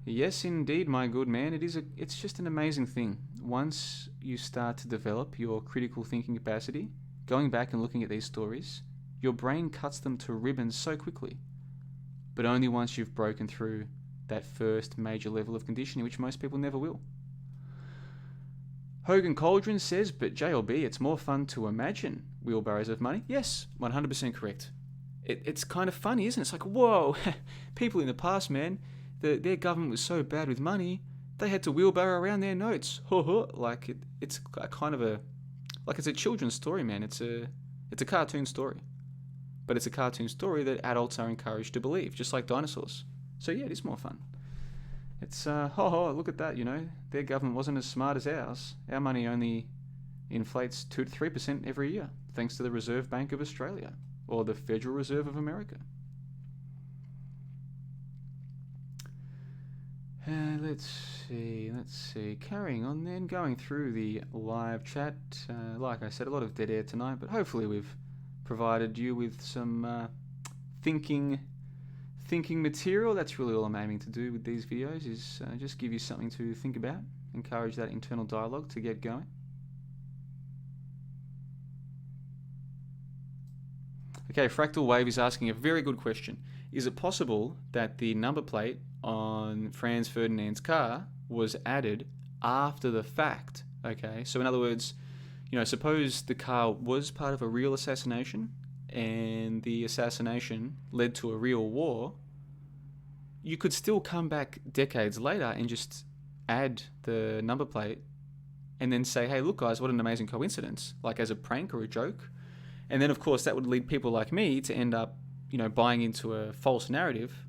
Yes, indeed, my good man. It's just an amazing thing. Once you start to develop your critical thinking capacity, going back and looking at these stories, your brain cuts them to ribbons so quickly. But only once you've broken through that first major level of conditioning, which most people never will. Hogan Cauldron says, "But JLB, it's more fun to imagine wheelbarrows of money." Yes, 100% correct. It's kind of funny, isn't it? It's like, whoa, people in the past, man, their government was so bad with money, they had to wheelbarrow around their notes. Like, it's a kind of it's a children's story, man. It's a cartoon story. But it's a cartoon story that adults are encouraged to believe, just like dinosaurs. So yeah, it is more fun. It's, look at that, their government wasn't as smart as ours. Our money only inflates 2 to 3% every year, thanks to the Reserve Bank of Australia, or the Federal Reserve of America. Let's see. Carrying on then, going through the live chat. Like I said, a lot of dead air tonight, but hopefully we've provided you with some thinking material. That's really all I'm aiming to do with these videos, is just give you something to think about, encourage that internal dialogue to get going. Okay, Fractal Wave is asking a very good question. Is it possible that the number plate on Franz Ferdinand's car was added after the fact? Okay, so in other words, suppose the car was part of a real assassination and the assassination led to a real war, you could still come back decades later and just add the number plate and then say, "Hey, look guys, what an amazing coincidence," like as a prank or a joke. And then of course that would lead people like me to end up, buying into a false narrative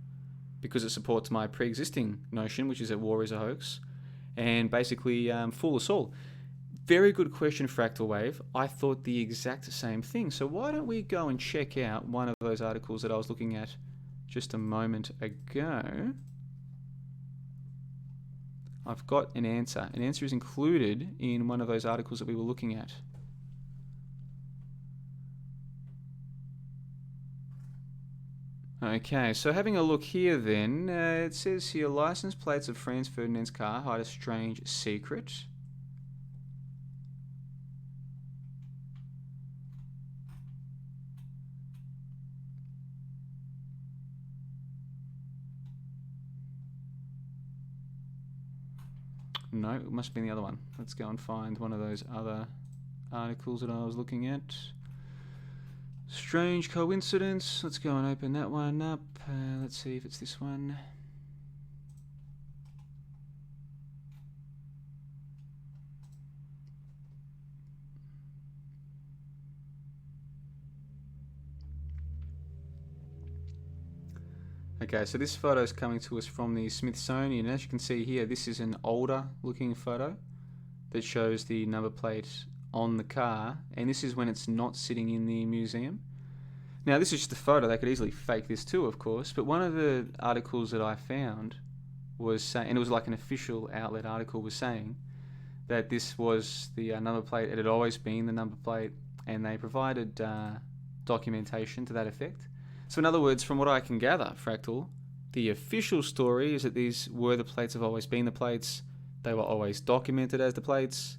because it supports my pre-existing notion, which is that war is a hoax, and basically fool us all. Very good question, Fractal Wave. I thought the exact same thing. So why don't we go and check out one of those articles that I was looking at just a moment ago. I've got an answer. An answer is included in one of those articles that we were looking at. Okay, so having a look here then, it says here, license plates of Franz Ferdinand's car hide a strange secret. No, it must be the other one. Let's go and find one of those other articles that I was looking at. Strange coincidence. Let's go and open that one up. Let's see if it's this one. Okay, so this photo is coming to us from the Smithsonian. As you can see here, this is an older looking photo that shows the number plate on the car, and this is when it's not sitting in the museum. Now this is just a photo, they could easily fake this too, of course, but one of the articles that I found was saying, and it was like an official outlet article, was saying that this was the number plate, it had always been the number plate, and they provided documentation to that effect. So in other words, from what I can gather, Fractal, the official story is that these were the plates, have always been the plates, they were always documented as the plates.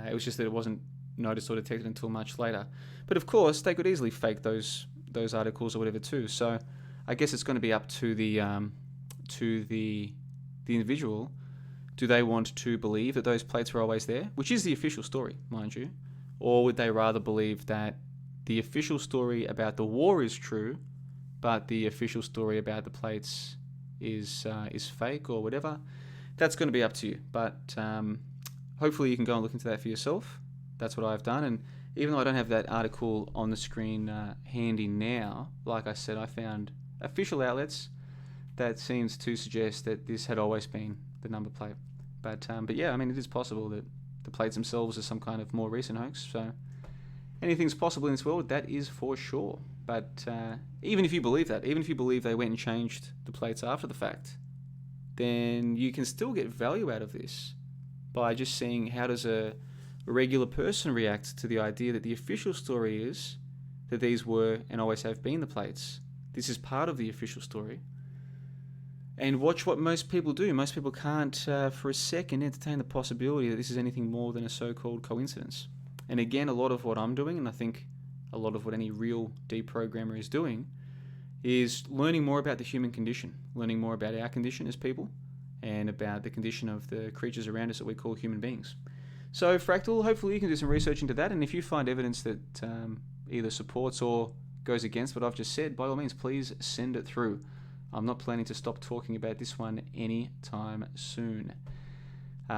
It was just that it wasn't noticed or detected until much later. But of course, they could easily fake those articles or whatever too. So I guess it's going to be up to the individual. Do they want to believe that those plates were always there? Which is the official story, mind you. Or would they rather believe that the official story about the war is true, but the official story about the plates is fake or whatever? That's going to be up to you. But hopefully you can go and look into that for yourself. That's what I've done. And even though I don't have that article on the screen handy now, like I said, I found official outlets that seems to suggest that this had always been the number plate. But yeah, I mean, it is possible that the plates themselves are some kind of more recent hoax. So anything's possible in this world, that is for sure. But even if you believe that, even if you believe they went and changed the plates after the fact, then you can still get value out of this by just seeing how does a regular person react to the idea that the official story is that these were and always have been the plates. This is part of the official story. And watch what most people do. Most people can't for a second entertain the possibility that this is anything more than a so-called coincidence. And again, a lot of what I'm doing, and I think a lot of what any real deprogrammer is doing, is learning more about the human condition, learning more about our condition as people, and about the condition of the creatures around us that we call human beings. So Fractal, hopefully you can do some research into that, and if you find evidence that either supports or goes against what I've just said, by all means, please send it through. I'm not planning to stop talking about this one anytime soon.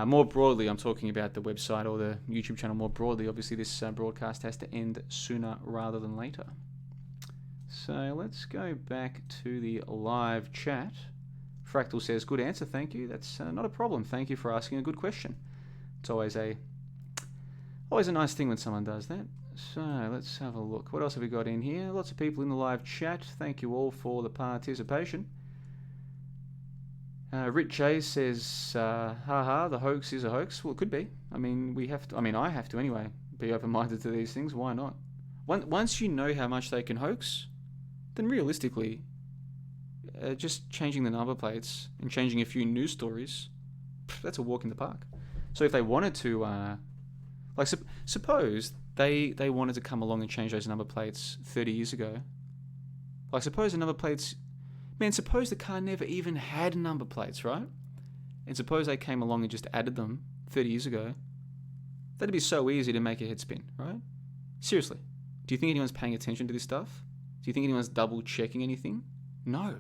More broadly, I'm talking about the website or the YouTube channel more broadly. Obviously, this broadcast has to end sooner rather than later. So let's go back to the live chat. Fractal says, good answer, thank you. That's not a problem. Thank you for asking a good question. It's always a nice thing when someone does that. So let's have a look. What else have we got in here? Lots of people in the live chat. Thank you all for the participation. Rich J says, haha, the hoax is a hoax. Well, it could be. I mean, I have to anyway, be open-minded to these things. Why not? Once you know how much they can hoax, then realistically, just changing the number plates and changing a few news stories, that's a walk in the park. So if they wanted to, suppose they wanted to come along and change those number plates 30 years ago. Like, suppose the number plates... Man, suppose the car never even had number plates, right? And suppose they came along and just added them 30 years ago. That'd be so easy to make your head spin, right? Seriously. Do you think anyone's paying attention to this stuff? Do you think anyone's double-checking anything? No.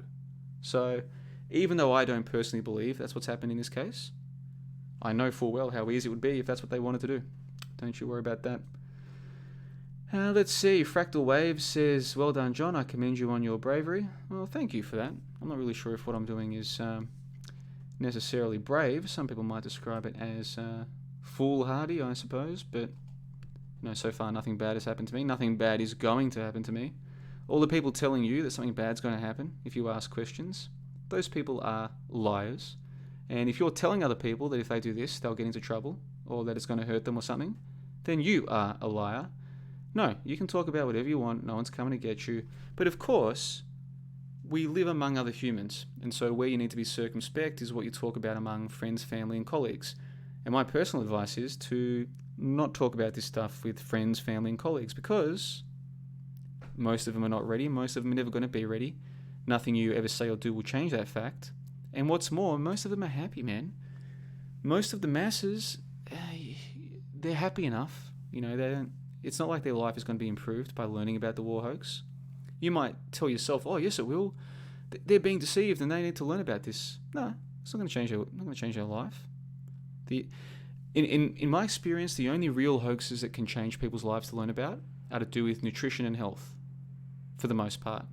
So, even though I don't personally believe that's what's happened in this case, I know full well how easy it would be if that's what they wanted to do. Don't you worry about that. Let's see. Fractal Wave says, well done, John. I commend you on your bravery. Well, thank you for that. I'm not really sure if what I'm doing is necessarily brave. Some people might describe it as foolhardy, I suppose. But, so far nothing bad has happened to me. Nothing bad is going to happen to me. All the people telling you that something bad's going to happen if you ask questions, those people are liars. And if you're telling other people that if they do this, they'll get into trouble, or that it's going to hurt them or something, then you are a liar. No, you can talk about whatever you want. No one's coming to get you. But of course, we live among other humans. And so where you need to be circumspect is what you talk about among friends, family, and colleagues. And my personal advice is to not talk about this stuff with friends, family, and colleagues, because most of them are not ready. Most of them are never going to be ready. Nothing you ever say or do will change that fact. And what's more, most of them are happy, man. Most of the masses, they're happy enough. They don't. It's not like their life is going to be improved by learning about the war hoax. You might tell yourself, oh, yes, it will. They're being deceived and they need to learn about this. No, it's not going to change their life. In my experience, the only real hoaxes that can change people's lives to learn about are to do with nutrition and health, for the most part.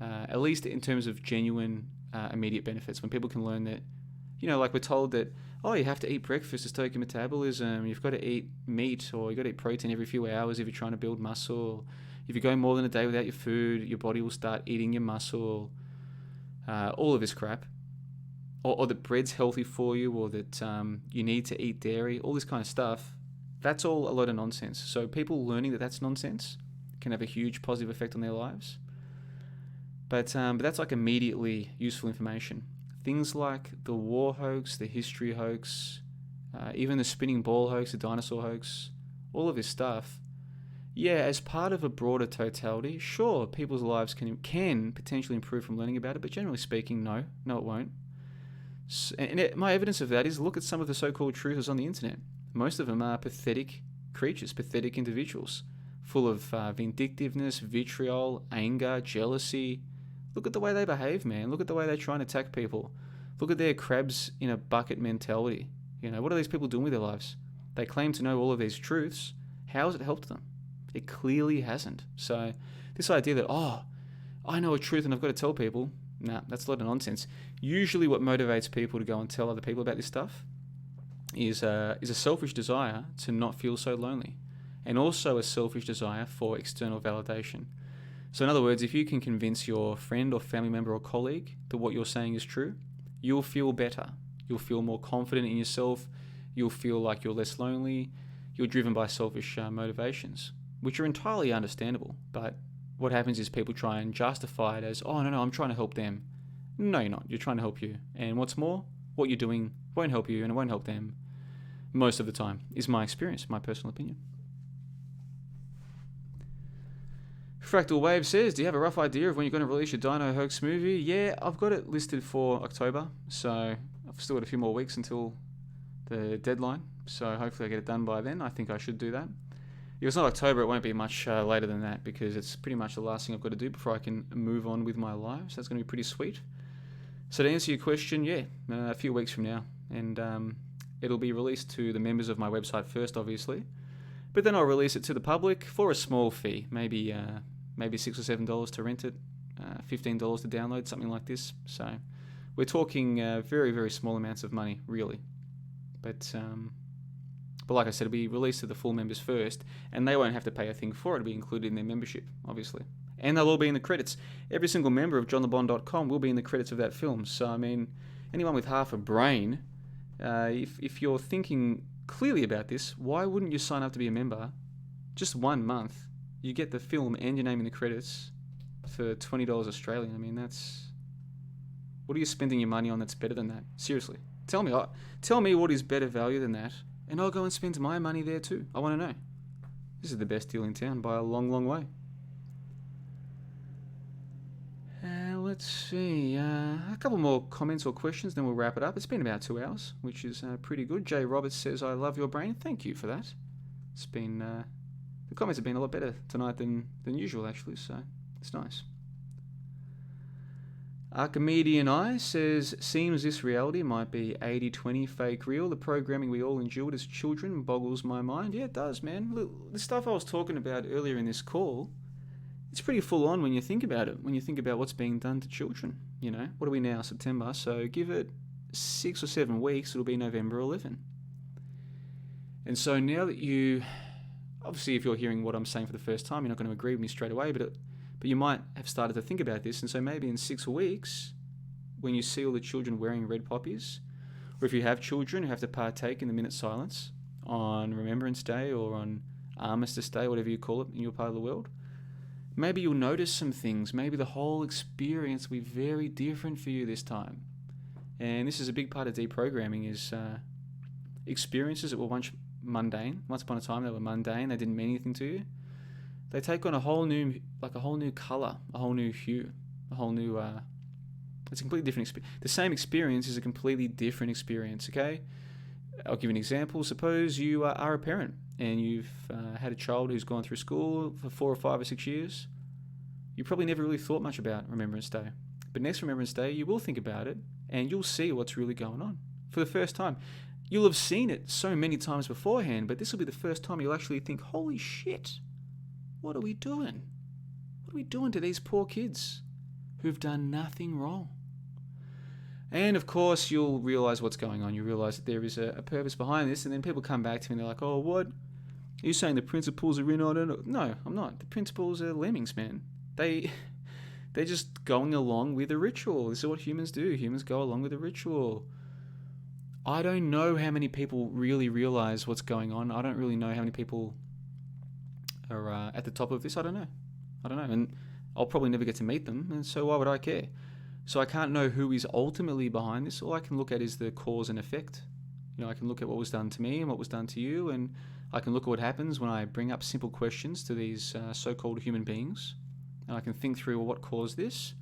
At least in terms of genuine immediate benefits. When people can learn that, like we're told that, oh, you have to eat breakfast to stoke your metabolism, you've got to eat meat, or you've got to eat protein every few hours if you're trying to build muscle. If you go more than a day without your food, your body will start eating your muscle. All of this crap. Or that bread's healthy for you, or that you need to eat dairy, all this kind of stuff. That's all a load of nonsense. So people learning that that's nonsense can have a huge positive effect on their lives. But that's like immediately useful information. Things like the war hoax, the history hoax, even the spinning ball hoax, the dinosaur hoax, all of this stuff, yeah, as part of a broader totality, sure, people's lives can potentially improve from learning about it, but generally speaking, no, it won't. My evidence of that is look at some of the so-called truthers on the internet. Most of them are pathetic, creatures, pathetic individuals, full of vindictiveness, vitriol, anger, jealousy. Look at the way they behave, man. Look at the way they try and attack people. Look at their crabs in a bucket mentality. What are these people doing with their lives? They claim to know all of these truths. How has it helped them? It clearly hasn't. So this idea that, I know a truth and I've got to tell people, nah, that's a lot of nonsense. Usually what motivates people to go and tell other people about this stuff is a selfish desire to not feel so lonely, and also a selfish desire for external validation. So in other words, if you can convince your friend or family member or colleague that what you're saying is true, you'll feel better. You'll feel more confident in yourself. You'll feel like you're less lonely. You're driven by selfish motivations, which are entirely understandable. But what happens is people try and justify it as, no, I'm trying to help them. No, you're not. You're trying to help you. And what's more, what you're doing won't help you and it won't help them most of the time, is my experience, my personal opinion. Fractal Wave says, do you have a rough idea of when you're going to release your Dino Hoax movie? Yeah, I've got it listed for October, so I've still got a few more weeks until the deadline, so hopefully I get it done by then. I think I should do that. If it's not October, it won't be much later than that, because it's pretty much the last thing I've got to do before I can move on with my life, so that's going to be pretty sweet. So to answer your question, yeah, a few weeks from now, and it'll be released to the members of my website first, obviously, but then I'll release it to the public for a small fee, maybe $6 or $7 to rent it, $15 to download, something like this. So we're talking very, very small amounts of money, really. But like I said, it'll be released to the full members first, and they won't have to pay a thing for it. It'll be included in their membership, obviously. And they'll all be in the credits. Every single member of johnlebon.com will be in the credits of that film. So, I mean, anyone with half a brain, if you're thinking clearly about this, why wouldn't you sign up to be a member? Just 1 month, you get the film and your name in the credits for $20 Australian. I mean, that's... What are you spending your money on that's better than that? Seriously. Tell me what is better value than that, and I'll go and spend my money there too. I want to know. This is the best deal in town by a long, long way. Let's see. A couple more comments or questions, then we'll wrap it up. It's been about 2 hours, which is pretty good. Jay Roberts says, I love your brain. Thank you for that. It's been... the comments have been a lot better tonight than usual, actually, so it's nice. Archimedean Eye says, seems this reality might be 80-20 fake real. The programming we all endured as children boggles my mind. Yeah, it does, man. Look, the stuff I was talking about earlier in this call, it's pretty full on when you think about it, when you think about what's being done to children. What are we now, September? So give it 6 or 7 weeks, it'll be November 11. And so now that you... Obviously, if you're hearing what I'm saying for the first time, you're not going to agree with me straight away, but you might have started to think about this, and so maybe in 6 weeks, when you see all the children wearing red poppies, or if you have children who have to partake in the minute silence on Remembrance Day or on Armistice Day, whatever you call it in your part of the world, maybe you'll notice some things. Maybe the whole experience will be very different for you this time. And this is a big part of deprogramming, is experiences that were once mundane. Once upon a time they were mundane, they didn't mean anything to you. They take on a whole new colour, a whole new hue, a whole new... it's a completely different experience. The same experience is a completely different experience, okay? I'll give you an example. Suppose you are a parent and you've had a child who's gone through school for 4 or 5 or 6 years. You probably never really thought much about Remembrance Day. But next Remembrance Day, you will think about it and you'll see what's really going on for the first time. You'll have seen it so many times beforehand, but this will be the first time you'll actually think, holy shit, what are we doing? What are we doing to these poor kids who've done nothing wrong? And of course, you'll realise what's going on. You realise that there is a purpose behind this, and then people come back to me and they're like, oh, what? Are you saying the principles are in on it? No, I'm not. The principles are lemmings, man. They're just going along with a ritual. This is what humans do. Humans go along with a ritual. I don't know how many people really realise what's going on. I don't really know how many people are at the top of this. I don't know. And I'll probably never get to meet them, and so why would I care? So I can't know who is ultimately behind this. All I can look at is the cause and effect. I can look at what was done to me and what was done to you, and I can look at what happens when I bring up simple questions to these so-called human beings, and I can think through what caused this.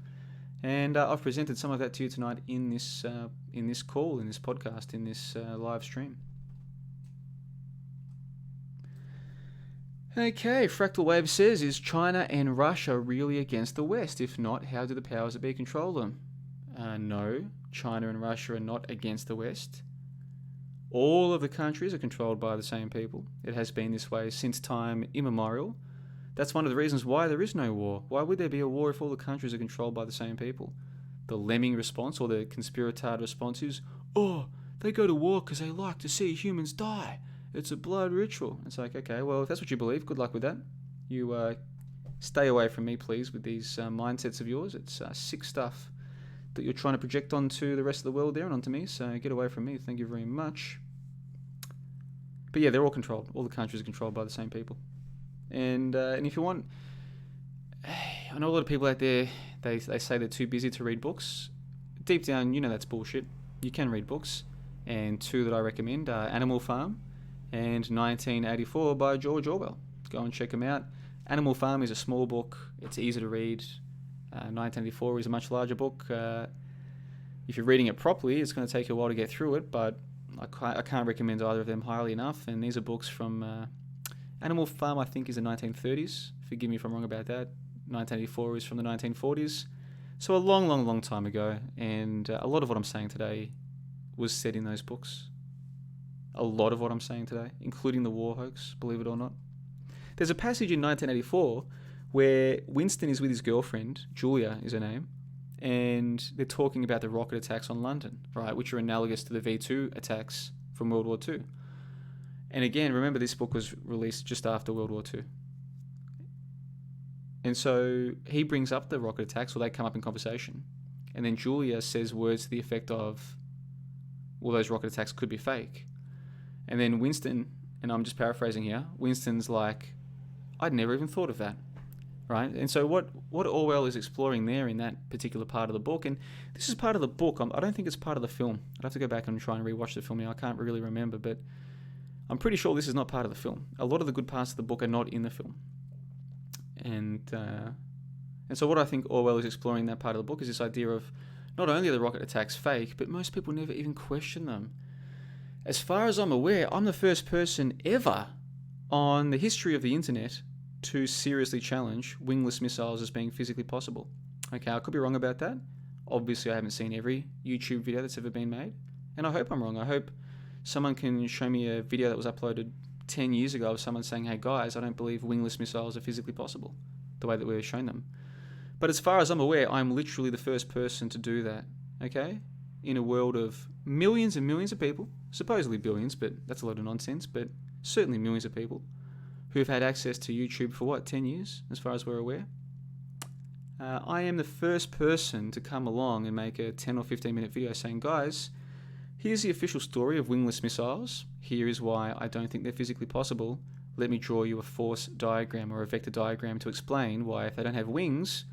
And I've presented some of that to you tonight in this call, in this podcast, in this live stream. Okay, Fractal Wave says, is China and Russia really against the West? If not, how do the powers that be control them? No, China and Russia are not against the West. All of the countries are controlled by the same people. It has been this way since time immemorial. That's one of the reasons why there is no war. Why would there be a war if all the countries are controlled by the same people? The lemming response, or the conspiratard response, is, oh, they go to war because they like to see humans die. It's a blood ritual. It's like, okay, well, if that's what you believe, good luck with that. You stay away from me, please, with these mindsets of yours. It's sick stuff that you're trying to project onto the rest of the world there and onto me, so get away from me. Thank you very much. But yeah, they're all controlled. All the countries are controlled by the same people. And if you want, I know a lot of people out there, they say they're too busy to read books. Deep down, you know that's bullshit. You can read books. And two that I recommend are Animal Farm and 1984 by George Orwell. Go and check them out. Animal Farm is a small book. It's easy to read. 1984 is a much larger book. If you're reading it properly, it's going to take you a while to get through it, but I can't recommend either of them highly enough. And these are books from Animal Farm, I think, is the 1930s. Forgive me if I'm wrong about that. 1984 is from the 1940s. So a long, long, long time ago. And a lot of what I'm saying today was said in those books. A lot of what I'm saying today, including the War Hoax, believe it or not. There's a passage in 1984 where Winston is with his girlfriend, Julia is her name, and they're talking about the rocket attacks on London, right, which are analogous to the V2 attacks from World War II. And again, remember this book was released just after World War II. And so he brings up the rocket attacks, or they come up in conversation. And then Julia says words to the effect of, well, those rocket attacks could be fake. And then Winston, and I'm just paraphrasing here, Winston's like, I'd never even thought of that. Right? And so what Orwell is exploring there in that particular part of the book, and this is part of the book, I don't think it's part of the film. I'd have to go back and try and rewatch the film now. I can't really remember, but I'm pretty sure this is not part of the film. A lot of the good parts of the book are not in the film. And so what I think Orwell is exploring in that part of the book is this idea of not only are the rocket attacks fake, but most people never even question them. As far as I'm aware, I'm the first person ever on the history of the internet to seriously challenge wingless missiles as being physically possible. Okay, I could be wrong about that. Obviously, I haven't seen every YouTube video that's ever been made, and I hope I'm wrong. I hope someone can show me a video that was uploaded 10 years ago of someone saying, hey guys, I don't believe wingless missiles are physically possible, the way that we were shown them. But as far as I'm aware, I'm literally the first person to do that, okay? In a world of millions and millions of people, supposedly billions, but that's a lot of nonsense, but certainly millions of people, who've had access to YouTube for 10 years, as far as we're aware. I am the first person to come along and make a 10 or 15 minute video saying, guys, here's the official story of wingless missiles. Here is why I don't think they're physically possible. Let me draw you a force diagram or a vector diagram to explain why if they don't have wings,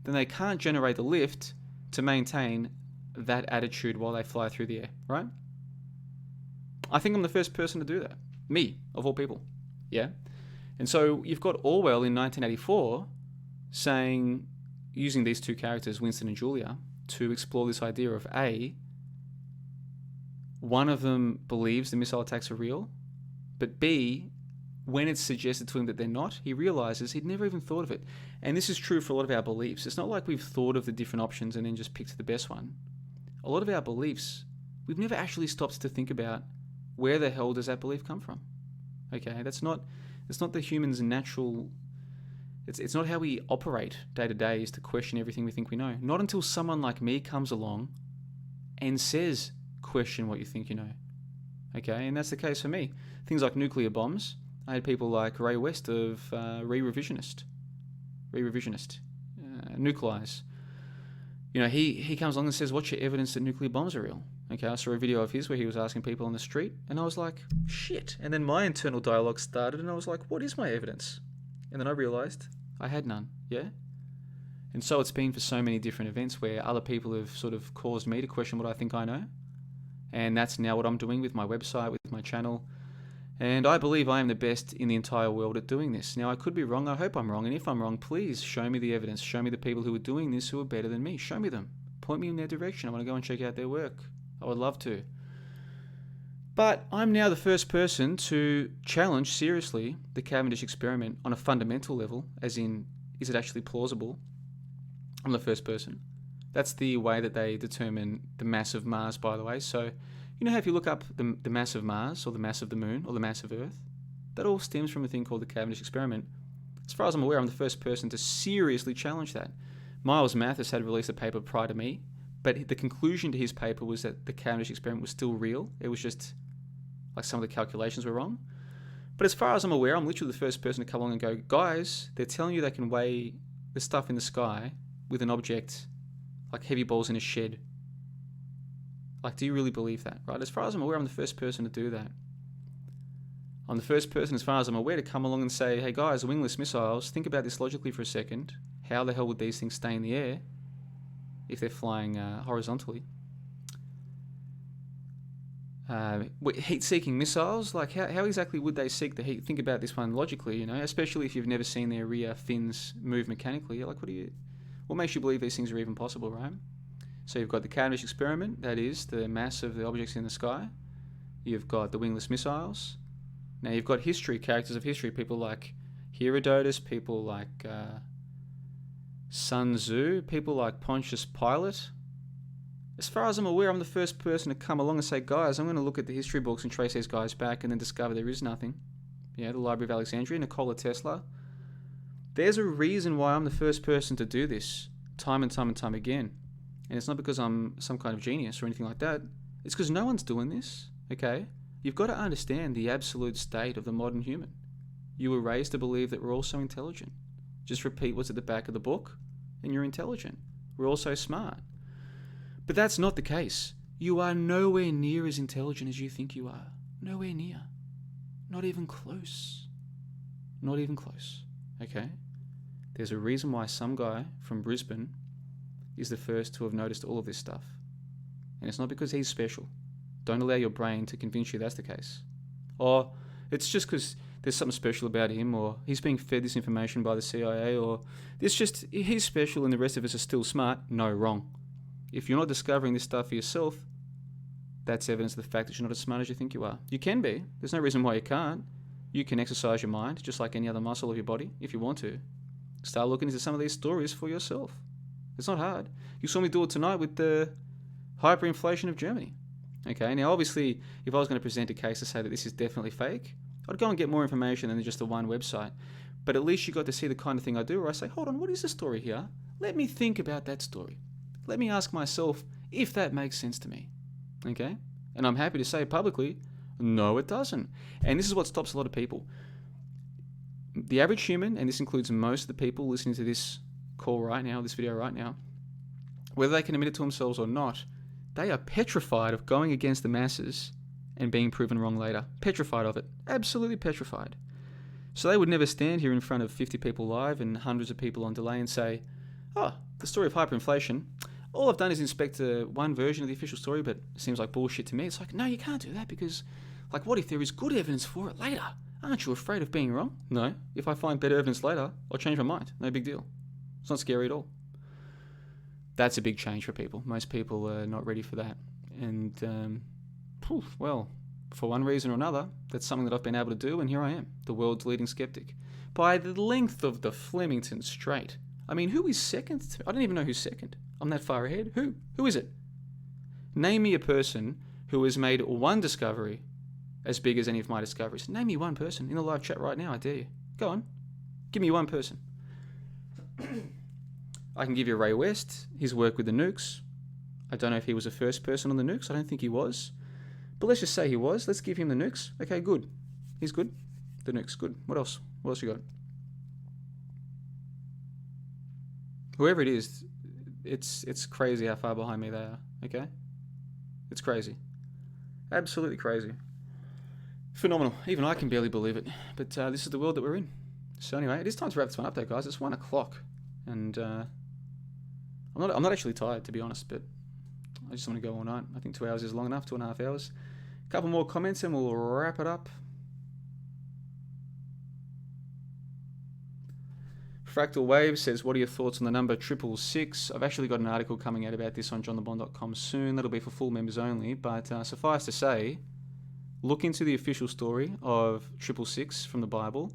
then they can't generate the lift to maintain that attitude while they fly through the air, right? I think I'm the first person to do that. Me, of all people. Yeah? And so you've got Orwell in 1984 saying, using these two characters, Winston and Julia, to explore this idea of A, one of them believes the missile attacks are real, but B, when it's suggested to him that they're not, he realizes he'd never even thought of it. And this is true for a lot of our beliefs. It's not like we've thought of the different options and then just picked the best one. A lot of our beliefs, we've never actually stopped to think about where the hell does that belief come from. Okay, it's not the human's natural. It's not how we operate day to day, is to question everything we think we know. Not until someone like me comes along and says, question what you think you know. Okay, and that's the case for me. Things like nuclear bombs. I had people like Ray West of Revisionist, Nucleize. You know, he comes along and says, what's your evidence that nuclear bombs are real? Okay, I saw a video of his where he was asking people on the street, and I was like, shit. And then my internal dialogue started, and I was like, what is my evidence? And then I realized I had none, yeah? And so it's been for so many different events where other people have sort of caused me to question what I think I know. And that's now what I'm doing with my website, with my channel. And I believe I am the best in the entire world at doing this. Now, I could be wrong. I hope I'm wrong. And if I'm wrong, please show me the evidence. Show me the people who are doing this who are better than me. Show me them. Point me in their direction. I want to go and check out their work. I would love to. But I'm now the first person to challenge seriously the Cavendish experiment on a fundamental level, as in, is it actually plausible? I'm the first person. That's the way that they determine the mass of Mars, by the way. So, you know how if you look up the mass of Mars, or the mass of the Moon, or the mass of Earth, that all stems from a thing called the Cavendish experiment. As far as I'm aware, I'm the first person to seriously challenge that. Miles Mathis had released a paper prior to me, but the conclusion to his paper was that the Cavendish experiment was still real. It was just like some of the calculations were wrong. But as far as I'm aware, I'm literally the first person to come along and go, guys, they're telling you they can weigh the stuff in the sky with an object like heavy balls in a shed. Like, do you really believe that, right? As far as I'm aware, I'm the first person to do that. I'm the first person, as far as I'm aware, to come along and say, hey guys, wingless missiles, think about this logically for a second. How the hell would these things stay in the air if they're flying horizontally? Heat-seeking missiles, like how exactly would they seek the heat? Think about this one logically, you know, especially if you've never seen their rear fins move mechanically. You're like, what makes you believe these things are even possible, right? So you've got the Cavendish experiment, that is the mass of the objects in the sky. You've got the wingless missiles. Now you've got history, characters of history, people like Herodotus, people like Sun Tzu, people like Pontius Pilate. As far as I'm aware, I'm the first person to come along and say, guys, I'm going to look at the history books and trace these guys back and then discover there is nothing. Yeah, the Library of Alexandria, Nikola Tesla. There's a reason why I'm the first person to do this time and time and time again. And it's not because I'm some kind of genius or anything like that. It's because no one's doing this, okay? You've got to understand the absolute state of the modern human. You were raised to believe that we're all so intelligent. Just repeat what's at the back of the book and you're intelligent. We're all so smart. But that's not the case. You are nowhere near as intelligent as you think you are. Nowhere near. Not even close. Not even close, okay? There's a reason why some guy from Brisbane is the first to have noticed all of this stuff. And it's not because he's special. Don't allow your brain to convince you that's the case. Or it's just because there's something special about him, or he's being fed this information by the CIA, or it's just he's special and the rest of us are still smart. No, wrong. If you're not discovering this stuff for yourself, that's evidence of the fact that you're not as smart as you think you are. You can be. There's no reason why you can't. You can exercise your mind just like any other muscle of your body if you want to. Start looking into some of these stories for yourself. It's not hard. You saw me do it tonight with the hyperinflation of Germany. Okay, now obviously, if I was going to present a case to say that this is definitely fake, I'd go and get more information than just the one website. But at least you got to see the kind of thing I do where I say, hold on, what is the story here? Let me think about that story. Let me ask myself if that makes sense to me. Okay? And I'm happy to say publicly, no, it doesn't. And this is what stops a lot of people. The average human, and this includes most of the people listening to this call right now, this video right now, whether they can admit it to themselves or not, they are petrified of going against the masses and being proven wrong later. Petrified of it. Absolutely petrified. So they would never stand here in front of 50 people live and hundreds of people on delay and say, oh, the story of hyperinflation, all I've done is inspect one version of the official story, but it seems like bullshit to me. It's like, no, you can't do that because, like, what if there is good evidence for it later? Aren't you afraid of being wrong? No. If I find better evidence later, I'll change my mind. No big deal. It's not scary at all. That's a big change for people. Most people are not ready for that. And, well, for one reason or another, that's something that I've been able to do, and here I am, the world's leading skeptic. By the length of the Flemington Strait. I mean, who is second? I don't even know who's second. I'm that far ahead. Who? Who is it? Name me a person who has made one discovery as big as any of my discoveries. Name me one person in the live chat right now, I dare you. Go on. Give me one person. I can give you Ray West, his work with the nukes. I don't know if he was the first person on the nukes. I don't think he was. But let's just say he was. Let's give him the nukes. Okay, good. He's good. The nukes, good. What else? What else you got? Whoever it is, it's crazy how far behind me they are, okay? It's crazy. Absolutely crazy. Phenomenal. Even I can barely believe it. But this is the world that we're in. So anyway, it is time to wrap this one up though, guys. It's 1 o'clock. And I'm not actually tired, to be honest, but I just want to go all night. I think 2 hours is long enough, 2.5 hours. A couple more comments and we'll wrap it up. Fractal Wave says, what are your thoughts on the number 666? I've actually got an article coming out about this on johnlebon.com soon. That'll be for full members only. But suffice to say, look into the official story of 666 from the Bible.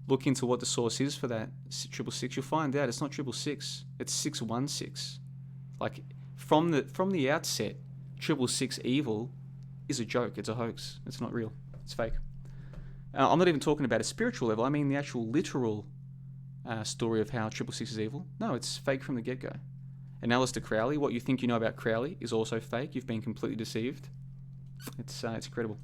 Look into what the source is for that 666. You'll find out it's not 666. It's 616. Like from the outset, 666 evil is a joke. It's a hoax. It's not real. It's fake. I'm not even talking about a spiritual level. I mean the actual literal story of how 666 is evil. No, it's fake from the get-go. And Aleister Crowley, what you think you know about Crowley is also fake. You've been completely deceived. It's incredible.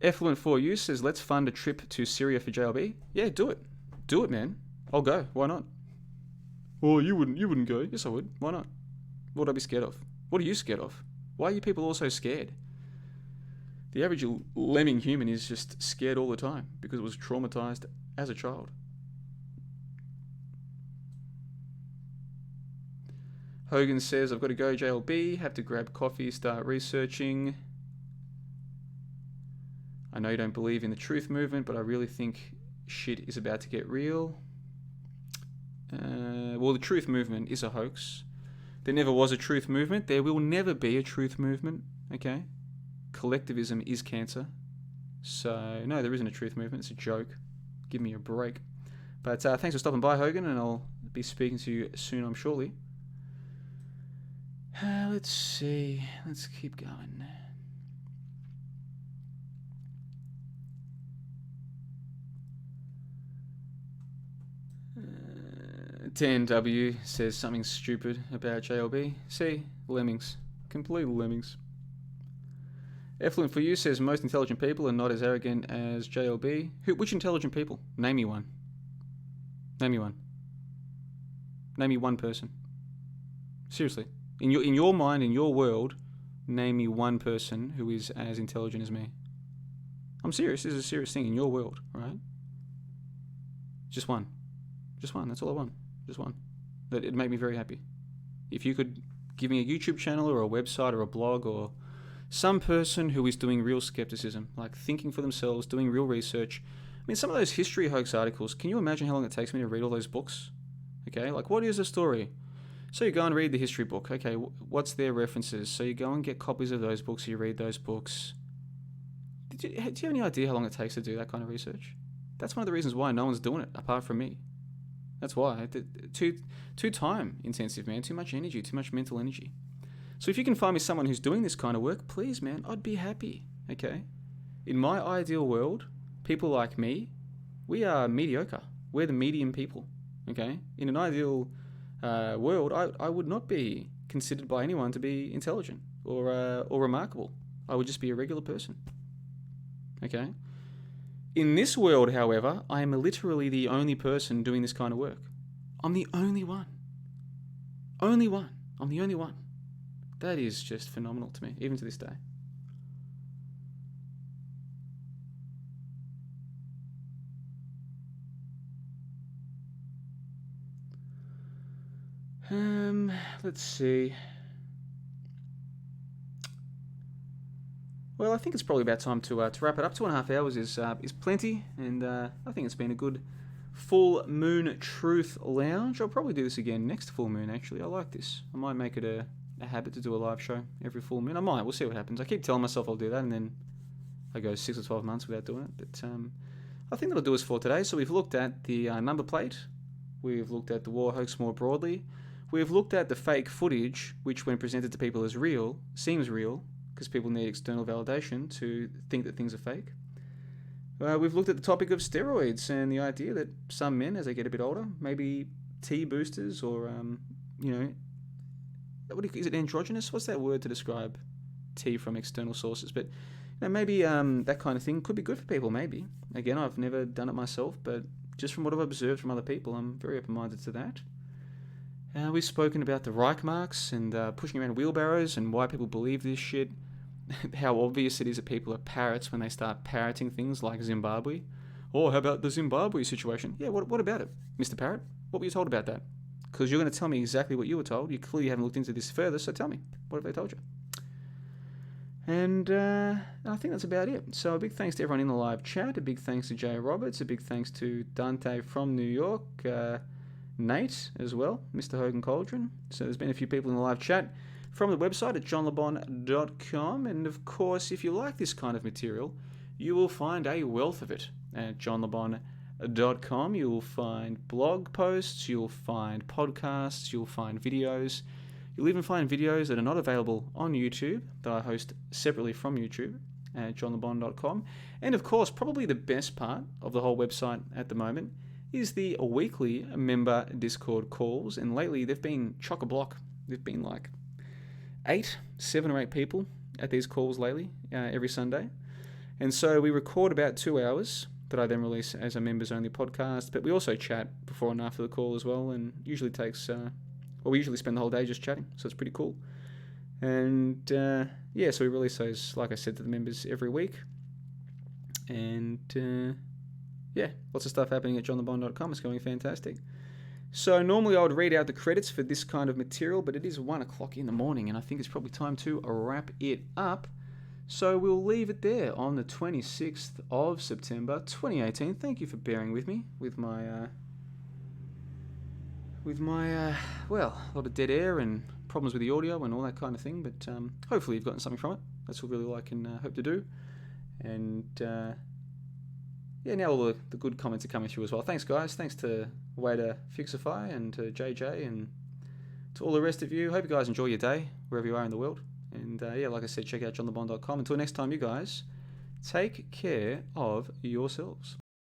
Effluent for You says, let's fund a trip to Syria for JLB. Yeah, do it. Do it, man. I'll go. Why not? Well, you wouldn't go. Yes, I would. Why not? What would I be scared of? What are you scared of? Why are you people all so scared? The average lemming human is just scared all the time because it was traumatized as a child. Hogan says, I've got to go, JLB, have to grab coffee, start researching. I know you don't believe in the truth movement, but I really think shit is about to get real. Well, the truth movement is a hoax. There never was a truth movement. There will never be a truth movement, okay? Collectivism is cancer. So, no, there isn't a truth movement. It's a joke. Give me a break. But thanks for stopping by, Hogan, and I'll be speaking to you soon, I'm surely. Let's see. Let's keep going. TNW says something stupid about JLB. See? Lemmings. Complete lemmings. Effluent for You says most intelligent people are not as arrogant as JLB. Which intelligent people? Name me one. Name me one. Name me one person. Seriously. In your mind, in your world, name me one person who is as intelligent as me. I'm serious. This is a serious thing in your world, right? Just one. Just one. That's all I want. Just one. It'd make me very happy. If you could give me a YouTube channel or a website or a blog or some person who is doing real skepticism, like thinking for themselves, doing real research. I mean, some of those history hoax articles, can you imagine how long it takes me to read all those books? Okay, like what is the story? So you go and read the history book. Okay, what's their references? So you go and get copies of those books, you read those books. Do you have any idea how long it takes to do that kind of research? That's one of the reasons why no one's doing it, apart from me. That's why. Too time intensive, man. Too much energy, too much mental energy. So if you can find me someone who's doing this kind of work, please, man, I'd be happy, okay? In my ideal world, people like me, we are mediocre. We're the medium people, okay? In an ideal world, I would not be considered by anyone to be intelligent or remarkable. I would just be a regular person, okay? In this world, however, I am literally the only person doing this kind of work. I'm the only one. Only one. I'm the only one. That is just phenomenal to me, even to this day. Let's see. Well, I think it's probably about time to wrap it up. 2.5 hours is plenty, and I think it's been a good full moon truth lounge. I'll probably do this again next full moon, actually. I like this. I might make it a habit to do a live show every full moon. I might. We'll see what happens. I keep telling myself I'll do that, and then I go 6 or 12 months without doing it. But I think that'll do us for today. So we've looked at the number plate. We've looked at the war hoax more broadly. We've looked at the fake footage, which when presented to people as real, seems real, because people need external validation to think that things are fake. We've looked at the topic of steroids and the idea that some men, as they get a bit older, maybe T boosters or, is it androgynous? What's that word to describe T from external sources? But maybe that kind of thing could be good for people, maybe. Again, I've never done it myself, but just from what I've observed from other people, I'm very open-minded to that. We've spoken about the Reich marks and pushing around wheelbarrows and why people believe this shit. How obvious it is that people are parrots when they start parroting things like Zimbabwe. Or how about the Zimbabwe situation? Yeah, what about it, Mr. Parrot? What were you told about that? Because you're going to tell me exactly what you were told. You clearly haven't looked into this further, so tell me. What have they told you? And I think that's about it. So a big thanks to everyone in the live chat. A big thanks to Jay Roberts. A big thanks to Dante from New York. Nate as well, Mr. Hogan Cauldron. So there's been a few people in the live chat. from the website at johnlebon.com. And of course, if you like this kind of material, you will find a wealth of it at johnlebon.com. You will find blog posts, you'll find podcasts, you'll find videos. You'll even find videos that are not available on YouTube, that I host separately from YouTube at johnlebon.com. And of course, probably the best part of the whole website at the moment is the weekly member Discord calls. And lately they've been chock-a-block. They've been like 7 or 8 people at these calls lately, every Sunday. And so we record about 2 hours that I then release as a members-only podcast. But we also chat before and after the call as well, and usually takes... we usually spend the whole day just chatting, so it's pretty cool. And so we release those, like I said, to the members every week. And lots of stuff happening at johnlebon.com. It's going fantastic. So normally I would read out the credits for this kind of material, but it is 1 o'clock in the morning, and I think it's probably time to wrap it up. So we'll leave it there on the 26th of September 2018. Thank you for bearing with me with my a lot of dead air and problems with the audio and all that kind of thing, but hopefully you've gotten something from it. That's really all I can hope to do. And now all the good comments are coming through as well. Thanks, guys. Thanks to Waiter Fixify and to JJ and to all the rest of you. Hope you guys enjoy your day wherever you are in the world. And like I said, check out johnlebon.com. Until next time, you guys, take care of yourselves.